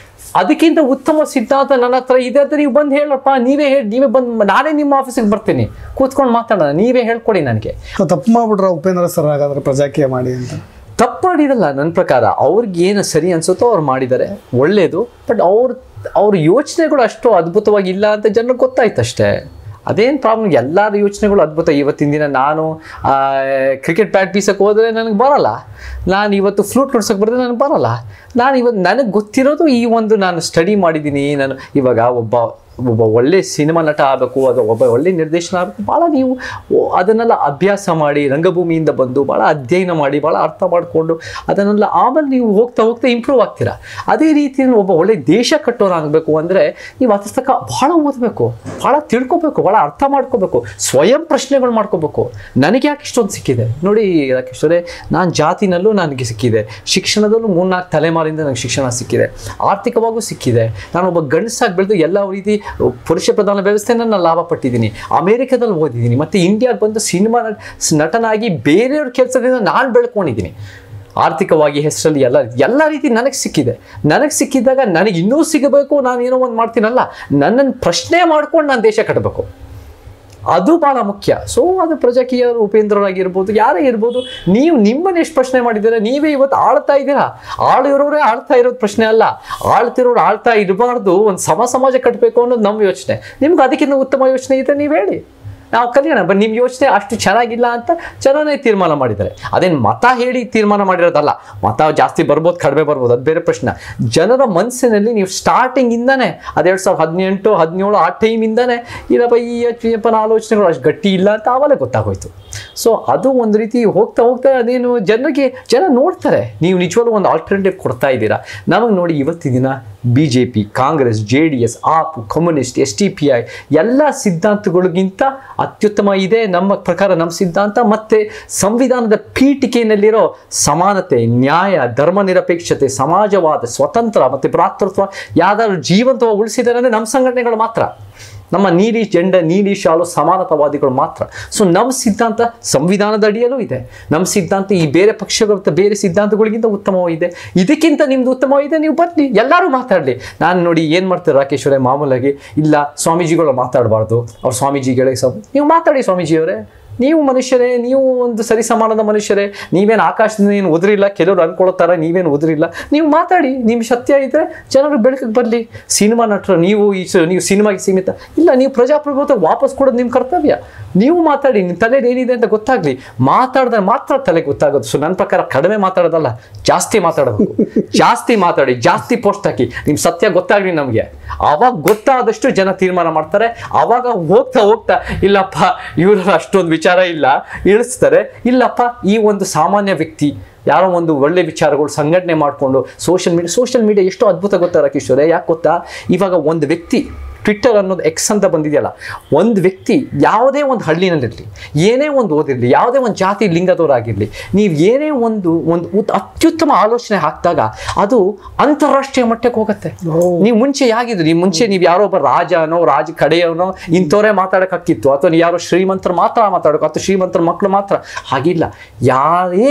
ಅದಕ್ಕಿಂತ ಉತ್ತಮ ಸಿದ್ಧಾಂತ ನನ್ನ ಹತ್ರ ಇದೆ ಅಂತ ನೀವು ಬಂದು ಹೇಳಪ್ಪ, ನೀವೇ ಬಂದು, ನಾನೇ ನಿಮ್ಮ ಆಫೀಸಿಗೆ ಬರ್ತೀನಿ, ಕೂತ್ಕೊಂಡು ಮಾತಾಡೋಣ, ನೀವೇ ಹೇಳ್ಕೊಡಿ ನನಗೆ. ತಪ್ಪು ಮಾಡ್ಬಿಟ್ರ ಉಪೇಂದ್ರ ಸರ್ ಹಾಗಾದ್ರೆ ಪ್ರಜಾಕೀಯ ಮಾಡಿ ಅಂತ? ತಪ್ಪು ಮಾಡಿರಲ್ಲ ನನ್ನ ಪ್ರಕಾರ. ಅವ್ರಿಗೆ ಏನು ಸರಿ ಅನ್ಸುತ್ತೋ ಅವ್ರು ಮಾಡಿದ್ದಾರೆ, ಒಳ್ಳೆಯದು. ಬಟ್ ಅವ್ರ ಯೋಚನೆಗಳು ಅಷ್ಟು ಅದ್ಭುತವಾಗಿಲ್ಲ ಅಂತ ಜನರಿಗೆ ಗೊತ್ತಾಯ್ತು ಅಷ್ಟೇ. ಅದೇನು ಪ್ರಾಬ್ಲಮ್, ಎಲ್ಲರ ಯೋಚನೆಗಳು ಅದ್ಭುತ. ಇವತ್ತಿನ ದಿನ ನಾನು ಕ್ರಿಕೆಟ್ ಬ್ಯಾಟ್ ಬೀಸಕ್ಕೆ ಹೋದರೆ ನನಗೆ ಬರಲ್ಲ, ನಾನು ಇವತ್ತು ಫ್ಲೂಟ್ ನುಡ್ಸೋಕೆ ಬರೆದ್ರೆ ನನಗೆ ಬರಲ್ಲ. ನಾನು ಇವತ್ತು ನನಗೆ ಗೊತ್ತಿರೋದು ಈ ಒಂದು ನಾನು ಸ್ಟಡಿ ಮಾಡಿದ್ದೀನಿ. ನಾನು ಇವಾಗ ಒಬ್ಬ ಒಳ್ಳೆ ಸಿನಿಮಾ ನಟ ಆಗಬೇಕು, ಅದು ಒಬ್ಬ ಒಳ್ಳೆ ನಿರ್ದೇಶನ ಆಗಬೇಕು, ಭಾಳ ನೀವು ಅದನ್ನೆಲ್ಲ ಅಭ್ಯಾಸ ಮಾಡಿ ರಂಗಭೂಮಿಯಿಂದ ಬಂದು ಭಾಳ ಅಧ್ಯಯನ ಮಾಡಿ ಭಾಳ ಅರ್ಥ ಮಾಡಿಕೊಂಡು ಅದನ್ನೆಲ್ಲ ಆಮೇಲೆ ನೀವು ಹೋಗ್ತಾ ಹೋಗ್ತಾ ಇಂಪ್ರೂವ್ ಆಗ್ತೀರಾ. ಅದೇ ರೀತಿ ಒಬ್ಬ ಒಳ್ಳೆ ದೇಶ ಕಟ್ಟೋರಾಗಬೇಕು ಅಂದರೆ ನೀವು ಅದ್ರ ತಕ್ಕ ಭಾಳ ಓದಬೇಕು, ಭಾಳ ತಿಳ್ಕೊಬೇಕು, ಭಾಳ ಅರ್ಥ ಮಾಡ್ಕೋಬೇಕು, ಸ್ವಯಂ ಪ್ರಶ್ನೆಗಳು ಮಾಡ್ಕೋಬೇಕು. ನನಗೆ ಯಾಕೆ ಇಷ್ಟೊಂದು ಸಿಕ್ಕಿದೆ ನೋಡಿ ರಾಕೇಶ್ ಅವರೇ, ನಾನು ಜಾತಿನಲ್ಲೂ ನನಗೆ ಸಿಕ್ಕಿದೆ, ಶಿಕ್ಷಣದಲ್ಲೂ 3-4 ತಲೆಮಾರಿಂದ ನನಗೆ ಶಿಕ್ಷಣ ಸಿಕ್ಕಿದೆ, ಆರ್ಥಿಕವಾಗೂ ಸಿಕ್ಕಿದೆ. ನಾನೊಬ್ಬ ಗಂಡಸಾಗಿ ಬೆಳೆದು ಎಲ್ಲ ರೀತಿ ಪುರುಷ ಪ್ರಧಾನ ವ್ಯವಸ್ಥೆನ ನಾನು ಲಾಭ ಪಟ್ಟಿದ್ದೀನಿ, ಅಮೇರಿಕಾದಲ್ಲಿ ಓದಿದ್ದೀನಿ, ಮತ್ತು ಇಂಡಿಯಾಗೆ ಬಂದು ಸಿನಿಮಾ ನಟನಾಗಿ ಬೇರೆಯವ್ರ ಕೆಲಸದಿಂದ ನಾನು ಬೆಳ್ಕೊಂಡಿದ್ದೀನಿ. ಆರ್ಥಿಕವಾಗಿ ಹೆಸರಲ್ಲಿ ಎಲ್ಲ ರೀತಿ ನನಗೆ ಸಿಕ್ಕಿದೆ. ನನಗೆ ಸಿಕ್ಕಿದ್ದಾಗ ನನಗೆ ಇನ್ನೂ ಸಿಗಬೇಕು, ನಾನು ಏನೋ ಒಂದು ಮಾಡ್ತೀನಲ್ಲ, ನನ್ನನ್ನು ಪ್ರಶ್ನೆ ಮಾಡ್ಕೊಂಡು ನಾನು ದೇಶ ಕಟ್ಟಬೇಕು, ಅದು ಭಾಳ ಮುಖ್ಯ. ಸೊ ಅದು ಪ್ರಜಾಕೀಯರು ಉಪೇಂದ್ರರಾಗಿರ್ಬೋದು, ಯಾರೇ ಇರ್ಬೋದು, ನೀವು ನಿಮ್ಮನ್ನು ಎಷ್ಟು ಪ್ರಶ್ನೆ ಮಾಡಿದ್ದೀರಾ, ನೀವೇ ಇವತ್ತು ಆಳ್ತಾ ಇದ್ದೀರಾ. ಆಳಿರೋರೇ ಆಳ್ತಾ ಇರೋದು ಪ್ರಶ್ನೆ ಅಲ್ಲ, ಆಳ್ತಿರೋರು ಆಳ್ತಾ ಇರಬಾರ್ದು, ಒಂದು ಸಮಾಜ ಕಟ್ಟಬೇಕು ಅನ್ನೋದು ನಮ್ಮ ಯೋಚನೆ. ನಿಮ್ಗೆ ಅದಕ್ಕಿಂತ ಉತ್ತಮ ಯೋಚನೆ ಇದೆ, ನೀವು ಹೇಳಿ, ನಾವು ಕಲಿಯೋಣ. ಬಟ್ ನಿಮ್ಮ ಯೋಚನೆ ಅಷ್ಟು ಚೆನ್ನಾಗಿಲ್ಲ ಅಂತ ಜನನೇ ತೀರ್ಮಾನ ಮಾಡಿದ್ದಾರೆ. ಅದೇನು ಮತ ಹೇಳಿ ತೀರ್ಮಾನ ಮಾಡಿರೋದಲ್ಲ. ಮತ ಜಾಸ್ತಿ ಬರ್ಬೋದು, ಕಡಿಮೆ ಬರ್ಬೋದು, ಅದು ಬೇರೆ ಪ್ರಶ್ನೆ. ಜನರ ಮನಸ್ಸಿನಲ್ಲಿ ನೀವು ಸ್ಟಾರ್ಟಿಂಗಿಂದನೇ ಅದು 2018, 17 ಆ ಟೈಮಿಂದನೇ ಇಲ್ಲಪ್ಪ ಈ ಯಪ್ಪನ ಆಲೋಚನೆಗಳು ಅಷ್ಟು ಗಟ್ಟಿ ಇಲ್ಲ ಅಂತ ಆವಾಗಲೇ ಗೊತ್ತಾಗೋಯ್ತು. ಸೊ ಅದು ಒಂದು ರೀತಿ ಹೋಗ್ತಾ ಹೋಗ್ತಾ ಅದೇನು ಜನ ನೋಡ್ತಾರೆ, ನೀವು ನಿಜವಾಗ್ಲೂ ಒಂದು ಆಲ್ಟರ್ನೇಟಿವ್ ಕೊಡ್ತಾ ಇದ್ದೀರಾ. ನಮಗೆ ನೋಡಿ ಇವತ್ತಿನ ದಿನ BJP, Congress, JDS, AAP, communist, SDPI ಎಲ್ಲ ಸಿದ್ಧಾಂತಗಳಿಗಿಂತ ಅತ್ಯುತ್ತಮ ಇದೆ ನಮ್ಮ ಪ್ರಕಾರ ನಮ್ಮ ಸಿದ್ಧಾಂತ. ಮತ್ತು ಸಂವಿಧಾನದ ಪೀಠಿಕೆಯಲ್ಲಿರೋ ಸಮಾನತೆ, ನ್ಯಾಯ, ಧರ್ಮ ನಿರಪೇಕ್ಷತೆ, ಸಮಾಜವಾದ, ಸ್ವತಂತ್ರ ಮತ್ತು ಭ್ರಾತೃತ್ವ ಯಾವ್ದಾದ್ರು ಜೀವಂತವಾಗಿ ಉಳಿಸಿದ್ದಾರೆ ಅಂದರೆ ನಮ್ಮ ಸಂಘಟನೆಗಳು ಮಾತ್ರ, ನಮ್ಮ ನೀಲಿ ಶಾಲು ಸಮಾನತಾವಾದಿಗಳು ಮಾತ್ರ. ಸೊ ನಮ್ಮ ಸಿದ್ಧಾಂತ ಸಂವಿಧಾನದ ಅಡಿಯಲ್ಲೂ ಇದೆ. ನಮ್ಮ ಸಿದ್ಧಾಂತ ಈ ಬೇರೆ ಪಕ್ಷಗಳ ಬೇರೆ ಸಿದ್ಧಾಂತಗಳಿಗಿಂತ ಉತ್ತಮವಾಗಿದೆ. ಇದಕ್ಕಿಂತ ನಿಮ್ದು ಉತ್ತಮವಾಗಿದೆ, ನೀವು ಬರಲಿ, ಎಲ್ಲರೂ ಮಾತಾಡಲಿ. ನಾನು ನೋಡಿ ಏನು ಮಾಡ್ತಾರೆ ರಾಕೇಶ್ ಅವರೇ, ಮಾಮೂಲಾಗಿ ಇಲ್ಲ ಸ್ವಾಮೀಜಿಗಳು ಮಾತಾಡಬಾರ್ದು, ಅವ್ರು ಸ್ವಾಮೀಜಿಗಳೇ ನೀವು ಮಾತಾಡಿ ಸ್ವಾಮೀಜಿಯವರೇ, ನೀವು ಮನುಷ್ಯರೇ, ನೀವು ಒಂದು ಸರಿ ಸಮಾನದ ಮನುಷ್ಯರೇ, ನೀವೇನು ಆಕಾಶದಿಂದ ಏನು ಉದುರಿಲ್ಲ, ಕೆಲವರು ಅನ್ಕೊಳ್ತಾರೆ ನೀವೇನು ಉದುರಿಲ್ಲ, ನೀವು ಮಾತಾಡಿ, ನಿಮ್ಮ ಸತ್ಯ ಇದ್ದರೆ ಜನರು ಬೆಳಕಿಗೆ ಬರಲಿ. ಸಿನಿಮಾ ನಟರು ನೀವು ಸಿನಿಮಾಗೆ ಸೀಮಿತ ಇಲ್ಲ, ನೀವು ಪ್ರಜಾಪ್ರಭುತ್ವ ವಾಪಸ್ ಕೊಡೋದು ನಿಮ್ಮ ಕರ್ತವ್ಯ. ನೀವು ಮಾತಾಡಿ, ನಿಮ್ಮ ತಲೆಯಲ್ಲಿ ಏನಿದೆ ಅಂತ ಗೊತ್ತಾಗಲಿ. ಮಾತಾಡಿದ್ರೆ ಮಾತ್ರ ತಲೆಗೆ ಗೊತ್ತಾಗೋದು. ಸೊ ನನ್ನ ಪ್ರಕಾರ ಕಡಿಮೆ ಮಾತಾಡೋದಲ್ಲ, ಜಾಸ್ತಿ ಮಾತಾಡಬೇಕು. ಜಾಸ್ತಿ ಮಾತಾಡಿ, ಜಾಸ್ತಿ ಪೋಸ್ಟ್ ಹಾಕಿ, ನಿಮ್ಮ ಸತ್ಯ ಗೊತ್ತಾಗಲಿ ನಮಗೆ. ಆವಾಗ ಗೊತ್ತಾದಷ್ಟು ಜನ ತೀರ್ಮಾನ ಮಾಡ್ತಾರೆ. ಆವಾಗ ಹೋಗ್ತಾ ಹೋಗ್ತಾ ಇಲ್ಲಪ್ಪ ಇವರು ಅಷ್ಟೊಂದು ವಿಚಾರ ಇಲ್ಲ ಇಳಿಸ್ತಾರೆ, ಇಲ್ಲಪ್ಪ ಈ ಒಂದು ಸಾಮಾನ್ಯ ವ್ಯಕ್ತಿ ಯಾರೋ ಒಂದು ಒಳ್ಳೆ ವಿಚಾರಗಳು ಸಂಘಟನೆ ಮಾಡಿಕೊಂಡು ಸೋಷಿಯಲ್ ಮೀಡಿಯಾ ಎಷ್ಟು ಅದ್ಭುತ ಗೊತ್ತಾ ರಾಕೇಶ್ ಅವರೇ? ಯಾಕೆ ಗೊತ್ತಾ, ಇವಾಗ ಒಂದು ವ್ಯಕ್ತಿ ಟ್ವಿಟ್ಟರ್ ಅನ್ನೋದು X ಅಂತ ಬಂದಿದೆಯಲ್ಲ, ಒಂದು ವ್ಯಕ್ತಿ ಯಾವುದೇ ಒಂದು ಹಳ್ಳಿನಲ್ಲಿರಲಿ, ಏನೇ ಒಂದು ಓದಿರಲಿ, ಯಾವುದೇ ಒಂದು ಜಾತಿ ಲಿಂಗದವರಾಗಿರಲಿ, ನೀವು ಏನೇ ಒಂದು ಅತ್ಯುತ್ತಮ ಆಲೋಚನೆ ಹಾಕಿದಾಗ ಅದು ಅಂತಾರಾಷ್ಟ್ರೀಯ ಮಟ್ಟಕ್ಕೆ ಹೋಗುತ್ತೆ. ನೀವು ಮುಂಚೆ ಯಾಗಿದ್ರು, ನೀವು ಯಾರೋ ಒಬ್ಬ ರಾಜನೋ ಕಡೆಯವನೋ ಇಂಥವರೇ ಮಾತಾಡೋಕ್ಕಾಗಿತ್ತು, ಅಥವಾ ಯಾರೋ ಶ್ರೀಮಂತರು ಮಾತ್ರ ಮಾತಾಡೋಕೆ, ಅಥವಾ ಶ್ರೀಮಂತರ ಮಕ್ಕಳು ಮಾತ್ರ, ಹಾಗಿಲ್ಲ. ಯಾರೇ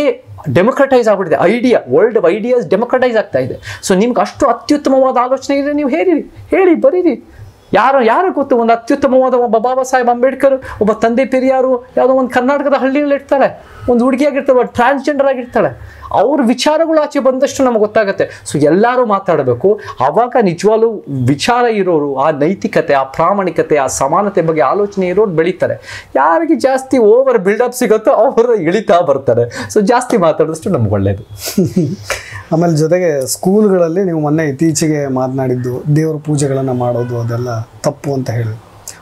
ಡೆಮೊಕ್ರಟೈಸ್ ಆಗ್ಬಿಟ್ಟಿದೆ, ವರ್ಲ್ಡ್ ಆಫ್ ಐಡಿಯಾಸ್ ಡೆಮೊಕ್ರಟೈಸ್ ಆಗ್ತಾ ಇದೆ. ಸೊ ನಿಮ್ಗೆ ಅಷ್ಟು ಅತ್ಯುತ್ತಮವಾದ ಆಲೋಚನೆ ಇದೆ, ನೀವು ಹೇಳಿ ಬರೀರಿ. ಯಾರು ಗೊತ್ತು, ಒಂದು ಅತ್ಯುತ್ತಮವಾದ ಒಬ್ಬ ಬಾಬಾ ಸಾಹೇಬ್ ಅಂಬೇಡ್ಕರ್, ಒಬ್ಬ ತಂದೆ ಪೆರಿಯಾರು ಯಾವುದೋ ಒಂದು ಕರ್ನಾಟಕದ ಹಳ್ಳಿಯಲ್ಲಿ ಇರ್ತಾರೆ, ಒಂದು ಹುಡುಗಿಯಾಗಿರ್ತಾರೆ, ಟ್ರಾನ್ಸ್ಜೆಂಡರ್ ಆಗಿರ್ತಾಳೆ, ಅವ್ರ ವಿಚಾರಗಳು ಆಚೆ ಬಂದಷ್ಟು ನಮ್ಗೆ ಗೊತ್ತಾಗುತ್ತೆ. ಸೊ ಎಲ್ಲರೂ ಮಾತಾಡಬೇಕು. ಆವಾಗ ನಿಜವಾಗ್ಲೂ ವಿಚಾರ ಇರೋರು, ಆ ನೈತಿಕತೆ, ಆ ಪ್ರಾಮಾಣಿಕತೆ, ಆ ಸಮಾನತೆ ಬಗ್ಗೆ ಆಲೋಚನೆ ಇರೋರು ಬೆಳೀತಾರೆ. ಯಾರಿಗೆ ಜಾಸ್ತಿ ಓವರ್ ಬಿಲ್ಡಪ್ ಸಿಗುತ್ತೋ ಅವರು ಇಳಿತಾ ಬರ್ತಾರೆ. ಸೊ ಜಾಸ್ತಿ ಮಾತಾಡಿದಷ್ಟು ನಮ್ಗೆ ಒಳ್ಳೆಯದು. ಆಮೇಲೆ ಜೊತೆಗೆ ಸ್ಕೂಲ್ಗಳಲ್ಲಿ ನೀವು ಮೊನ್ನೆ ಇತ್ತೀಚೆಗೆ ಮಾತನಾಡಿದ್ದು ದೇವರ ಪೂಜೆಗಳನ್ನು ಮಾಡೋದು ಅದೆಲ್ಲ ತಪ್ಪು ಅಂತ ಹೇಳಿ,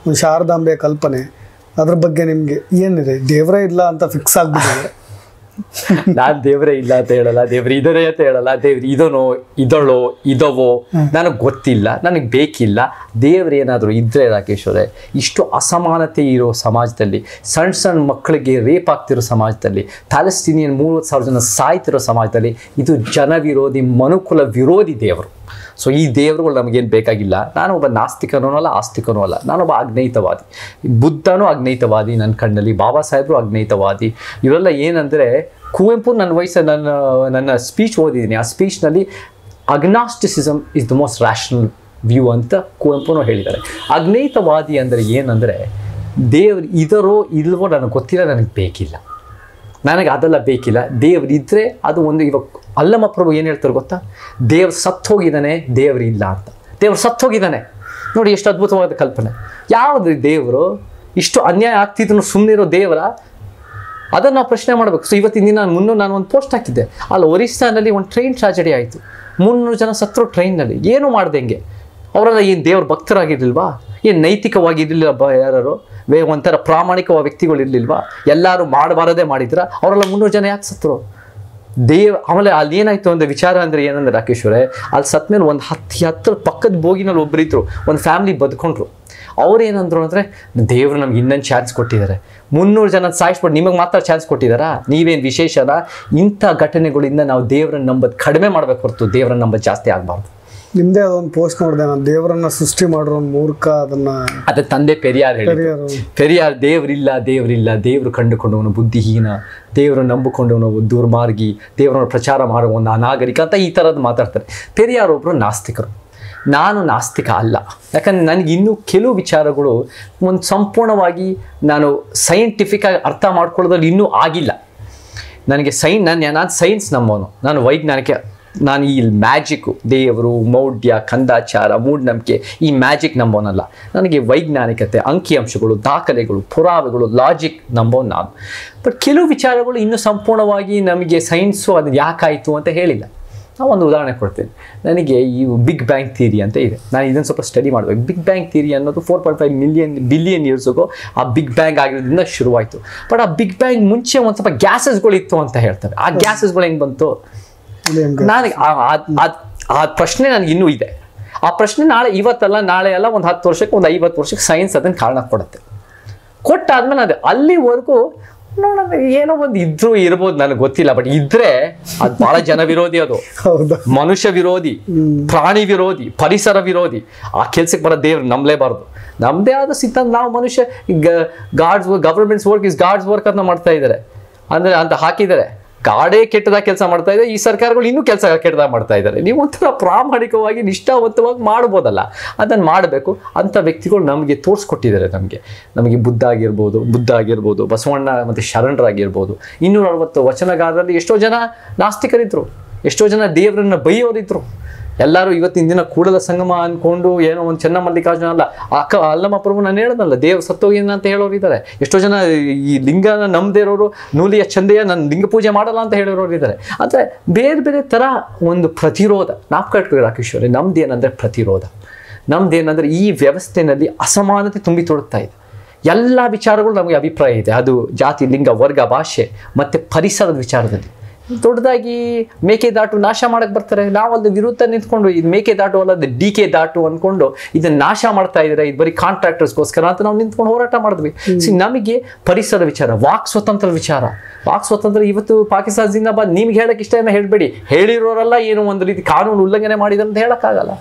ಒಂದು ಶಾರದಾಂಬೆ ಕಲ್ಪನೆ, ಅದ್ರ ಬಗ್ಗೆ ನಿಮಗೆ ಏನಿದೆ? ದೇವರೇ ಇಲ್ಲ ಅಂತ ಫಿಕ್ಸ್ ಆಗ್ಬಿಟ್ಟಿದೆ. ನಾನ್ ದೇವ್ರೇ ಇಲ್ಲ ಅಂತ ಹೇಳಲ್ಲ, ದೇವ್ರು ಇದರೆ ಅಂತ ಹೇಳಲ್ಲ, ದೇವ್ರು ಇದನೋ ಇದಳೋ ಇದವೋ ನನಗೆ ಗೊತ್ತಿಲ್ಲ, ನನಗೆ ಬೇಕಿಲ್ಲ. ದೇವ್ರು ಏನಾದರೂ ಇದ್ರೆ ರಾಕೇಶ್ ಅವರೇ, ಇಷ್ಟು ಅಸಮಾನತೆ ಇರೋ ಸಮಾಜದಲ್ಲಿ, ಸಣ್ಣ ಮಕ್ಕಳಿಗೆ ರೇಪ್ ಆಗ್ತಿರೋ ಸಮಾಜದಲ್ಲಿ, ಪ್ಯಾಲೆಸ್ತೀನಿಯನ್ 30,000 ಜನ ಸಾಯ್ತಿರೋ ಸಮಾಜದಲ್ಲಿ, ಇದು ಜನ ವಿರೋಧಿ, ಮನುಕುಲ ವಿರೋಧಿ ದೇವರು. ಸೊ ಈ ದೇವರುಗಳು ನಮಗೇನು ಬೇಕಾಗಿಲ್ಲ. ನಾನು ಒಬ್ಬ ನಾಸ್ತಿಕನೂ ಅಲ್ಲ, ಆಸ್ತಿಕನೂ ಅಲ್ಲ, ನಾನೊಬ್ಬ ಅಜ್ಞೇಯವಾದಿ. ಬುದ್ಧನೂ ಅಜ್ಞೇಯವಾದಿ ನನ್ನ ಕಣ್ಣಲ್ಲಿ, ಬಾಬಾ ಸಾಹೇಬರು ಅಜ್ಞೇಯವಾದಿ. ಇವರೆಲ್ಲ ಏನಂದರೆ, ಕುವೆಂಪು ನನ್ನ ಸ್ಪೀಚ್ ಓದಿದ್ದೀನಿ, ಆ ಸ್ಪೀಚ್ನಲ್ಲಿ agnosticism is the most rational view ಅಂತ ಕುವೆಂಪುನೂ ಹೇಳಿದ್ದಾರೆ. ಅಜ್ಞೇಯವಾದಿ ಅಂದರೆ ಏನಂದರೆ, ದೇವ್ರು ಇದರೋ ಇಲ್ವೋ ನನಗೆ ಗೊತ್ತಿಲ್ಲ, ನನಗೆ ಬೇಕಿಲ್ಲ, ನನಗೆ ಅದೆಲ್ಲ ಬೇಕಿಲ್ಲ. ದೇವ್ರು ಇದ್ದರೆ ಅದು ಒಂದು. ಇವಾಗ ಅಲ್ಲಮ ಪ್ರಭು ಏನು ಹೇಳ್ತಾರೆ ಗೊತ್ತಾ, ದೇವ್ರು ಸತ್ತೋಗಿದ್ದಾನೆ, ದೇವ್ರು ಇಲ್ಲ ಅಂತ. ದೇವ್ರು ಸತ್ತೋಗಿದ್ದಾನೆ ನೋಡಿ, ಎಷ್ಟು ಅದ್ಭುತವಾದ ಕಲ್ಪನೆ. ಯಾವುದು ದೇವರು? ಇಷ್ಟು ಅನ್ಯಾಯ ಆಗ್ತಿದ್ರು ಸುಮ್ಮನಿರೋ ದೇವರ? ಅದನ್ನು ನಾವು ಪ್ರಶ್ನೆ ಮಾಡಬೇಕು. ಸೊ ಇವತ್ತಿನ ದಿನ ನಾನು ಒಂದು ಪೋಸ್ಟ್ ಹಾಕಿದ್ದೆ, ಅಲ್ಲಿ ಒರಿಸ್ಸಾನಲ್ಲಿ ಒಂದು ಟ್ರೈನ್ ಟ್ರಾಜಡಿ ಆಯಿತು. 300 ಜನ ಸತ್ರು ಟ್ರೈನಲ್ಲಿ, ಏನು ಮಾಡ್ದಂಗೆ. ಅವರೆಲ್ಲ ಏನು ದೇವ್ರ ಭಕ್ತರಾಗಿರ್ಲಿಲ್ವಾ? ಏನು ನೈತಿಕವಾಗಿ ಇರಲಿಲ್ಲ ಯಾರು? ಒಂಥರ ಪ್ರಾಮಾಣಿಕವಾದ ವ್ಯಕ್ತಿಗಳು ಇರಲಿಲ್ವಾ? ಎಲ್ಲರೂ ಮಾಡಬಾರದೇ ಮಾಡಿದ್ರ? ಅವರೆಲ್ಲ 300 ಜನ ಯಾಕೆ ಸತ್ರು? ಆಮೇಲೆ ಅಲ್ಲಿ ಏನಾಯ್ತು ಅಂದ್ರೆ ವಿಚಾರ ಅಂದ್ರೆ ಏನಂದ್ರೆ ರಾಕೇಶ್ವರೇ, ಅಲ್ಲಿ ಸತ್ ಮೇಲೆ ಒಂದು ಹತ್ರ ಪಕ್ಕದ ಬೋಗಿನಲ್ಲಿ ಒಬ್ಬರಿದ್ರು, ಒಂದು ಫ್ಯಾಮಿಲಿ ಬದುಕೊಂಡ್ರು. ಅವ್ರು ಏನಂದ್ರು ಅಂದರೆ, ದೇವ್ರು ನಮ್ಗೆ ಇನ್ನೊಂದು ಚಾನ್ಸ್ ಕೊಟ್ಟಿದ್ದಾರೆ, 300 ಜನ ಸಾಯಿಸ್ಬಿಟ್ಟು ನಿಮಗೆ ಮಾತ್ರ ಚಾನ್ಸ್ ಕೊಟ್ಟಿದ್ದಾರಾ? ನೀವೇನು ವಿಶೇಷನ? ಇಂಥ ಘಟನೆಗಳಿಂದ ನಾವು ದೇವ್ರನ್ನ ನಂಬೋದು ಕಡಿಮೆ ಮಾಡಬೇಕು ಹೊರತು ದೇವ್ರನ್ನ ನಂಬೋದು ಜಾಸ್ತಿ ಆಗಬಾರ್ದು. ನಿಮ್ದೇ ಅದೊಂದು ಪೋಸ್ಟ್ ನೋಡಿದೆ ನಾನು, ದೇವರನ್ನ ಸೃಷ್ಟಿ ಮಾಡಿರೋ ಒಂದು ಮೂರ್ಖ, ಅದ ತಂದೆ ಪೆರಿಯಾರ್ ಹೇಳಿ. ಪೆರಿಯಾರ್ ದೇವ್ರಿಲ್ಲ ದೇವ್ರು ಕಂಡುಕೊಂಡವನು ಬುದ್ಧಿಹೀನ, ದೇವರು ನಂಬಿಕೊಂಡವನು ದುರ್ಮಾರ್ಗಿ, ದೇವರನ್ನು ಪ್ರಚಾರ ಮಾಡುವವನು ಅನಾಗರಿಕ ಅಂತ ಈ ಥರದ್ದು ಮಾತಾಡ್ತಾರೆ. ಪೆರಿಯಾರ್ ಒಬ್ಬರು ನಾಸ್ತಿಕರು. ನಾನು ನಾಸ್ತಿಕ ಅಲ್ಲ, ಯಾಕಂದರೆ ನನಗೆ ಇನ್ನೂ ಕೆಲವು ವಿಚಾರಗಳು ಒಂದು ಸಂಪೂರ್ಣವಾಗಿ ನಾನು ಸೈಂಟಿಫಿಕ್ಕಾಗಿ ಅರ್ಥ ಮಾಡ್ಕೊಳ್ಳೋದ್ರಲ್ಲಿ ಇನ್ನೂ ಆಗಿಲ್ಲ. ನನಗೆ ನಾನು ಸೈನ್ಸ್ ನಂಬೋನು, ನಾನು ವೈಜ್ಞಾನಿಕ, ನಾನು ಈ ಮ್ಯಾಜಿಕ್ಕು, ದೇವರು, ಮೌಢ್ಯ, ಕಂದಾಚಾರ, ಮೂಢನಂಬಿಕೆ, ಈ ಮ್ಯಾಜಿಕ್ ನಂಬೋನಲ್ಲ. ನನಗೆ ವೈಜ್ಞಾನಿಕತೆ, ಅಂಕಿಅಂಶಗಳು, ದಾಖಲೆಗಳು, ಪುರಾವೆಗಳು, ಲಾಜಿಕ್ ನಂಬೋನು ನಾನು. ಬಟ್ ಕೆಲವು ವಿಚಾರಗಳು ಇನ್ನೂ ಸಂಪೂರ್ಣವಾಗಿ ನಮಗೆ ಸೈನ್ಸು ಅದು ಯಾಕಾಯಿತು ಅಂತ ಹೇಳಿಲ್ಲ. ನಾವು ಒಂದು ಉದಾಹರಣೆ ಕೊಡ್ತೇನೆ. ನನಗೆ ಈ ಬಿಗ್ ಬ್ಯಾಂಗ್ ಥಿಯರಿ ಅಂತ ಇದೆ, ನಾನು ಇದನ್ನು ಸ್ವಲ್ಪ ಸ್ಟಡಿ ಮಾಡಬೇಕು. ಬಿಗ್ ಬ್ಯಾಂಗ್ ಥಿಯರಿ ಅನ್ನೋದು 4.5 ಬಿಲಿಯನ್ ಇಯರ್ಸ್ಗೂ ಆ ಬಿಗ್ ಬ್ಯಾಂಗ್ ಆಗಿರೋದ್ರಿಂದ ಶುರುವಾಯಿತು. ಬಟ್ ಆ ಬಿಗ್ ಬ್ಯಾಂಗ್ ಮುಂಚೆ ಒಂದು ಸ್ವಲ್ಪ ಗ್ಯಾಸಸ್ಗಳಿತ್ತು ಅಂತ ಹೇಳ್ತಾರೆ. ಆ ಗ್ಯಾಸಸ್ಗಳು ಹೆಂಗೆ ಬಂತು? ನನಗೆ ಆ ಪ್ರಶ್ನೆ ನನಗೆ ಇನ್ನೂ ಇದೆ. ಆ ಪ್ರಶ್ನೆ ಇವತ್ತಲ್ಲ ನಾಳೆ ಅಲ್ಲ, ಒಂದು 10 ವರ್ಷಕ್ಕೆ, ಒಂದು 50 ವರ್ಷಕ್ಕೆ ಸೈನ್ಸ್ ಅದನ್ನು ಕಾರಣ ಕೊಡುತ್ತೆ. ಕೊಟ್ಟಾದ್ಮೇಲೆ ಅದು ಅಲ್ಲಿವರೆಗೂ ನೋಡೋಣ, ಏನೋ ಒಂದು ಇದ್ರೂ ಇರ್ಬೋದು, ನನಗೆ ಗೊತ್ತಿಲ್ಲ. ಬಟ್ ಇದ್ರೆ ಅದು ಬಹಳ ಜನ ವಿರೋಧಿ, ಅದು ಮನುಷ್ಯ ವಿರೋಧಿ, ಪ್ರಾಣಿ ವಿರೋಧಿ, ಪರಿಸರ ವಿರೋಧಿ. ಆ ಕೆಲ್ಸಕ್ಕೆ ಬರೋ ದೇವ್ರು ನಂಬಲೇಬಾರ್ದು. ನಮ್ಮದೇ ಆದ ಸಿದ್ಧಾಂತ, ನಾವು ಮನುಷ್ಯ governments work is God's work ಅಂತ ಮಾಡ್ತಾ ಇದ್ದಾರೆ ಅಂದ್ರೆ ಅಂತ ಹಾಕಿದ್ದಾರೆ. ಗಾಡೇ ಕೆಟ್ಟದಾಗ ಕೆಲಸ ಮಾಡ್ತಾ ಇದೆ, ಈ ಸರ್ಕಾರಗಳು ಇನ್ನೂ ಕೆಲಸ ಕೆಟ್ಟದಾಗ ಮಾಡ್ತಾ ಇದ್ದಾರೆ. ನೀವು ಒಂಥರ ಪ್ರಾಮಾಣಿಕವಾಗಿ ನಿಷ್ಠಾವಂತವಾಗಿ ಮಾಡ್ಬೋದಲ್ಲ, ಅದನ್ನು ಮಾಡಬೇಕು. ಅಂಥ ವ್ಯಕ್ತಿಗಳು ನಮಗೆ ತೋರಿಸ್ಕೊಟ್ಟಿದ್ದಾರೆ. ನಮಗೆ ಬುದ್ಧ ಆಗಿರ್ಬೋದು, ಬಸವಣ್ಣ ಮತ್ತು ಶರಣರಾಗಿರ್ಬೋದು, 260 ವಚನಗಾರರಲ್ಲಿ ಎಷ್ಟೋ ಜನ ನಾಸ್ತಿಕರಿದ್ರು, ಎಷ್ಟೋ ಜನ ದೇವರನ್ನ ಬೈಯೋರಿದ್ರು. ಎಲ್ಲರೂ ಇವತ್ತಿನ ದಿನ ಕೂಡಲ ಸಂಗಮ ಅಂದ್ಕೊಂಡು ಏನೋ ಒಂದು ಚೆನ್ನಮಲ್ಲಿಕಾರ್ಜುನ ಅಲ್ಲ, ಅಲ್ಲಮ್ಮ ಪ್ರಭು ನಾನು ಹೇಳೋದಲ್ಲ, ದೇವ್ ಸತ್ತೋಗಿನ ಅಂತ ಹೇಳೋರಿದ್ದಾರೆ. ಎಷ್ಟೋ ಜನ ಈ ಲಿಂಗನ ನಂಬದೇ ಇರೋರು, ನೂಲಿಯ ಚಂದೆಯ ನಾನು ಲಿಂಗ ಪೂಜೆ ಮಾಡಲ್ಲ ಅಂತ ಹೇಳಿರೋರಿದ್ದಾರೆ. ಅಂದರೆ ಬೇರೆ ಬೇರೆ ಥರ ಒಂದು ಪ್ರತಿರೋಧ. ನಾಪ್ಕಟ್ಕೋ ರಾಕೇಶ್ವರಿ, ನಮ್ದೇನಂದರೆ ಪ್ರತಿರೋಧ. ನಮ್ದೇನಂದರೆ ಈ ವ್ಯವಸ್ಥೆಯಲ್ಲಿ ಅಸಮಾನತೆ ತುಂಬಿ ತೊಡಗ್ತಾ ಇದೆ. ಎಲ್ಲ ವಿಚಾರಗಳು ನಮಗೆ ಅಭಿಪ್ರಾಯ ಇದೆ, ಅದು ಜಾತಿ, ಲಿಂಗ, ವರ್ಗ, ಭಾಷೆ ಮತ್ತು ಪರಿಸರದ ವಿಚಾರದಲ್ಲಿ. ದೊಡ್ಡದಾಗಿ ಮೇಕೆದಾಟು ನಾಶ ಮಾಡಕ್ಕೆ ಬರ್ತಾರೆ. ನಾವು ಅಲ್ಲಿ ವಿರುದ್ಧ ನಿಂತ್ಕೊಂಡು ಇದು ಮೇಕೆದಾಟು ಅಲ್ಲ, ಅದು ಡಿ ಕೆ ದಾಟು ಅಂದ್ಕೊಂಡು ಇದನ್ನು ನಾಶ ಮಾಡ್ತಾ ಇದ್ದಾರೆ, ಇದು ಬರೀ ಕಾಂಟ್ರಾಕ್ಟರ್ಸ್ಗೋಸ್ಕರ ಅಂತ ನಾವು ನಿಂತ್ಕೊಂಡು ಹೋರಾಟ ಮಾಡಿದ್ವಿ. ನಮಗೆ ಪರಿಸರ ವಿಚಾರ, ವಾಕ್ ಸ್ವಾತಂತ್ರ್ಯ ಇವತ್ತು ಪಾಕಿಸ್ತಾನ ಜಿಂದಾಬಾದ್ ನಿಮ್ಗೆ ಹೇಳಕ್ಕೆ ಇಷ್ಟ ಏನೋ ಹೇಳಬೇಡಿ, ಹೇಳಿರೋರೆಲ್ಲ ಏನು ಒಂದು ರೀತಿ ಕಾನೂನು ಉಲ್ಲಂಘನೆ ಮಾಡಿದೆ ಅಂತ ಹೇಳೋಕ್ಕಾಗಲ್ಲ.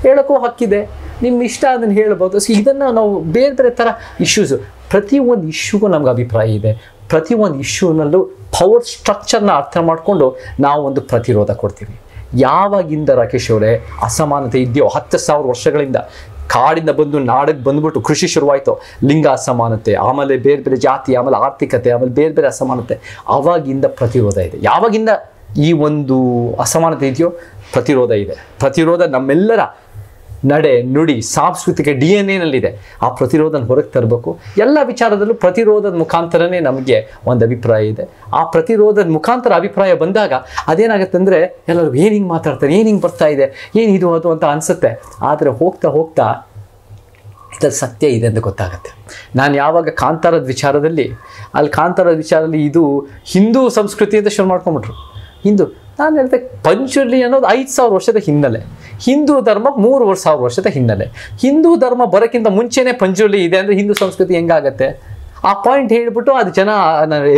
ಹೇಳೋಕ್ಕೂ ಹಕ್ಕಿದೆ, ನಿಮ್ಮ ಇಷ್ಟ ಅದನ್ನು ಹೇಳ್ಬೋದು. ಸೊ ಇದನ್ನು ನಾವು ಬೇರೆ ಬೇರೆ ಥರ ಇಶ್ಯೂಸು, ಪ್ರತಿಯೊಂದು ಇಶ್ಯೂಗೂ ನಮ್ಗೆ ಅಭಿಪ್ರಾಯ ಇದೆ. ಪ್ರತಿಯೊಂದು ಇಶ್ಯೂನಲ್ಲೂ ಪವರ್ ಸ್ಟ್ರಕ್ಚರ್ನ ಅರ್ಥ ಮಾಡಿಕೊಂಡು ನಾವು ಒಂದು ಪ್ರತಿರೋಧ ಕೊಡ್ತೀವಿ. ಯಾವಾಗಿಂದ ರಾಕೇಶ್ ಅವರೇ ಅಸಮಾನತೆ ಇದೆಯೋ, 10,000 ವರ್ಷಗಳಿಂದ ಕಾಡಿಂದ ಬಂದು ನಾಡಿಗೆ ಬಂದ್ಬಿಟ್ಟು ಕೃಷಿ ಶುರುವಾಯಿತು, ಲಿಂಗ ಅಸಮಾನತೆ, ಆಮೇಲೆ ಬೇರೆ ಬೇರೆ ಜಾತಿ, ಆಮೇಲೆ ಆರ್ಥಿಕತೆ, ಆಮೇಲೆ ಬೇರೆ ಬೇರೆ ಅಸಮಾನತೆ, ಆವಾಗಿಂದ ಪ್ರತಿರೋಧ ಇದೆ. ಯಾವಾಗಿಂದ ಈ ಒಂದು ಅಸಮಾನತೆ ಇದೆಯೋ ಪ್ರತಿರೋಧ ಇದೆ. ಪ್ರತಿರೋಧ ನಮ್ಮೆಲ್ಲರ ನಡೆ, ನುಡಿ, ಸಾಂಸ್ಕೃತಿಕ DNA-ನಲ್ಲಿದೆ. ಆ ಪ್ರತಿರೋಧನ ಹೊರಗೆ ತರಬೇಕು. ಎಲ್ಲ ವಿಚಾರದಲ್ಲೂ ಪ್ರತಿರೋಧದ ಮುಖಾಂತರನೇ ನಮಗೆ ಒಂದು ಅಭಿಪ್ರಾಯ ಇದೆ. ಆ ಪ್ರತಿರೋಧದ ಮುಖಾಂತರ ಅಭಿಪ್ರಾಯ ಬಂದಾಗ ಅದೇನಾಗುತ್ತೆ ಅಂದರೆ ಎಲ್ಲರೂ ಏನು ಹಿಂಗೆ ಮಾತಾಡ್ತಾರೆ, ಏನು ಹಿಂಗೆ ಬರ್ತಾ ಇದೆ, ಏನಿದು ಅದು ಅಂತ ಅನಿಸುತ್ತೆ. ಆದರೆ ಹೋಗ್ತಾ ಹೋಗ್ತಾ ಇದರ ಸತ್ಯ ಇದೆ ಅಂತ ಗೊತ್ತಾಗುತ್ತೆ. ನಾನು ಯಾವಾಗ ಕಾಂತಾರದ ವಿಚಾರದಲ್ಲಿ ಇದು ಹಿಂದೂ ಸಂಸ್ಕೃತಿ ಅಂತ ಶುರು ಮಾಡ್ಕೊಂಬಿಟ್ರು. ನಾನು ಹೇಳ್ದೆ ಪಂಚುರ್ಲಿ ಅನ್ನೋದು 5,000 ವರ್ಷದ ಹಿನ್ನೆಲೆ, ಹಿಂದೂ ಧರ್ಮ 3,000 ವರ್ಷದ ಹಿನ್ನೆಲೆ. ಹಿಂದೂ ಧರ್ಮ ಬರೋಕ್ಕಿಂತ ಮುಂಚೆನೇ ಪಂಚುರ್ಲಿ ಇದೆ ಅಂದರೆ ಹಿಂದೂ ಸಂಸ್ಕೃತಿ ಹೆಂಗಾಗತ್ತೆ? ಆ ಪಾಯಿಂಟ್ ಹೇಳ್ಬಿಟ್ಟು ಅದು ಜನ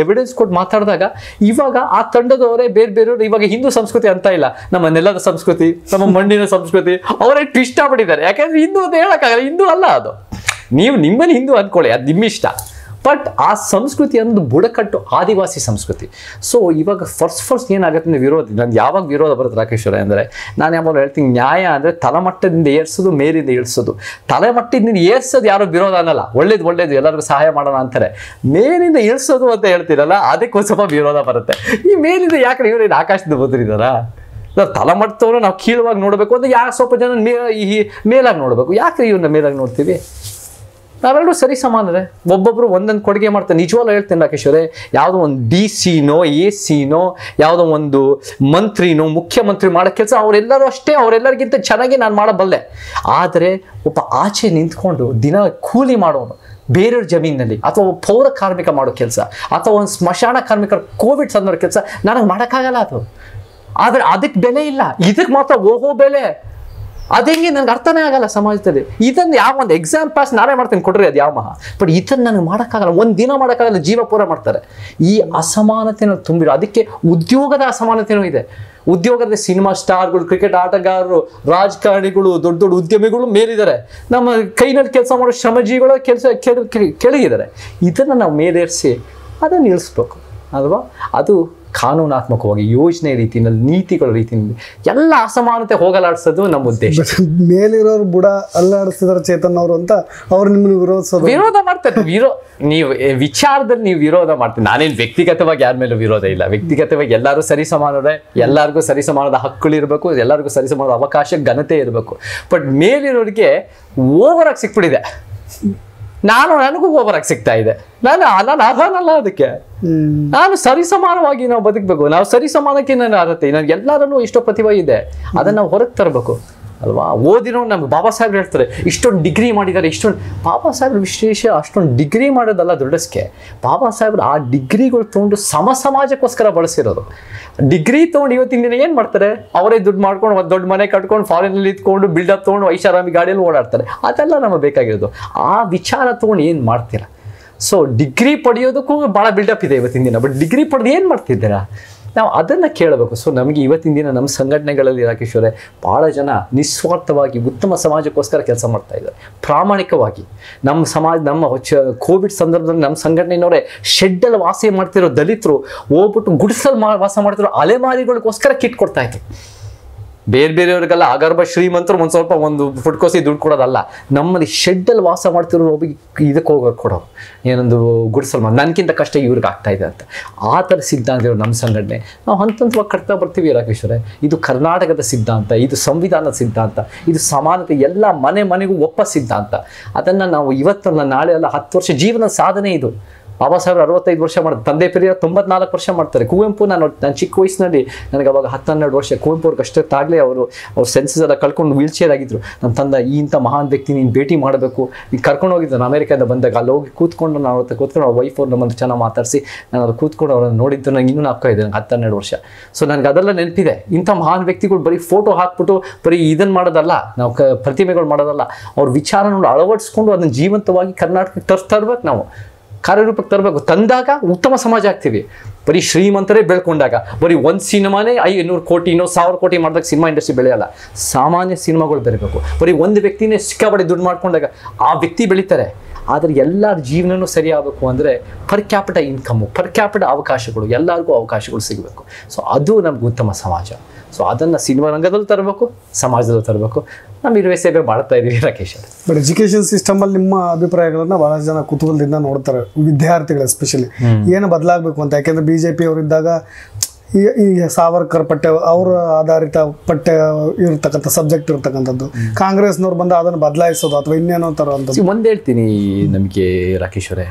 ಎವಿಡೆನ್ಸ್ ಕೊಟ್ಟು ಮಾತಾಡಿದಾಗ ಇವಾಗ ಆ ತಂಡದವರೇ ಬೇರೆಯವರು ಇವಾಗ ಹಿಂದೂ ಸಂಸ್ಕೃತಿ ಅಂತ ಇಲ್ಲ, ನಮ್ಮ ನೆಲದ ಸಂಸ್ಕೃತಿ, ನಮ್ಮ ಮಣ್ಣಿನ ಸಂಸ್ಕೃತಿ, ಅವರೇ ಟ್ವಿಸ್ಟ್ ಆಗ್ಬಿಟ್ಟಿದ್ದಾರೆ. ಯಾಕೆಂದ್ರೆ ಹಿಂದೂ ಅಂತ ಹೇಳೋಕ್ಕಾಗಲ್ಲ, ಹಿಂದೂ ಅಲ್ಲ ಅದು. ನೀವು ನಿಮ್ಮಲ್ಲಿ ಹಿಂದೂ ಅಂದ್ಕೊಳ್ಳಿ, ಅದು ನಿಮ್ಮ ಇಷ್ಟ. ಬಟ್ ಆ ಸಂಸ್ಕೃತಿ ಅನ್ನೋದು ಬುಡಕಟ್ಟು ಆದಿವಾಸಿ ಸಂಸ್ಕೃತಿ. ಸೊ ಇವಾಗ ಫಸ್ಟ್ ಏನಾಗುತ್ತೆ ಅಂದರೆ ವಿರೋಧ. ನಾನು ಯಾವಾಗ ವಿರೋಧ ಬರುತ್ತೆ ರಾಕೇಶ್ವರ ಅಂದರೆ, ನಾನು ಯಾವಾಗ ಹೇಳ್ತೀನಿ, ನ್ಯಾಯ ಅಂದರೆ ತಲೆಮಟ್ಟದಿಂದ ಏರ್ಸೋದು, ಮೇಲಿಂದ ಇಳಿಸೋದು. ತಲೆಮಟ್ಟದಿಂದ ಏರ್ಸೋದು ಯಾರು ವಿರೋಧ ಅನ್ನಲ್ಲ, ಒಳ್ಳೇದು ಎಲ್ಲರಿಗೂ ಸಹಾಯ ಮಾಡೋಣ ಅಂತಾರೆ. ಮೇಲಿಂದ ಇಳಿಸೋದು ಅಂತ ಹೇಳ್ತೀರಲ್ಲ, ಅದಕ್ಕೆ ಸ್ವಲ್ಪ ವಿರೋಧ ಬರುತ್ತೆ. ಈ ಮೇಲಿಂದ ಯಾಕೆ ಇವ್ರೇನು ಆಕಾಶದಿಂದ ಬಂದಿದ್ದಾರಾ? ನಾವು ತಲೆಮಟ್ಟದವರು ನಾವು ಕೀಳುವಾಗಿ ನೋಡಬೇಕು ಅಂತ ಯಾಕೆ ಸ್ವಲ್ಪ ಜನ ಮೇಲಾಗಿ ನೋಡಬೇಕು? ಯಾಕೆ ಇವ್ರನ್ನ ಮೇಲಾಗಿ ನೋಡ್ತೀವಿ? ನಾವೆಲ್ಲರೂ ಸರಿ ಸಮಾನರೇ. ಒಬ್ಬೊಬ್ರು ಒಂದೊಂದು ಕೊಡುಗೆ ಮಾಡ್ತಾರೆ. ನಿಜವಾಗ್ಲೂ ಹೇಳ್ತೇನೆ ರಾಕೇಶ್ ಅವರೇ, ಯಾವುದೋ ಒಂದು DC-ನೋ AC-ನೋ ಯಾವುದೋ ಒಂದು ಮಂತ್ರಿನೋ ಮುಖ್ಯಮಂತ್ರಿ ಮಾಡೋ ಕೆಲಸ ಅವರೆಲ್ಲರೂ ಅಷ್ಟೇ, ಅವರೆಲ್ಲರಿಗಿಂತ ಚೆನ್ನಾಗಿ ನಾನು ಮಾಡಬಲ್ಲೆ. ಆದರೆ ಒಬ್ಬ ಆಚೆ ನಿಂತ್ಕೊಂಡು ದಿನ ಕೂಲಿ ಮಾಡೋನು ಬೇರೆಯವ್ರ ಜಮೀನಲ್ಲಿ, ಅಥವಾ ಒಬ್ಬ ಪೌರ ಕಾರ್ಮಿಕ ಮಾಡೋ ಕೆಲಸ, ಅಥವಾ ಒಂದು ಸ್ಮಶಾನ ಕಾರ್ಮಿಕರ ಕೋವಿಡ್ ಸಂದರ್ಭ ಕೆಲಸ ನನಗೆ ಮಾಡೋಕ್ಕಾಗಲ್ಲ ಅದು. ಆದರೆ ಅದಕ್ಕೆ ಬೆಲೆ ಇಲ್ಲ, ಇದಕ್ಕೆ ಮಾತ್ರ ಓಹೋ ಬೆಲೆ. ಅದೇಂಗೆ ನನಗೆ ಅರ್ಥನೇ ಆಗಲ್ಲ ಸಮಾಜದಲ್ಲಿ. ಇದನ್ನು ಯಾವ ಒಂದು ಎಕ್ಸಾಮ್ ಪಾಸ್ ನಾನೇ ಮಾಡ್ತೀನಿ ಕೊಡ್ರಿ, ಅದು ಯಾವ ಮಹಾ. ಬಟ್ ಇದನ್ನು ನನಗೆ ಮಾಡೋಕ್ಕಾಗಲ್ಲ, ಒಂದು ದಿನ ಮಾಡೋಕ್ಕಾಗಲ್ಲ, ಜೀವ ಪೂರ ಮಾಡ್ತಾರೆ. ಈ ಅಸಮಾನತೆನ ತುಂಬಿರೋ, ಅದಕ್ಕೆ ಉದ್ಯೋಗದ ಅಸಮಾನತೆನೂ ಇದೆ. ಉದ್ಯೋಗದ ಸಿನಿಮಾ ಸ್ಟಾರ್ಗಳು, ಕ್ರಿಕೆಟ್ ಆಟಗಾರರು, ರಾಜಕಾರಣಿಗಳು, ದೊಡ್ಡ ದೊಡ್ಡ ಉದ್ಯಮಿಗಳು ಮೇಲಿದ್ದಾರೆ. ನಮ್ಮ ಕೈನಲ್ಲಿ ಕೆಲಸ ಮಾಡೋ ಶ್ರಮಜೀವಿಗಳು ಕೆಳಗಿದ್ದಾರೆ. ಇದನ್ನು ನಾವು ಮೇಲೇರಿಸಿ ಅದನ್ನು ನಿಲ್ಲಿಸ್ಬೇಕು ಅಲ್ವಾ? ಅದು ಕಾನೂನಾತ್ಮಕವಾಗಿ ಯೋಜನೆ ರೀತಿಯಲ್ಲಿ, ನೀತಿಗಳ ರೀತಿಯಲ್ಲಿ ಎಲ್ಲ ಅಸಮಾನತೆ ಹೋಗಲಾಡಿಸೋದು ನಮ್ಮ ಉದ್ದೇಶ. ಮೇಲಿರೋರು ಬುಡ ಅಲ್ಲಾಡಿಸಿದಾರೆ ಚೇತನ್ ಅವರು ಅಂತ ಅವ್ರು ನಿಮ್ಮನ್ನು ವಿರೋಧ ಮಾಡ್ತಾರೆ. ನೀವು ವಿಚಾರದಲ್ಲಿ ನೀವು ವಿರೋಧ ಮಾಡ್ತೀವಿ. ನಾನೇನು ವ್ಯಕ್ತಿಗತವಾಗಿ ಯಾರ ಮೇಲೂ ವಿರೋಧ ಇಲ್ಲ. ವ್ಯಕ್ತಿಗತವಾಗಿ ಎಲ್ಲರೂ ಸರಿ ಸಮಾನರೇ, ಎಲ್ಲರಿಗೂ ಸರಿ ಸಮಾನದ ಹಕ್ಕುಗಳಿರಬೇಕು, ಎಲ್ಲರಿಗೂ ಸರಿ ಸಮಾನದ ಅವಕಾಶ ಘನತೆ ಇರಬೇಕು. ಬಟ್ ಮೇಲಿರೋರಿಗೆ ಓವರಾಗಿ ಸಿಕ್ಬಿಟ್ಟಿದೆ. ನನಗೂ ಓವರಾಗಿ ಸಿಗ್ತಾ ಇದೆ. ನಾನು ಅರ್ಹನಲ್ಲ ಅದಕ್ಕೆ. ನಾನು ಸರಿಸಮಾನವಾಗಿ ನಾವು ಬದುಕಬೇಕು. ನಾವು ಸರಿಸಮಾನಕ್ಕೆ ನಾನು ಅರ್ಹತೆ. ನನಗೆ ಎಲ್ಲರಲ್ಲೂ ಇಷ್ಟೋ ಪ್ರತಿಭೆ ಇದೆ, ಅದನ್ನು ನಾವು ಹೊರಗೆ ತರಬೇಕು ಅಲ್ವಾ? ಓದಿರೋ ನಮ್ಗೆ ಬಾಬಾ ಸಾಹೇಬ್ ಹೇಳ್ತಾರೆ, ಇಷ್ಟೊಂದು ಡಿಗ್ರಿ ಮಾಡಿದ್ದಾರೆ, ಇಷ್ಟೊಂದು. ಬಾಬಾ ಸಾಹೇಬ್ರ ವಿಶೇಷ ಅಷ್ಟೊಂದು ಡಿಗ್ರಿ ಮಾಡೋದಲ್ಲ ದೊಡ್ಡಸ್ಕೆ. ಬಾಬಾ ಸಾಹೇಬ್ರು ಆ ಡಿಗ್ರಿಗಳು ತೊಗೊಂಡು ಸಮಾಜಕ್ಕೋಸ್ಕರ ಬಳಸಿರೋದು. ಡಿಗ್ರಿ ತೊಗೊಂಡು ಇವತ್ತಿನ ದಿನ ಏನು ಮಾಡ್ತಾರೆ? ಅವರೇ ದುಡ್ಡು ಮಾಡ್ಕೊಂಡು ಒಂದು ದೊಡ್ಡ ಮನೆ ಕಟ್ಕೊಂಡು ಫಾರಿನಲ್ಲಿ ಇದ್ಕೊಂಡು ಬಿಲ್ಡಪ್ ತೊಗೊಂಡು ಐಷಾರಾಮಿ ಗಾಡಿಯಲ್ಲಿ ಓಡಾಡ್ತಾರೆ. ಅದೆಲ್ಲ ನಮಗೆ ಬೇಕಾಗಿರೋದು. ಆ ವಿಚಾರ ತೊಗೊಂಡು ಏನು ಮಾಡ್ತೀರಾ? ಸೊ ಡಿಗ್ರಿ ಪಡೆಯೋದಕ್ಕೂ ಭಾಳ ಬಿಲ್ಡಪ್ ಇದೆ ಇವತ್ತಿನ ದಿನ. ಬಟ್ ಡಿಗ್ರಿ ಪಡೆದು ಏನು ಮಾಡ್ತಿದ್ದೀರಾ? ನಾವು ಅದನ್ನು ಕೇಳಬೇಕು. ಸೊ ನಮಗೆ ಇವತ್ತಿನ ದಿನ ನಮ್ಮ ಸಂಘಟನೆಗಳಲ್ಲಿ ರಾಕೇಶ್ ಅವರೇ ಭಾಳ ಜನ ನಿಸ್ವಾರ್ಥವಾಗಿ ಉತ್ತಮ ಸಮಾಜಕ್ಕೋಸ್ಕರ ಕೆಲಸ ಮಾಡ್ತಾ ಇದ್ದಾರೆ, ಪ್ರಾಮಾಣಿಕವಾಗಿ. ನಮ್ಮ ಸಮಾಜ, ನಮ್ಮ ಕೋವಿಡ್ ಸಂದರ್ಭದಲ್ಲಿ ನಮ್ಮ ಸಂಘಟನೆಯವರೇ ಶೆಡ್ಡಲ್ಲಿ ವಾಸ ಮಾಡ್ತಿರೋ ದಲಿತರು ಹೋಗ್ಬಿಟ್ಟು ಗುಡಿಸಲು ವಾಸ ಮಾಡ್ತಿರೋ ಅಲೆಮಾರಿಗಳಿಗೋಸ್ಕರ ಕಿಟ್ ಕೊಡ್ತಾ ಇದ್ರು. ಬೇರೆಯವ್ರಿಗೆಲ್ಲ ಅಗರ್ಭ ಶ್ರೀಮಂತರು ಒಂದು ಸ್ವಲ್ಪ ಒಂದು ಫುಟ್ಕೋಸಿ ದುಡ್ಡು ಕೊಡೋದಲ್ಲ. ನಮ್ಮಲ್ಲಿ ಶೆಡ್ಡಲ್ಲಿ ವಾಸ ಮಾಡ್ತಿರೋ ಒಬ್ಬ ಇದಕ್ಕೆ ಹೋಗೋಕೆ ಕೊಡೋರು, ಏನೊಂದು ಗುಡಿಸಲ್ ನನಗಿಂತ ಕಷ್ಟ ಇವ್ರಿಗೆ ಆಗ್ತಾ ಇದೆ ಅಂತ. ಆ ಥರ ಸಿದ್ಧಾಂತ ಇರೋ ನಮ್ಮ ಸಂಘಟನೆ. ನಾವು ಹಂತವಾಗಿ ಕಟ್ತಾ ಬರ್ತೀವಿ ರಾಕೇಶ್ವರೇ. ಇದು ಕರ್ನಾಟಕದ ಸಿದ್ಧಾಂತ, ಇದು ಸಂವಿಧಾನದ ಸಿದ್ಧಾಂತ, ಇದು ಸಮಾನತೆ ಎಲ್ಲ ಮನೆಗೂ ಒಪ್ಪ ಸಿದ್ಧಾಂತ. ಅದನ್ನು ನಾವು ಇವತ್ತಲ್ಲ ನಾಳೆ ಅಲ್ಲ 10 ವರ್ಷ ಜೀವನ ಸಾಧನೆ ಇದು. ಬಾಬಾ ಸಾಹೇಬ್ರು 65 ವರ್ಷ ಮಾಡ್ತಾರೆ, ತಂದೆ ಪೆರಿಯಾರ್ 94 ವರ್ಷ ಮಾಡ್ತಾರೆ. ಕುವೆಂಪು ನಾನು ಚಿಕ್ಕ ವಯಸ್ಸಿನಲ್ಲಿ, ನನಗೆ ಅವಾಗ 10-12 ವರ್ಷ, ಕುವೆಂಪು ಅವ್ರಿಗೆ ಅಷ್ಟೊತ್ತಾಗಲೇ ಅವ್ರ ಸೆನ್ಸಸ್ ಎಲ್ಲ ಕಳ್ಕೊಂಡು ವೀಲ್ ಚೇರ್ ಆಗಿದ್ರು. ನಮ್ಮ ತಂದೆ ಇಂಥ ಮಹಾನ್ ವ್ಯಕ್ತಿ ನೀನು ಭೇಟಿ ಮಾಡಬೇಕು, ಈಗ ಕರ್ಕೊಂಡು ಹೋಗಿದ್ದು ನಾನು ಅಮೆರಿಕದಿಂದ ಬಂದಾಗ. ಅಲ್ಲಿ ಹೋಗಿ ಕೂತ್ಕೊಂಡು ನಾವು ಕೂತ್ಕೊಂಡು ಅವ್ರ ವೈಫ್ ಅವ್ರು ನಮ್ಮನ್ನು ಚೆನ್ನಾಗಿ ಮಾತಾಡಿಸಿ ನಾನು ಅವ್ರು ಕೂತ್ಕೊಂಡು ಅವ್ರನ್ನ ನೋಡಿದ್ದು ನಂಗೆ ಇನ್ನೂ ಆಗ್ತಾ ಇದೆ, ನನಗೆ 10-12 ವರ್ಷ. ಸೊ ನನಗೆ ಅದೆಲ್ಲ ನೆನಪಿದೆ. ಇಂಥ ಮಹಾನ್ ವ್ಯಕ್ತಿಗಳು ಬರೀ ಫೋಟೋ ಹಾಕ್ಬಿಟ್ಟು ಬರೀ ಇದನ್ನು ಮಾಡೋದಲ್ಲ, ನಾವು ಪ್ರತಿಮೆಗಳು ಮಾಡೋದಲ್ಲ, ಅವ್ರ ವಿಚಾರವನ್ನು ಅಳವಡಿಸ್ಕೊಂಡು ಅದನ್ನು ಜೀವಂತವಾಗಿ ಕರ್ನಾಟಕಕ್ಕೆ ತರ್ಬೇಕು, ನಾವು ಕಾರ್ಯರೂಪಕ್ಕೆ ತರಬೇಕು. ತಂದಾಗ ಉತ್ತಮ ಸಮಾಜ ಆಗ್ತೀವಿ. ಬರೀ ಶ್ರೀಮಂತರೇ ಬೆಳ್ಕೊಂಡಾಗ ಬರೀ ಒಂದು ಸಿನಿಮಾನೇ 500 ಕೋಟಿ 1000 ಕೋಟಿ ಮಾಡಿದಾಗ ಸಿನಿಮಾ ಇಂಡಸ್ಟ್ರಿ ಬೆಳೆಯಲ್ಲ. ಸಾಮಾನ್ಯ ಸಿನಿಮಾಗಳು ಬೆಳಿಬೇಕು. ಬರೀ ಒಂದು ವ್ಯಕ್ತಿನೇ ಸಿಕ್ಕಾಪಟ್ಟೆ ದುಡ್ಡು ಮಾಡ್ಕೊಂಡಾಗ ಆ ವ್ಯಕ್ತಿ ಬೆಳೀತಾರೆ. ಆದರೆ ಎಲ್ಲರ ಜೀವನನೂ ಸರಿ ಆಗಬೇಕು ಅಂದರೆ per capita income, per capita ಅವಕಾಶಗಳು, ಎಲ್ಲರಿಗೂ ಅವಕಾಶಗಳು ಸಿಗಬೇಕು. ಸೊ ಅದು ನಮ್ಗೆ ಉತ್ತಮ ಸಮಾಜ. ಸೊ ಅದನ್ನು ಸಿನಿಮಾ ರಂಗದಲ್ಲೂ ತರಬೇಕು, ಸಮಾಜದಲ್ಲೂ ತರಬೇಕು. ನಮ್ಮ ಇರುವೆ ಸೇವೆ ಮಾಡ್ತಾ ಇದ್ದೀವಿ ರಾಕೇಶ್. ಬಟ್ ಎಜುಕೇಶನ್ ಸಿಸ್ಟಮಲ್ಲಿ ನಿಮ್ಮ ಅಭಿಪ್ರಾಯಗಳನ್ನ ಬಹಳ ಜನ ಕುತೂಹಲದಿಂದ ನೋಡ್ತಾರೆ, ವಿದ್ಯಾರ್ಥಿಗಳು ಎಸ್ಪೆಷಲಿ ಏನು ಬದಲಾಗಬೇಕು ಅಂತ. ಯಾಕೆಂದ್ರೆ BJP ಅವರಿದ್ದಾಗ ಈ ಸಾವರ್ಕರ್ ಪಠ್ಯ, ಅವರ ಆಧಾರಿತ ಪಠ್ಯ ಇರ್ತಕ್ಕಂಥ ಸಬ್ಜೆಕ್ಟ್ ಇರ್ತಕ್ಕಂಥದ್ದು, ಕಾಂಗ್ರೆಸ್ನವ್ರು ಬಂದ ಅದನ್ನು ಬದಲಾಯಿಸೋದು ಅಥವಾ ಇನ್ನೇನೋ ಥರ ಅಂತ. ಒಂದು ಹೇಳ್ತೀನಿ ನಮಗೆ ರಾಕೇಶ್ವರೇ,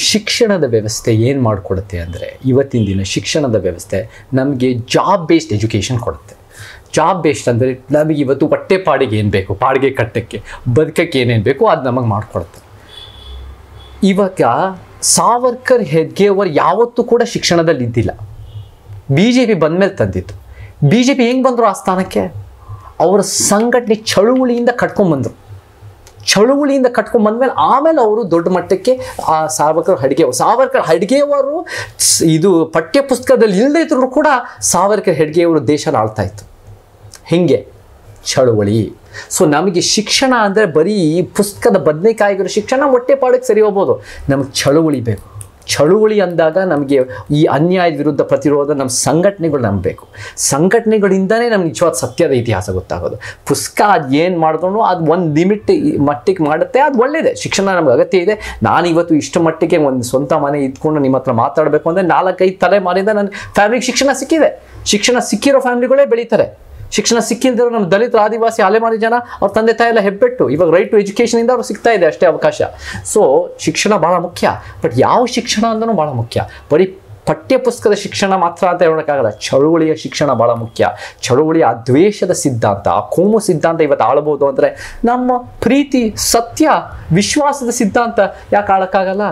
ಶಿಕ್ಷಣದ ವ್ಯವಸ್ಥೆ ಏನು ಮಾಡಿಕೊಡುತ್ತೆ ಅಂದರೆ, ಇವತ್ತಿನ ದಿನ ಶಿಕ್ಷಣದ ವ್ಯವಸ್ಥೆ ನಮಗೆ ಜಾಬ್ ಬೇಸ್ಡ್ ಎಜುಕೇಷನ್ ಕೊಡುತ್ತೆ. ಜಾಬ್ ಬೇಸ್ಡ್ ಅಂದರೆ ನಮಗೆ ಇವತ್ತು ಹೊಟ್ಟೆ ಪಾಡಿಗೆ ಏನು ಬೇಕು, ಬಾಡಿಗೆ ಕಟ್ಟಕ್ಕೆ, ಬದುಕಕ್ಕೆ ಏನೇನು ಬೇಕು ಅದು ನಮಗೆ ಮಾಡಿಕೊಡುತ್ತೆ. ಇವಾಗ ಸಾವರ್ಕರ್ ಹೆಡ್ಗೇವರ್ ಯಾವತ್ತೂ ಕೂಡ ಶಿಕ್ಷಣದಲ್ಲಿ ಇದ್ದಿಲ್ಲ. BJP ಬಂದಮೇಲೆ ತಂದಿತ್ತು. BJP ಹೆಂಗೆ ಬಂದರು ಆ ಸ್ಥಾನಕ್ಕೆ? ಅವರ ಸಂಘಟನೆ ಚಳುವಳಿಯಿಂದ ಕಟ್ಕೊಂಡ್ಬಂದರು. ಚಳುವಳಿಯಿಂದ ಕಟ್ಕೊಂಡ್ಬಂದ್ಮೇಲೆ ಆಮೇಲೆ ಅವರು ದೊಡ್ಡ ಮಟ್ಟಕ್ಕೆ ಆ ಸಾವರ್ಕರ್ ಹೆಡ್ಗೇವರು ಇದು ಪಠ್ಯ ಪುಸ್ತಕದಲ್ಲಿ ಇಲ್ಲದೇ ಇದ್ರು ಕೂಡ ಸಾವರ್ಕರ್ ಹೆಡ್ಗೇವರು ದೇಶನ ಆಳ್ತಾ ಇತ್ತು. ಹಿಂಗೆ ಚಳುವಳಿ. ಸೊ ನಮಗೆ ಶಿಕ್ಷಣ ಅಂದರೆ ಬರೀ ಪುಸ್ತಕದ ಬದನೆಕಾಯಿಗಳು ಶಿಕ್ಷಣ ಹೊಟ್ಟೆ ಪಾಡಕ್ಕೆ ಸರಿ ಹೋಗ್ಬೋದು. ನಮಗೆ ಚಳುವಳಿ ಬೇಕು. ಚಳುವಳಿ ಅಂದಾಗ ನಮಗೆ ಈ ಅನ್ಯಾಯದ ವಿರುದ್ಧ ಪ್ರತಿರೋಧ ನಮ್ಮ ಸಂಘಟನೆಗಳು ನಂಬಬೇಕು. ಸಂಘಟನೆಗಳಿಂದನೇ ನಮ್ಗೆ ನಿಜವಾದ ಸತ್ಯದ ಇತಿಹಾಸ ಗೊತ್ತಾಗೋದು. ಪುಸ್ತಕ ಅದು ಏನು ಮಾಡಿದ್ರು ಅದು ಒಂದು ಲಿಮಿಟ್ ಮಟ್ಟಿಗೆ ಮಾಡುತ್ತೆ, ಅದು ಒಳ್ಳೆಯದೇ. ಶಿಕ್ಷಣ ನಮ್ಗೆ ಅಗತ್ಯ ಇದೆ. ನಾನು ಇವತ್ತು ಇಷ್ಟು ಮಟ್ಟಿಗೆ ಒಂದು ಸ್ವಂತ ಮನೆ ಇದ್ಕೊಂಡು ನಿಮ್ಮ ಹತ್ರ ಮಾತಾಡಬೇಕು ಅಂದರೆ 4-5 ತಲೆಮಾರಿಂದ ನನ್ನ ಫ್ಯಾಮಿಲಿಗೆ ಶಿಕ್ಷಣ ಸಿಕ್ಕಿದೆ. ಶಿಕ್ಷಣ ಸಿಕ್ಕಿರೋ ಫ್ಯಾಮಿಲಿಗಳೇ ಬೆಳೀತಾರೆ. ಶಿಕ್ಷಣ ಸಿಕ್ಕಿಲ್ದಿರೋ ನಮ್ಮ ದಲಿತ ಆದಿವಾಸಿ ಅಲೆಮಾರಿ ಜನ ಅವ್ರ ತಂದೆ ತಾಯಿ ಎಲ್ಲ ಹೆಬ್ಬೆಟ್ಟು, ಇವಾಗ ರೈಟ್ ಟು ಎಜುಕೇಷನಿಂದ ಅವ್ರು ಸಿಗ್ತಾ ಇದೆ ಅಷ್ಟೇ ಅವಕಾಶ. ಸೊ ಶಿಕ್ಷಣ ಭಾಳ ಮುಖ್ಯ. ಬಟ್ ಯಾವ ಶಿಕ್ಷಣ ಅಂದ್ರೂ ಭಾಳ ಮುಖ್ಯ. ಬರೀ ಪಠ್ಯಪುಸ್ತಕದ ಶಿಕ್ಷಣ ಮಾತ್ರ ಅಂತ ಹೇಳೋಕ್ಕಾಗಲ್ಲ. ಚಳುವಳಿಯ ಶಿಕ್ಷಣ ಭಾಳ ಮುಖ್ಯ. ಚಳುವಳಿಯ ಆ ದ್ವೇಷದ ಸಿದ್ಧಾಂತ, ಆ ಕೋಮು ಸಿದ್ಧಾಂತ ಇವತ್ತು ಆಳ್ಬೋದು ಅಂದರೆ ನಮ್ಮ ಪ್ರೀತಿ, ಸತ್ಯ, ವಿಶ್ವಾಸದ ಸಿದ್ಧಾಂತ ಯಾಕೆ ಆಳಕ್ಕಾಗಲ್ಲ?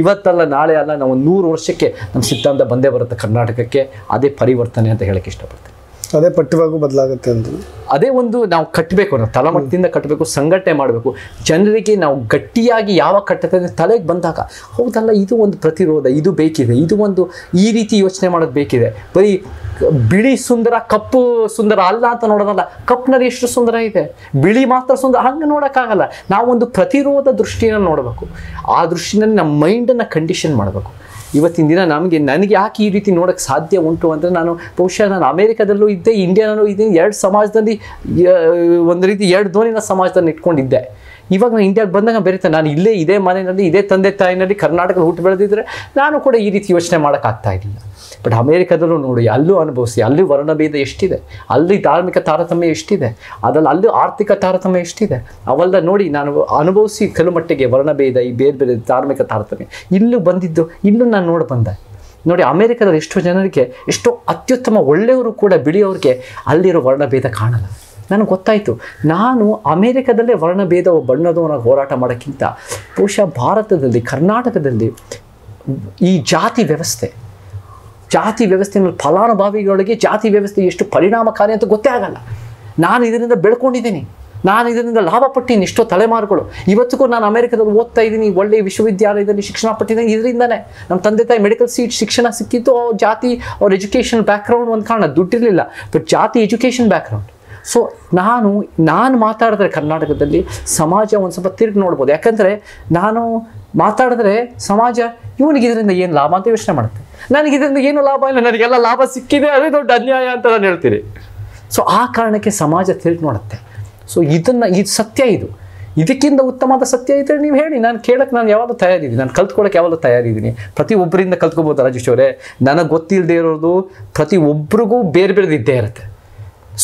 ಇವತ್ತಲ್ಲ ನಾಳೆ ಅಲ್ಲ, ನಾವು 100 ವರ್ಷಕ್ಕೆ ನಮ್ಮ ಸಿದ್ಧಾಂತ ಬಂದೇ ಬರುತ್ತೆ ಕರ್ನಾಟಕಕ್ಕೆ. ಅದೇ ಪರಿವರ್ತನೆ ಅಂತ ಹೇಳಕ್ಕೆ ಇಷ್ಟಪಡ್ತೀನಿ. ಅದೇ ಪಠ್ಯವಾಗೂ ಬದಲಾಗುತ್ತೆ ಅಂತ. ಅದೇ ಒಂದು ನಾವು ಕಟ್ಟಬೇಕು, ನಾವು ತಳಮಟ್ಟದಿಂದ ಕಟ್ಟಬೇಕು, ಸಂಘಟನೆ ಮಾಡಬೇಕು. ಜನರಿಗೆ ನಾವು ಗಟ್ಟಿಯಾಗಿ ಯಾವ ಕಟ್ಟುತ್ತೆ ತಲೆಗೆ ಬಂದಾಗ ಹೌದಲ್ಲ ಇದು ಒಂದು ಪ್ರತಿರೋಧ, ಇದು ಬೇಕಿದೆ, ಇದು ಒಂದು ಈ ರೀತಿ ಯೋಚನೆ ಮಾಡೋದು ಬೇಕಿದೆ. ಬರೀ ಬಿಳಿ ಸುಂದರ ಕಪ್ಪು ಸುಂದರ ಅಲ್ಲ ಅಂತ ನೋಡೋದಲ್ಲ. ಕಪ್ನಲ್ಲಿ ಎಷ್ಟು ಸುಂದರ ಇದೆ, ಬಿಳಿ ಮಾತ್ರ ಸುಂದರ ಹಂಗೆ ನೋಡೋಕ್ಕಾಗಲ್ಲ. ನಾವೊಂದು ಪ್ರತಿರೋಧ ದೃಷ್ಟಿಯನ್ನು ನೋಡಬೇಕು. ಆ ದೃಷ್ಟಿನಲ್ಲಿ ನಮ್ಮ ಮೈಂಡನ್ನು ಕಂಡೀಷನ್ ಮಾಡಬೇಕು. ಇವತ್ತಿನ ದಿನ ನನಗೆ ಯಾಕೆ ಈ ರೀತಿ ನೋಡೋಕ್ಕೆ ಸಾಧ್ಯ ಉಂಟು ಅಂದರೆ, ಬಹುಶಃ ನಾನು ಅಮೇರಿಕಾದಲ್ಲೂ ಇದ್ದೆ, ಇಂಡಿಯಾನಲ್ಲೂ ಇದ್ದೀನಿ. 2 ಸಮಾಜದಲ್ಲಿ ಒಂದು ರೀತಿ 2 ಧೋನಿನ ಸಮಾಜದಲ್ಲಿ ಇಟ್ಕೊಂಡಿದ್ದೆ. ಇವಾಗ ನಾನು ಇಂಡಿಯಾಗೆ ಬಂದಾಗ ಬೆರೀತೆ, ನಾನು ಇದೇ ಮನೆಯಲ್ಲಿ, ಇದೇ ತಂದೆ ತಾಯಿನಲ್ಲಿ ಕರ್ನಾಟಕದಲ್ಲಿ ಹುಟ್ಟು ಬೆಳೆದಿದ್ದರೆ ನಾನು ಕೂಡ ಈ ರೀತಿ ಯೋಚನೆ ಮಾಡೋಕ್ಕಾಗ್ತಾ ಇರಲಿಲ್ಲ. ಬಟ್ ಅಮೇರಿಕಾದಲ್ಲೂ ನೋಡಿ, ಅಲ್ಲೂ ಅನುಭವಿಸಿ, ಅಲ್ಲಿ ವರ್ಣಭೇದ ಎಷ್ಟಿದೆ, ಅಲ್ಲಿ ಧಾರ್ಮಿಕ ತಾರತಮ್ಯ ಎಷ್ಟಿದೆ, ಅಲ್ಲಿ ಆರ್ಥಿಕ ತಾರತಮ್ಯ ಎಷ್ಟಿದೆ, ಅವೆಲ್ಲ ನೋಡಿ ನಾನು ಅನುಭವಿಸಿ ಕೆಲವು ಮಟ್ಟಿಗೆ ವರ್ಣಭೇದ, ಈ ಬೇರೆ ಬೇರೆ ಧಾರ್ಮಿಕ ತಾರತಮ್ಯ ಇಲ್ಲೂ ಬಂದಿದ್ದು, ಇಲ್ಲೂ ನಾನು ನೋಡಿ ಬಂದೆ. ನೋಡಿ ಅಮೇರಿಕಾದಲ್ಲಿ ಎಷ್ಟೋ ಜನರಿಗೆ, ಎಷ್ಟೋ ಅತ್ಯುತ್ತಮ ಒಳ್ಳೆಯವರು ಕೂಡ ಬಿಳಿಯವ್ರಿಗೆ ಅಲ್ಲಿರೋ ವರ್ಣಭೇದ ಕಾಣಲ್ಲ. ನನಗೆ ಗೊತ್ತಾಯಿತು, ನಾನು ಅಮೇರಿಕಾದಲ್ಲೇ ವರ್ಣಭೇದ ಬಣ್ಣದವನಾಗಿ ಹೋರಾಟ ಮಾಡೋಕ್ಕಿಂತ ಬಹುಶಃ ಭಾರತದಲ್ಲಿ, ಕರ್ನಾಟಕದಲ್ಲಿ ಈ ಜಾತಿ ವ್ಯವಸ್ಥೆಯಲ್ಲಿ ಫಲಾನುಭವಿಗಳಿಗೆ ಜಾತಿ ವ್ಯವಸ್ಥೆ ಎಷ್ಟು ಪರಿಣಾಮಕಾರಿ ಅಂತ ಗೊತ್ತೇ ಆಗಲ್ಲ. ನಾನು ಇದರಿಂದ ಬೆಳ್ಕೊಂಡಿದ್ದೀನಿ, ನಾನು ಇದರಿಂದ ಲಾಭ ಪಟ್ಟಿದ್ದೀನಿ. ಎಷ್ಟೋ ತಲೆಮಾರುಗಳು ಇವತ್ತಿಗೂ ನಾನು ಅಮೇರಿಕಾದಲ್ಲಿ ಓದ್ತಾ ಇದ್ದೀನಿ, ಒಳ್ಳೆಯ ವಿಶ್ವವಿದ್ಯಾಲಯದಲ್ಲಿ ಶಿಕ್ಷಣ ಪಟ್ಟಿದ್ದೀನಿ. ಇದರಿಂದನೇ ನಮ್ಮ ತಂದೆ ತಾಯಿ ಮೆಡಿಕಲ್ ಸೀಟ್ ಶಿಕ್ಷಣ ಸಿಕ್ಕಿತ್ತು. ಅವ್ರ ಜಾತಿ, ಅವ್ರ ಎಜುಕೇಷನ್ ಬ್ಯಾಕ್ಗ್ರೌಂಡ್ ಒಂದು ಕಾರಣ, ದುಡ್ಡಿರಲಿಲ್ಲ, ಬಟ್ ಜಾತಿ ಎಜುಕೇಷನ್ ಬ್ಯಾಕ್ಗ್ರೌಂಡ್. ಸೊ ನಾನು ಮಾತಾಡಿದ್ರೆ ಕರ್ನಾಟಕದಲ್ಲಿ ಸಮಾಜ ಒಂದು ಸ್ವಲ್ಪ ತಿರುಗಿ ನೋಡ್ಬೋದು. ಯಾಕಂದರೆ ನಾನು ಮಾತಾಡಿದ್ರೆ ಸಮಾಜ ಇವನಿಗೆ ಇದರಿಂದ ಏನು ಲಾಭ ಅಂತ ಯೋಚನೆ ಮಾಡುತ್ತೆ. ನನಗೆ ಇದರಿಂದ ಏನು ಲಾಭ ಇಲ್ಲ, ನನಗೆಲ್ಲ ಲಾಭ ಸಿಕ್ಕಿದೆ, ಅದೇ ದೊಡ್ಡ ಅನ್ಯಾಯ ಅಂತ ನಾನು ಹೇಳ್ತೀನಿ. ಸೊ ಆ ಕಾರಣಕ್ಕೆ ಸಮಾಜ ತಿರುಗಿ ನೋಡುತ್ತೆ. ಸೊ ಇದು ಸತ್ಯ. ಇದಕ್ಕಿಂತ ಉತ್ತಮವಾದ ಸತ್ಯ ಇದ್ದರೆ ನೀವು ಹೇಳಿ, ನಾನು ಕೇಳಕ್ಕೆ ನಾನು ಯಾವಾಗಲೂ ತಯಾರಿದ್ದೀನಿ, ನಾನು ಕಲ್ತ್ಕೊಳ್ಳೋಕೆ ಯಾವಾಗಲೂ ತಯಾರಿದ್ದೀನಿ. ಪ್ರತಿಯೊಬ್ಬರಿಂದ ಕಲ್ತ್ಕೋಬೋದು ರಾಜೇಶ್ ಅವರೇ. ನನಗೆ ಗೊತ್ತಿಲ್ಲದೆ ಇರೋದು ಪ್ರತಿಯೊಬ್ಬರಿಗೂ ಬೇರೆ ಬೇರೆದು ಇದ್ದೇ ಇರುತ್ತೆ.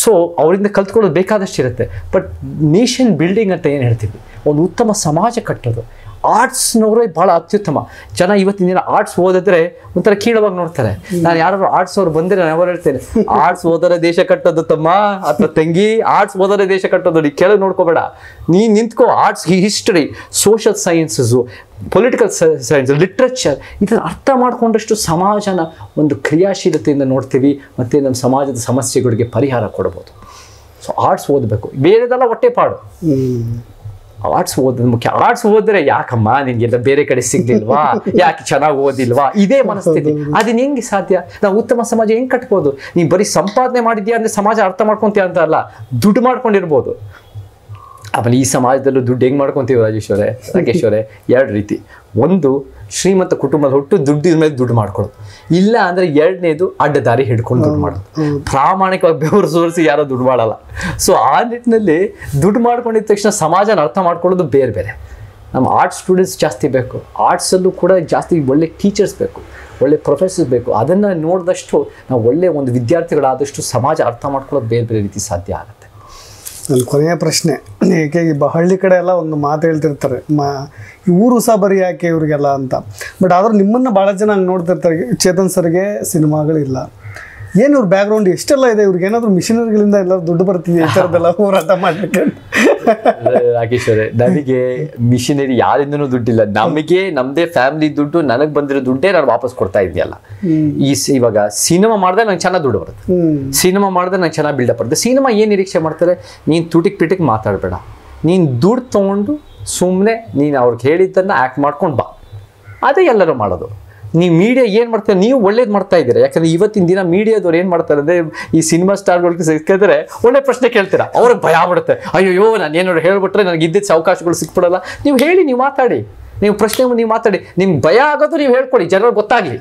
ಸೊ ಅವರಿಂದ ಕಲ್ತ್ಕೊಳ್ಳೋದು ಬೇಕಾದಷ್ಟು ಇರುತ್ತೆ. ಬಟ್ ನೇಷನ್ ಬಿಲ್ಡಿಂಗ್ ಅಂತ ಏನು ಹೇಳ್ತೀವಿ, ಒಂದು ಉತ್ತಮ ಸಮಾಜ ಕಟ್ಟೋದು, ಆರ್ಟ್ಸ್ನವರೇ ಭಾಳ ಅತ್ಯುತ್ತಮ ಜನ. ಇವತ್ತಿನ ದಿನ ಆರ್ಟ್ಸ್ ಓದಿದ್ರೆ ಒಂಥರ ಕೀಳವಾಗಿ ನೋಡ್ತಾರೆ. ನಾನು ಯಾರು ಆರ್ಟ್ಸ್ ಅವ್ರು ಬಂದರೆ ನಾನು ಯಾವಾಗ ಹೇಳ್ತೇನೆ, ಆರ್ಟ್ಸ್ ಓದೋರೆ ದೇಶ ಕಟ್ಟೋದು ತಮ್ಮ ಅಥವಾ ತಂಗಿ, ಆರ್ಟ್ಸ್ ಓದೋರೆ ದೇಶ ಕಟ್ಟೋದು. ನೀ ಕೆಳಗೆ ನೋಡ್ಕೋಬೇಡ, ನೀನು ನಿಂತ್ಕೋ. Arts, history, social sciences, political science, literature, ಇದನ್ನು ಅರ್ಥ ಮಾಡಿಕೊಂಡಷ್ಟು ಸಮಾಜನ ಒಂದು ಕ್ರಿಯಾಶೀಲತೆಯಿಂದ ನೋಡ್ತೀವಿ, ಮತ್ತು ನಮ್ಮ ಸಮಾಜದ ಸಮಸ್ಯೆಗಳಿಗೆ ಪರಿಹಾರ ಕೊಡ್ಬೋದು. ಸೊ ಆರ್ಟ್ಸ್ ಓದಬೇಕು, ಬೇರೆದೆಲ್ಲ ಹೊಟ್ಟೆಪಾಡು. ಆರ್ಟ್ಸ್ ಓದೋದು ಮುಖ್ಯ. ಆರ್ಟ್ಸ್ ಓದಿದ್ರೆ ಯಾಕಮ್ಮ ನಿನಗೆಲ್ಲ ಬೇರೆ ಕಡೆ ಸಿಗ್ಲಿಲ್ವಾ, ಯಾಕೆ ಚೆನ್ನಾಗಿ ಓದಿಲ್ವಾ, ಇದೇ ಮನಸ್ಥಿತಿ. ಅದನ್ನ ಹೆಂಗೆ ಸಾಧ್ಯ? ನಾವು ಉತ್ತಮ ಸಮಾಜ ಹೆಂಗೆ ಕಟ್ಬೋದು? ನೀನು ಬರೀ ಸಂಪಾದನೆ ಮಾಡಿದ್ಯಾ ಅಂದರೆ ಸಮಾಜ ಅರ್ಥ ಮಾಡ್ಕೊತೀಯ ಅಂತ ಅಲ್ಲ, ದುಡ್ಡು ಮಾಡ್ಕೊಂಡಿರ್ಬೋದು. ಆಮೇಲೆ ಈ ಸಮಾಜದಲ್ಲೂ ದುಡ್ಡು ಹೆಂಗೆ ಮಾಡ್ಕೊತೀವಿ ರಾಜೇಶ್ ಅವರೇ? 2 ರೀತಿ. ಒಂದು, ಶ್ರೀಮಂತ ಕುಟುಂಬದ ಹುಟ್ಟು ದುಡ್ಡಿನ ಮೇಲೆ ದುಡ್ಡು ಮಾಡ್ಕೊಳ್ಳೋದು. ಇಲ್ಲ ಅಂದರೆ 2ನೇದು ಅಡ್ಡದಾರಿ ಹಿಡ್ಕೊಂಡು ದುಡ್ಡು ಮಾಡೋದು. ಪ್ರಾಮಾಣಿಕವಾಗಿ ಬೆವರು ಸೋರಿಸಿ ಯಾರೋ ದುಡ್ಡು ಮಾಡಲ್ಲ. ಸೊ ಆ ನಿಟ್ಟಿನಲ್ಲಿ ದುಡ್ಡು ಮಾಡ್ಕೊಂಡಿದ್ದ ತಕ್ಷಣ ಸಮಾಜನ ಅರ್ಥ ಮಾಡ್ಕೊಳ್ಳೋದು ಬೇರೆ ಬೇರೆ. ನಮ್ಮ ಆರ್ಟ್ಸ್ ಸ್ಟೂಡೆಂಟ್ಸ್ ಜಾಸ್ತಿ ಬೇಕು. ಆರ್ಟ್ಸಲ್ಲೂ ಕೂಡ ಜಾಸ್ತಿ ಒಳ್ಳೆ ಟೀಚರ್ಸ್ ಬೇಕು, ಒಳ್ಳೆ ಪ್ರೊಫೆಸರ್ಸ್ ಬೇಕು. ಅದನ್ನು ನೋಡಿದಷ್ಟು ನಾವು ಒಳ್ಳೆಯ ಒಂದು ವಿದ್ಯಾರ್ಥಿಗಳಾದಷ್ಟು ಸಮಾಜ ಅರ್ಥ ಮಾಡ್ಕೊಳ್ಳೋದು ಬೇರೆ ಬೇರೆ ರೀತಿ ಸಾಧ್ಯ ಆಗುತ್ತೆ. ನನ್ನ ಕೊನೆಯ ಪ್ರಶ್ನೆ, ಏಕೆ ಈ ಹಳ್ಳಿ ಕಡೆ ಎಲ್ಲ ಒಂದು ಮಾತು ಹೇಳ್ತಿರ್ತಾರೆ, ಈ ಊರು ಸಹ ಬರೀ ಯಾಕೆ ಇವ್ರಿಗೆಲ್ಲ ಅಂತ. ಬಟ್ ಆದರೂ ನಿಮ್ಮನ್ನು ಭಾಳ ಜನ ಹಂಗೆ ನೋಡ್ತಿರ್ತಾರೆ. ಚೇತನ್ ಸರ್ಗೆ ಸಿನಿಮಾಗಳಿಲ್ಲ, ಏನು ಇವ್ರ ಬ್ಯಾಕ್ಗ್ರೌಂಡ್ ಎಷ್ಟೆಲ್ಲ ಇದೆ, ಇವ್ರಿಗೆ ಏನಾದರೂ ಮಿಷನರಿಗಳಿಂದ ಎಲ್ಲ ದುಡ್ಡು ಬರ್ತಿದೆ ಈ ಥರದ್ದೆಲ್ಲ ಹೋರಾಟ ಮಾಡಲಿಕ್ಕೆ. ರಾಕೇಶ್ ಅವರೇ, ನನಗೆ ಮಿಷನರಿ ಯಾರಿಂದನೂ ದುಡ್ಡಿಲ್ಲ. ನಮಗೆ ನಮ್ಮದೇ ಫ್ಯಾಮಿಲಿ ದುಡ್ಡು, ನನಗೆ ಬಂದಿರೋ ದುಡ್ಡೇ ನಾನು ವಾಪಸ್ ಕೊಡ್ತಾ ಇದೆಯಲ್ಲ. ಇವಾಗ ಸಿನಿಮಾ ಮಾಡಿದ್ರೆ ನಂಗೆ ಚೆನ್ನಾಗಿ ದುಡ್ಡು ಬರುತ್ತೆ, ಸಿನಿಮಾ ಮಾಡಿದ್ರೆ ನಂಗೆ ಚೆನ್ನಾಗಿ ಬಿಲ್ಡಪ್ ಬರುತ್ತೆ. ಸಿನಿಮಾ ಏನು ನಿರೀಕ್ಷೆ ಮಾಡ್ತಾರೆ, ನೀನು ತುಟಿಕ್ ಪಿಟಿಕ್ ಮಾತಾಡಬೇಡ, ನೀನು ದುಡ್ಡು ತೊಗೊಂಡು ಸುಮ್ಮನೆ ನೀನು ಅವ್ರಿಗೆ ಹೇಳಿದ್ದನ್ನು ಆ್ಯಕ್ಟ್ ಮಾಡ್ಕೊಂಡು ಬಾ, ಅದೇ ಎಲ್ಲರೂ ಮಾಡೋದು. ನೀವು ಮೀಡಿಯಾ ಏನು ಮಾಡ್ತಾರೆ, ನೀವು ಒಳ್ಳೇದು ಮಾಡ್ತಾ ಇದ್ದೀರಾ. ಯಾಕಂದರೆ ಇವತ್ತಿನ ದಿನ ಮೀಡಿಯಾದವ್ರು ಏನು ಮಾಡ್ತಾರೆ ಅಂದರೆ, ಈ ಸಿನಿಮಾ ಸ್ಟಾರ್ಗಳಿಗೆ ಸಿಕ್ಕಿದ್ರೆ ಒಳ್ಳೆ ಪ್ರಶ್ನೆ ಕೇಳ್ತೀರಾ, ಅವ್ರಿಗೆ ಭಯ ಬಿಡುತ್ತೆ. ಅಯ್ಯೋ ನಾನು ಏನಾದ್ರು ಹೇಳ್ಬಿಟ್ರೆ ನನಗೆ ಇದ್ದಿದ್ದ ಅವಕಾಶಗಳು ಸಿಕ್ಬಿಡಲ್ಲ. ನೀವು ಹೇಳಿ, ನೀವು ಮಾತಾಡಿ, ನೀವು ಪ್ರಶ್ನೆ ನೀವು ಮಾತಾಡಿ. ನಿಮ್ಗೆ ಭಯ ಆಗೋದು ನೀವು ಹೇಳ್ಕೊಡಿ, ಜನರಿಗೆ ಗೊತ್ತಾಗಲಿ.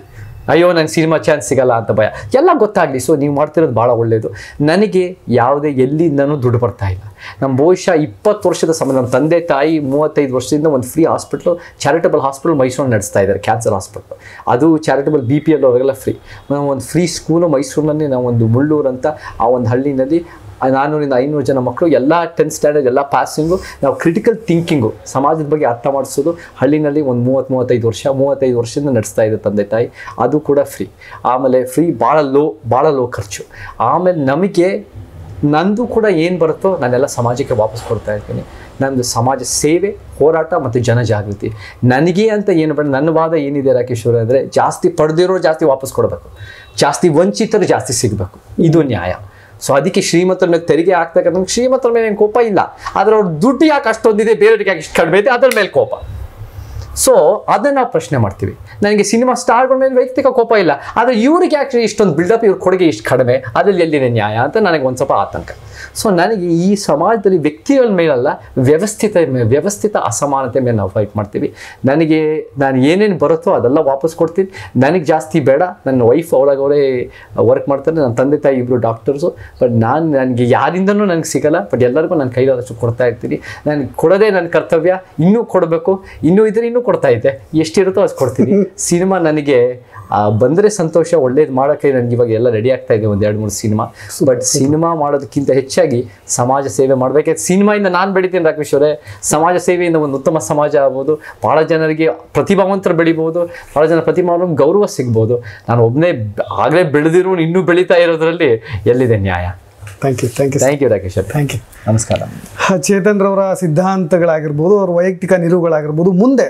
ಅಯ್ಯೋ ನಂಗೆ ಸಿನಿಮಾ ಚಾನ್ಸ್ ಸಿಗಲ್ಲ ಅಂತ ಭಯ, ಎಲ್ಲ ಗೊತ್ತಾಗಲಿ. ಸೊ ನೀವು ಮಾಡ್ತಿರೋದು ಭಾಳ ಒಳ್ಳೆಯದು. ನನಗೆ ಯಾವುದೇ ಎಲ್ಲಿಂದನೂ ದುಡ್ಡು ಬರ್ತಾ ಇಲ್ಲ. ನಮ್ಮ ಬಹುಶಃ 20 ವರ್ಷದ ಸಮಯ, ನಮ್ಮ ತಂದೆ ತಾಯಿ 35 ವರ್ಷದಿಂದ ಒಂದು free hospital, charitable hospital Mysuru ನಡೆಸ್ತಾ ಇದ್ದಾರೆ, ಕ್ಯಾನ್ಸರ್ ಹಾಸ್ಪಿಟ್ಲು. ಅದು ಚಾರಿಟಬಲ್ BPL ಅವರಿಗೆಲ್ಲ ಫ್ರೀ. ನಾವು ಒಂದು ಫ್ರೀ ಸ್ಕೂಲು ಮೈಸೂರಿನಲ್ಲಿ, ನಾವು ಒಂದು ಮುಳ್ಳೂರು ಅಂತ ಆ ಒಂದು ಹಳ್ಳಿನಲ್ಲಿ 400-500 ಜನ ಮಕ್ಕಳು ಎಲ್ಲ 10th ಸ್ಟ್ಯಾಂಡರ್ಡ್ ಎಲ್ಲ ಪಾಸಿಂಗು. ನಾವು ಕ್ರಿಟಿಕಲ್ ಥಿಂಕಿಂಗು, ಸಮಾಜದ ಬಗ್ಗೆ ಅರ್ಥ ಮಾಡಿಸೋದು ಹಳ್ಳಿನಲ್ಲಿ ಒಂದು 35 ವರ್ಷದಿಂದ ನಡೆಸ್ತಾ ಇದೆ ತಂದೆ ತಾಯಿ, ಅದು ಕೂಡ ಫ್ರೀ. ಆಮೇಲೆ ಫ್ರೀ, ಭಾಳ ಲೋ ಖರ್ಚು. ಆಮೇಲೆ ನಮಗೆ ನಂದು ಕೂಡ ಏನು ಬರುತ್ತೋ ನಾನೆಲ್ಲ ಸಮಾಜಕ್ಕೆ ವಾಪಸ್ ಕೊಡ್ತಾ ಇರ್ತೀನಿ. ನಂದು ಸಮಾಜ ಸೇವೆ, ಹೋರಾಟ ಮತ್ತು ಜನಜಾಗೃತಿ. ನನಗೆ ಅಂತ ಏನು ಬೇಡ. ನನ್ನ ವಾದ ಏನಿದೆ ರಾಕೇಶ್ ಅವರೇ ಅಂದರೆ, ಜಾಸ್ತಿ ಪಡೆದಿರೋರು ಜಾಸ್ತಿ ವಾಪಸ್ ಕೊಡಬೇಕು, ಜಾಸ್ತಿ ವಂಚಿತರು ಜಾಸ್ತಿ ಸಿಗಬೇಕು, ಇದು ನ್ಯಾಯ. ಸೊ ಅದಕ್ಕೆ ಶ್ರೀಮಂತರ ಮೇಲೆ ತೆರಿಗೆ ಹಾಕ್ತಕ್ಕಂಥ, ಶ್ರೀಮಂತರ ಮೇಲೆ ಏನು ಕೋಪ ಇಲ್ಲ, ಆದರೆ ಅವ್ರ ದುಡ್ಡು ಯಾಕೆ ಅಷ್ಟೊಂದಿದೆ, ಬೇರೆಯವ್ರಿಗೆ ಯಾಕೆ ಇಷ್ಟು ಕಡಿಮೆ ಇದೆ, ಅದರ ಮೇಲೆ ಕೋಪ. ಸೊ ಅದನ್ನು ನಾವು ಪ್ರಶ್ನೆ ಮಾಡ್ತೀವಿ. ನನಗೆ ಸಿನಿಮಾ ಸ್ಟಾರ್ಗಳ ಮೇಲೆ ವೈಯಕ್ತಿಕ ಕೋಪ ಇಲ್ಲ, ಆದರೆ ಇವ್ರಿಗೆ ಯಾಕೆ ಇಷ್ಟೊಂದು ಬಿಲ್ಡಪ್, ಇವ್ರ ಕೊಡುಗೆ ಇಷ್ಟು ಕಡಿಮೆ, ಅದರಲ್ಲಿ ಎಲ್ಲಿದೆ ನ್ಯಾಯ ಅಂತ ನನಗೆ ಒಂದು ಸ್ವಲ್ಪ ಆತಂಕ. ಸೊ ನನಗೆ ಈ ಸಮಾಜದಲ್ಲಿ ವ್ಯಕ್ತಿಗಳ ಮೇಲಲ್ಲ, ವ್ಯವಸ್ಥಿತ ಅಸಮಾನತೆ ಮೇಲೆ ನಾವು ಫೈಟ್ ಮಾಡ್ತೀವಿ. ನಾನು ಏನೇನು ಬರುತ್ತೋ ಅದೆಲ್ಲ ವಾಪಸ್ ಕೊಡ್ತೀನಿ. ನನಗೆ ಜಾಸ್ತಿ ಬೇಡ. ನನ್ನ ವೈಫ್ ಅವಳೇ ವರ್ಕ್ ಮಾಡ್ತಾರೆ, ನನ್ನ ತಂದೆ ತಾಯಿ ಇಬ್ಬರು ಡಾಕ್ಟರ್ಸು. ಬಟ್ ನನಗೆ ಯಾರಿಂದನೂ ನನಗೆ ಸಿಗಲ್ಲ, ಬಟ್ ಎಲ್ಲರಿಗೂ ನಾನು ಕೈಲಾದಷ್ಟು ಕೊಡ್ತಾ ಇರ್ತೀನಿ. ನನಗೆ ಕೊಡೋದೇ ನನ್ನ ಕರ್ತವ್ಯ. ಇನ್ನೂ ಕೊಡಬೇಕು, ಇನ್ನೂ ಇದ್ರೆ ಇನ್ನೂ ಕೊಡ್ತಾ ಇದ್ದೆ, ಎಷ್ಟಿರುತ್ತೋ ಅಷ್ಟು ಕೊಡ್ತೀನಿ. ಸಿನಿಮಾ ನನಗೆ ಬಂದರೆ ಸಂತೋಷ, ಒಳ್ಳೇದು ಮಾಡೋಕ್ಕೆ ನನಗೆ ಇವಾಗ ಎಲ್ಲ ರೆಡಿ ಆಗ್ತಾ ಇದೆ, 1-2-3 ಸಿನಿಮಾ. ಬಟ್ ಸಿನಿಮಾ ಮಾಡೋದಕ್ಕಿಂತ ಹೆಚ್ಚಾಗಿ ಸಮಾಜ ಸೇವೆ ಮಾಡಬೇಕು. ಸಿನಿಮಾಯಿಂದ ನಾನು ಬೆಳಿತೀನಿ ರಾಕೇಶ್ ಅವರೇ. ಸಮಾಜ ಸೇವೆಯಿಂದ ಒಂದು ಉತ್ತಮ ಸಮಾಜ ಆಗ್ಬೋದು, ಭಾಳ ಜನರಿಗೆ ಪ್ರತಿಭಾವಂತರು ಬೆಳಿಬೋದು, ಭಾಳ ಜನ ಪ್ರತಿಭಾವಂತರಿಗೆ ಗೌರವ ಸಿಗ್ಬೋದು. ನಾನು ಒಬ್ಬನೇ ಆಗಲೇ ಬೆಳೆದಿರೋ ಇನ್ನೂ ಬೆಳೀತಾ ಇರೋದ್ರಲ್ಲಿ ಎಲ್ಲಿದೆ ನ್ಯಾಯ? ಥ್ಯಾಂಕ್ ಯು ರಾಕೇಶ್ ಅವರೇ. Thank you. ನಮಸ್ಕಾರ. ಚೇತನ್ ರವರ ಸಿದ್ಧಾಂತಗಳಾಗಿರ್ಬೋದು, ಅವ್ರ ವೈಯಕ್ತಿಕ ನಿಲುವುಗಳಾಗಿರ್ಬೋದು, ಮುಂದೆ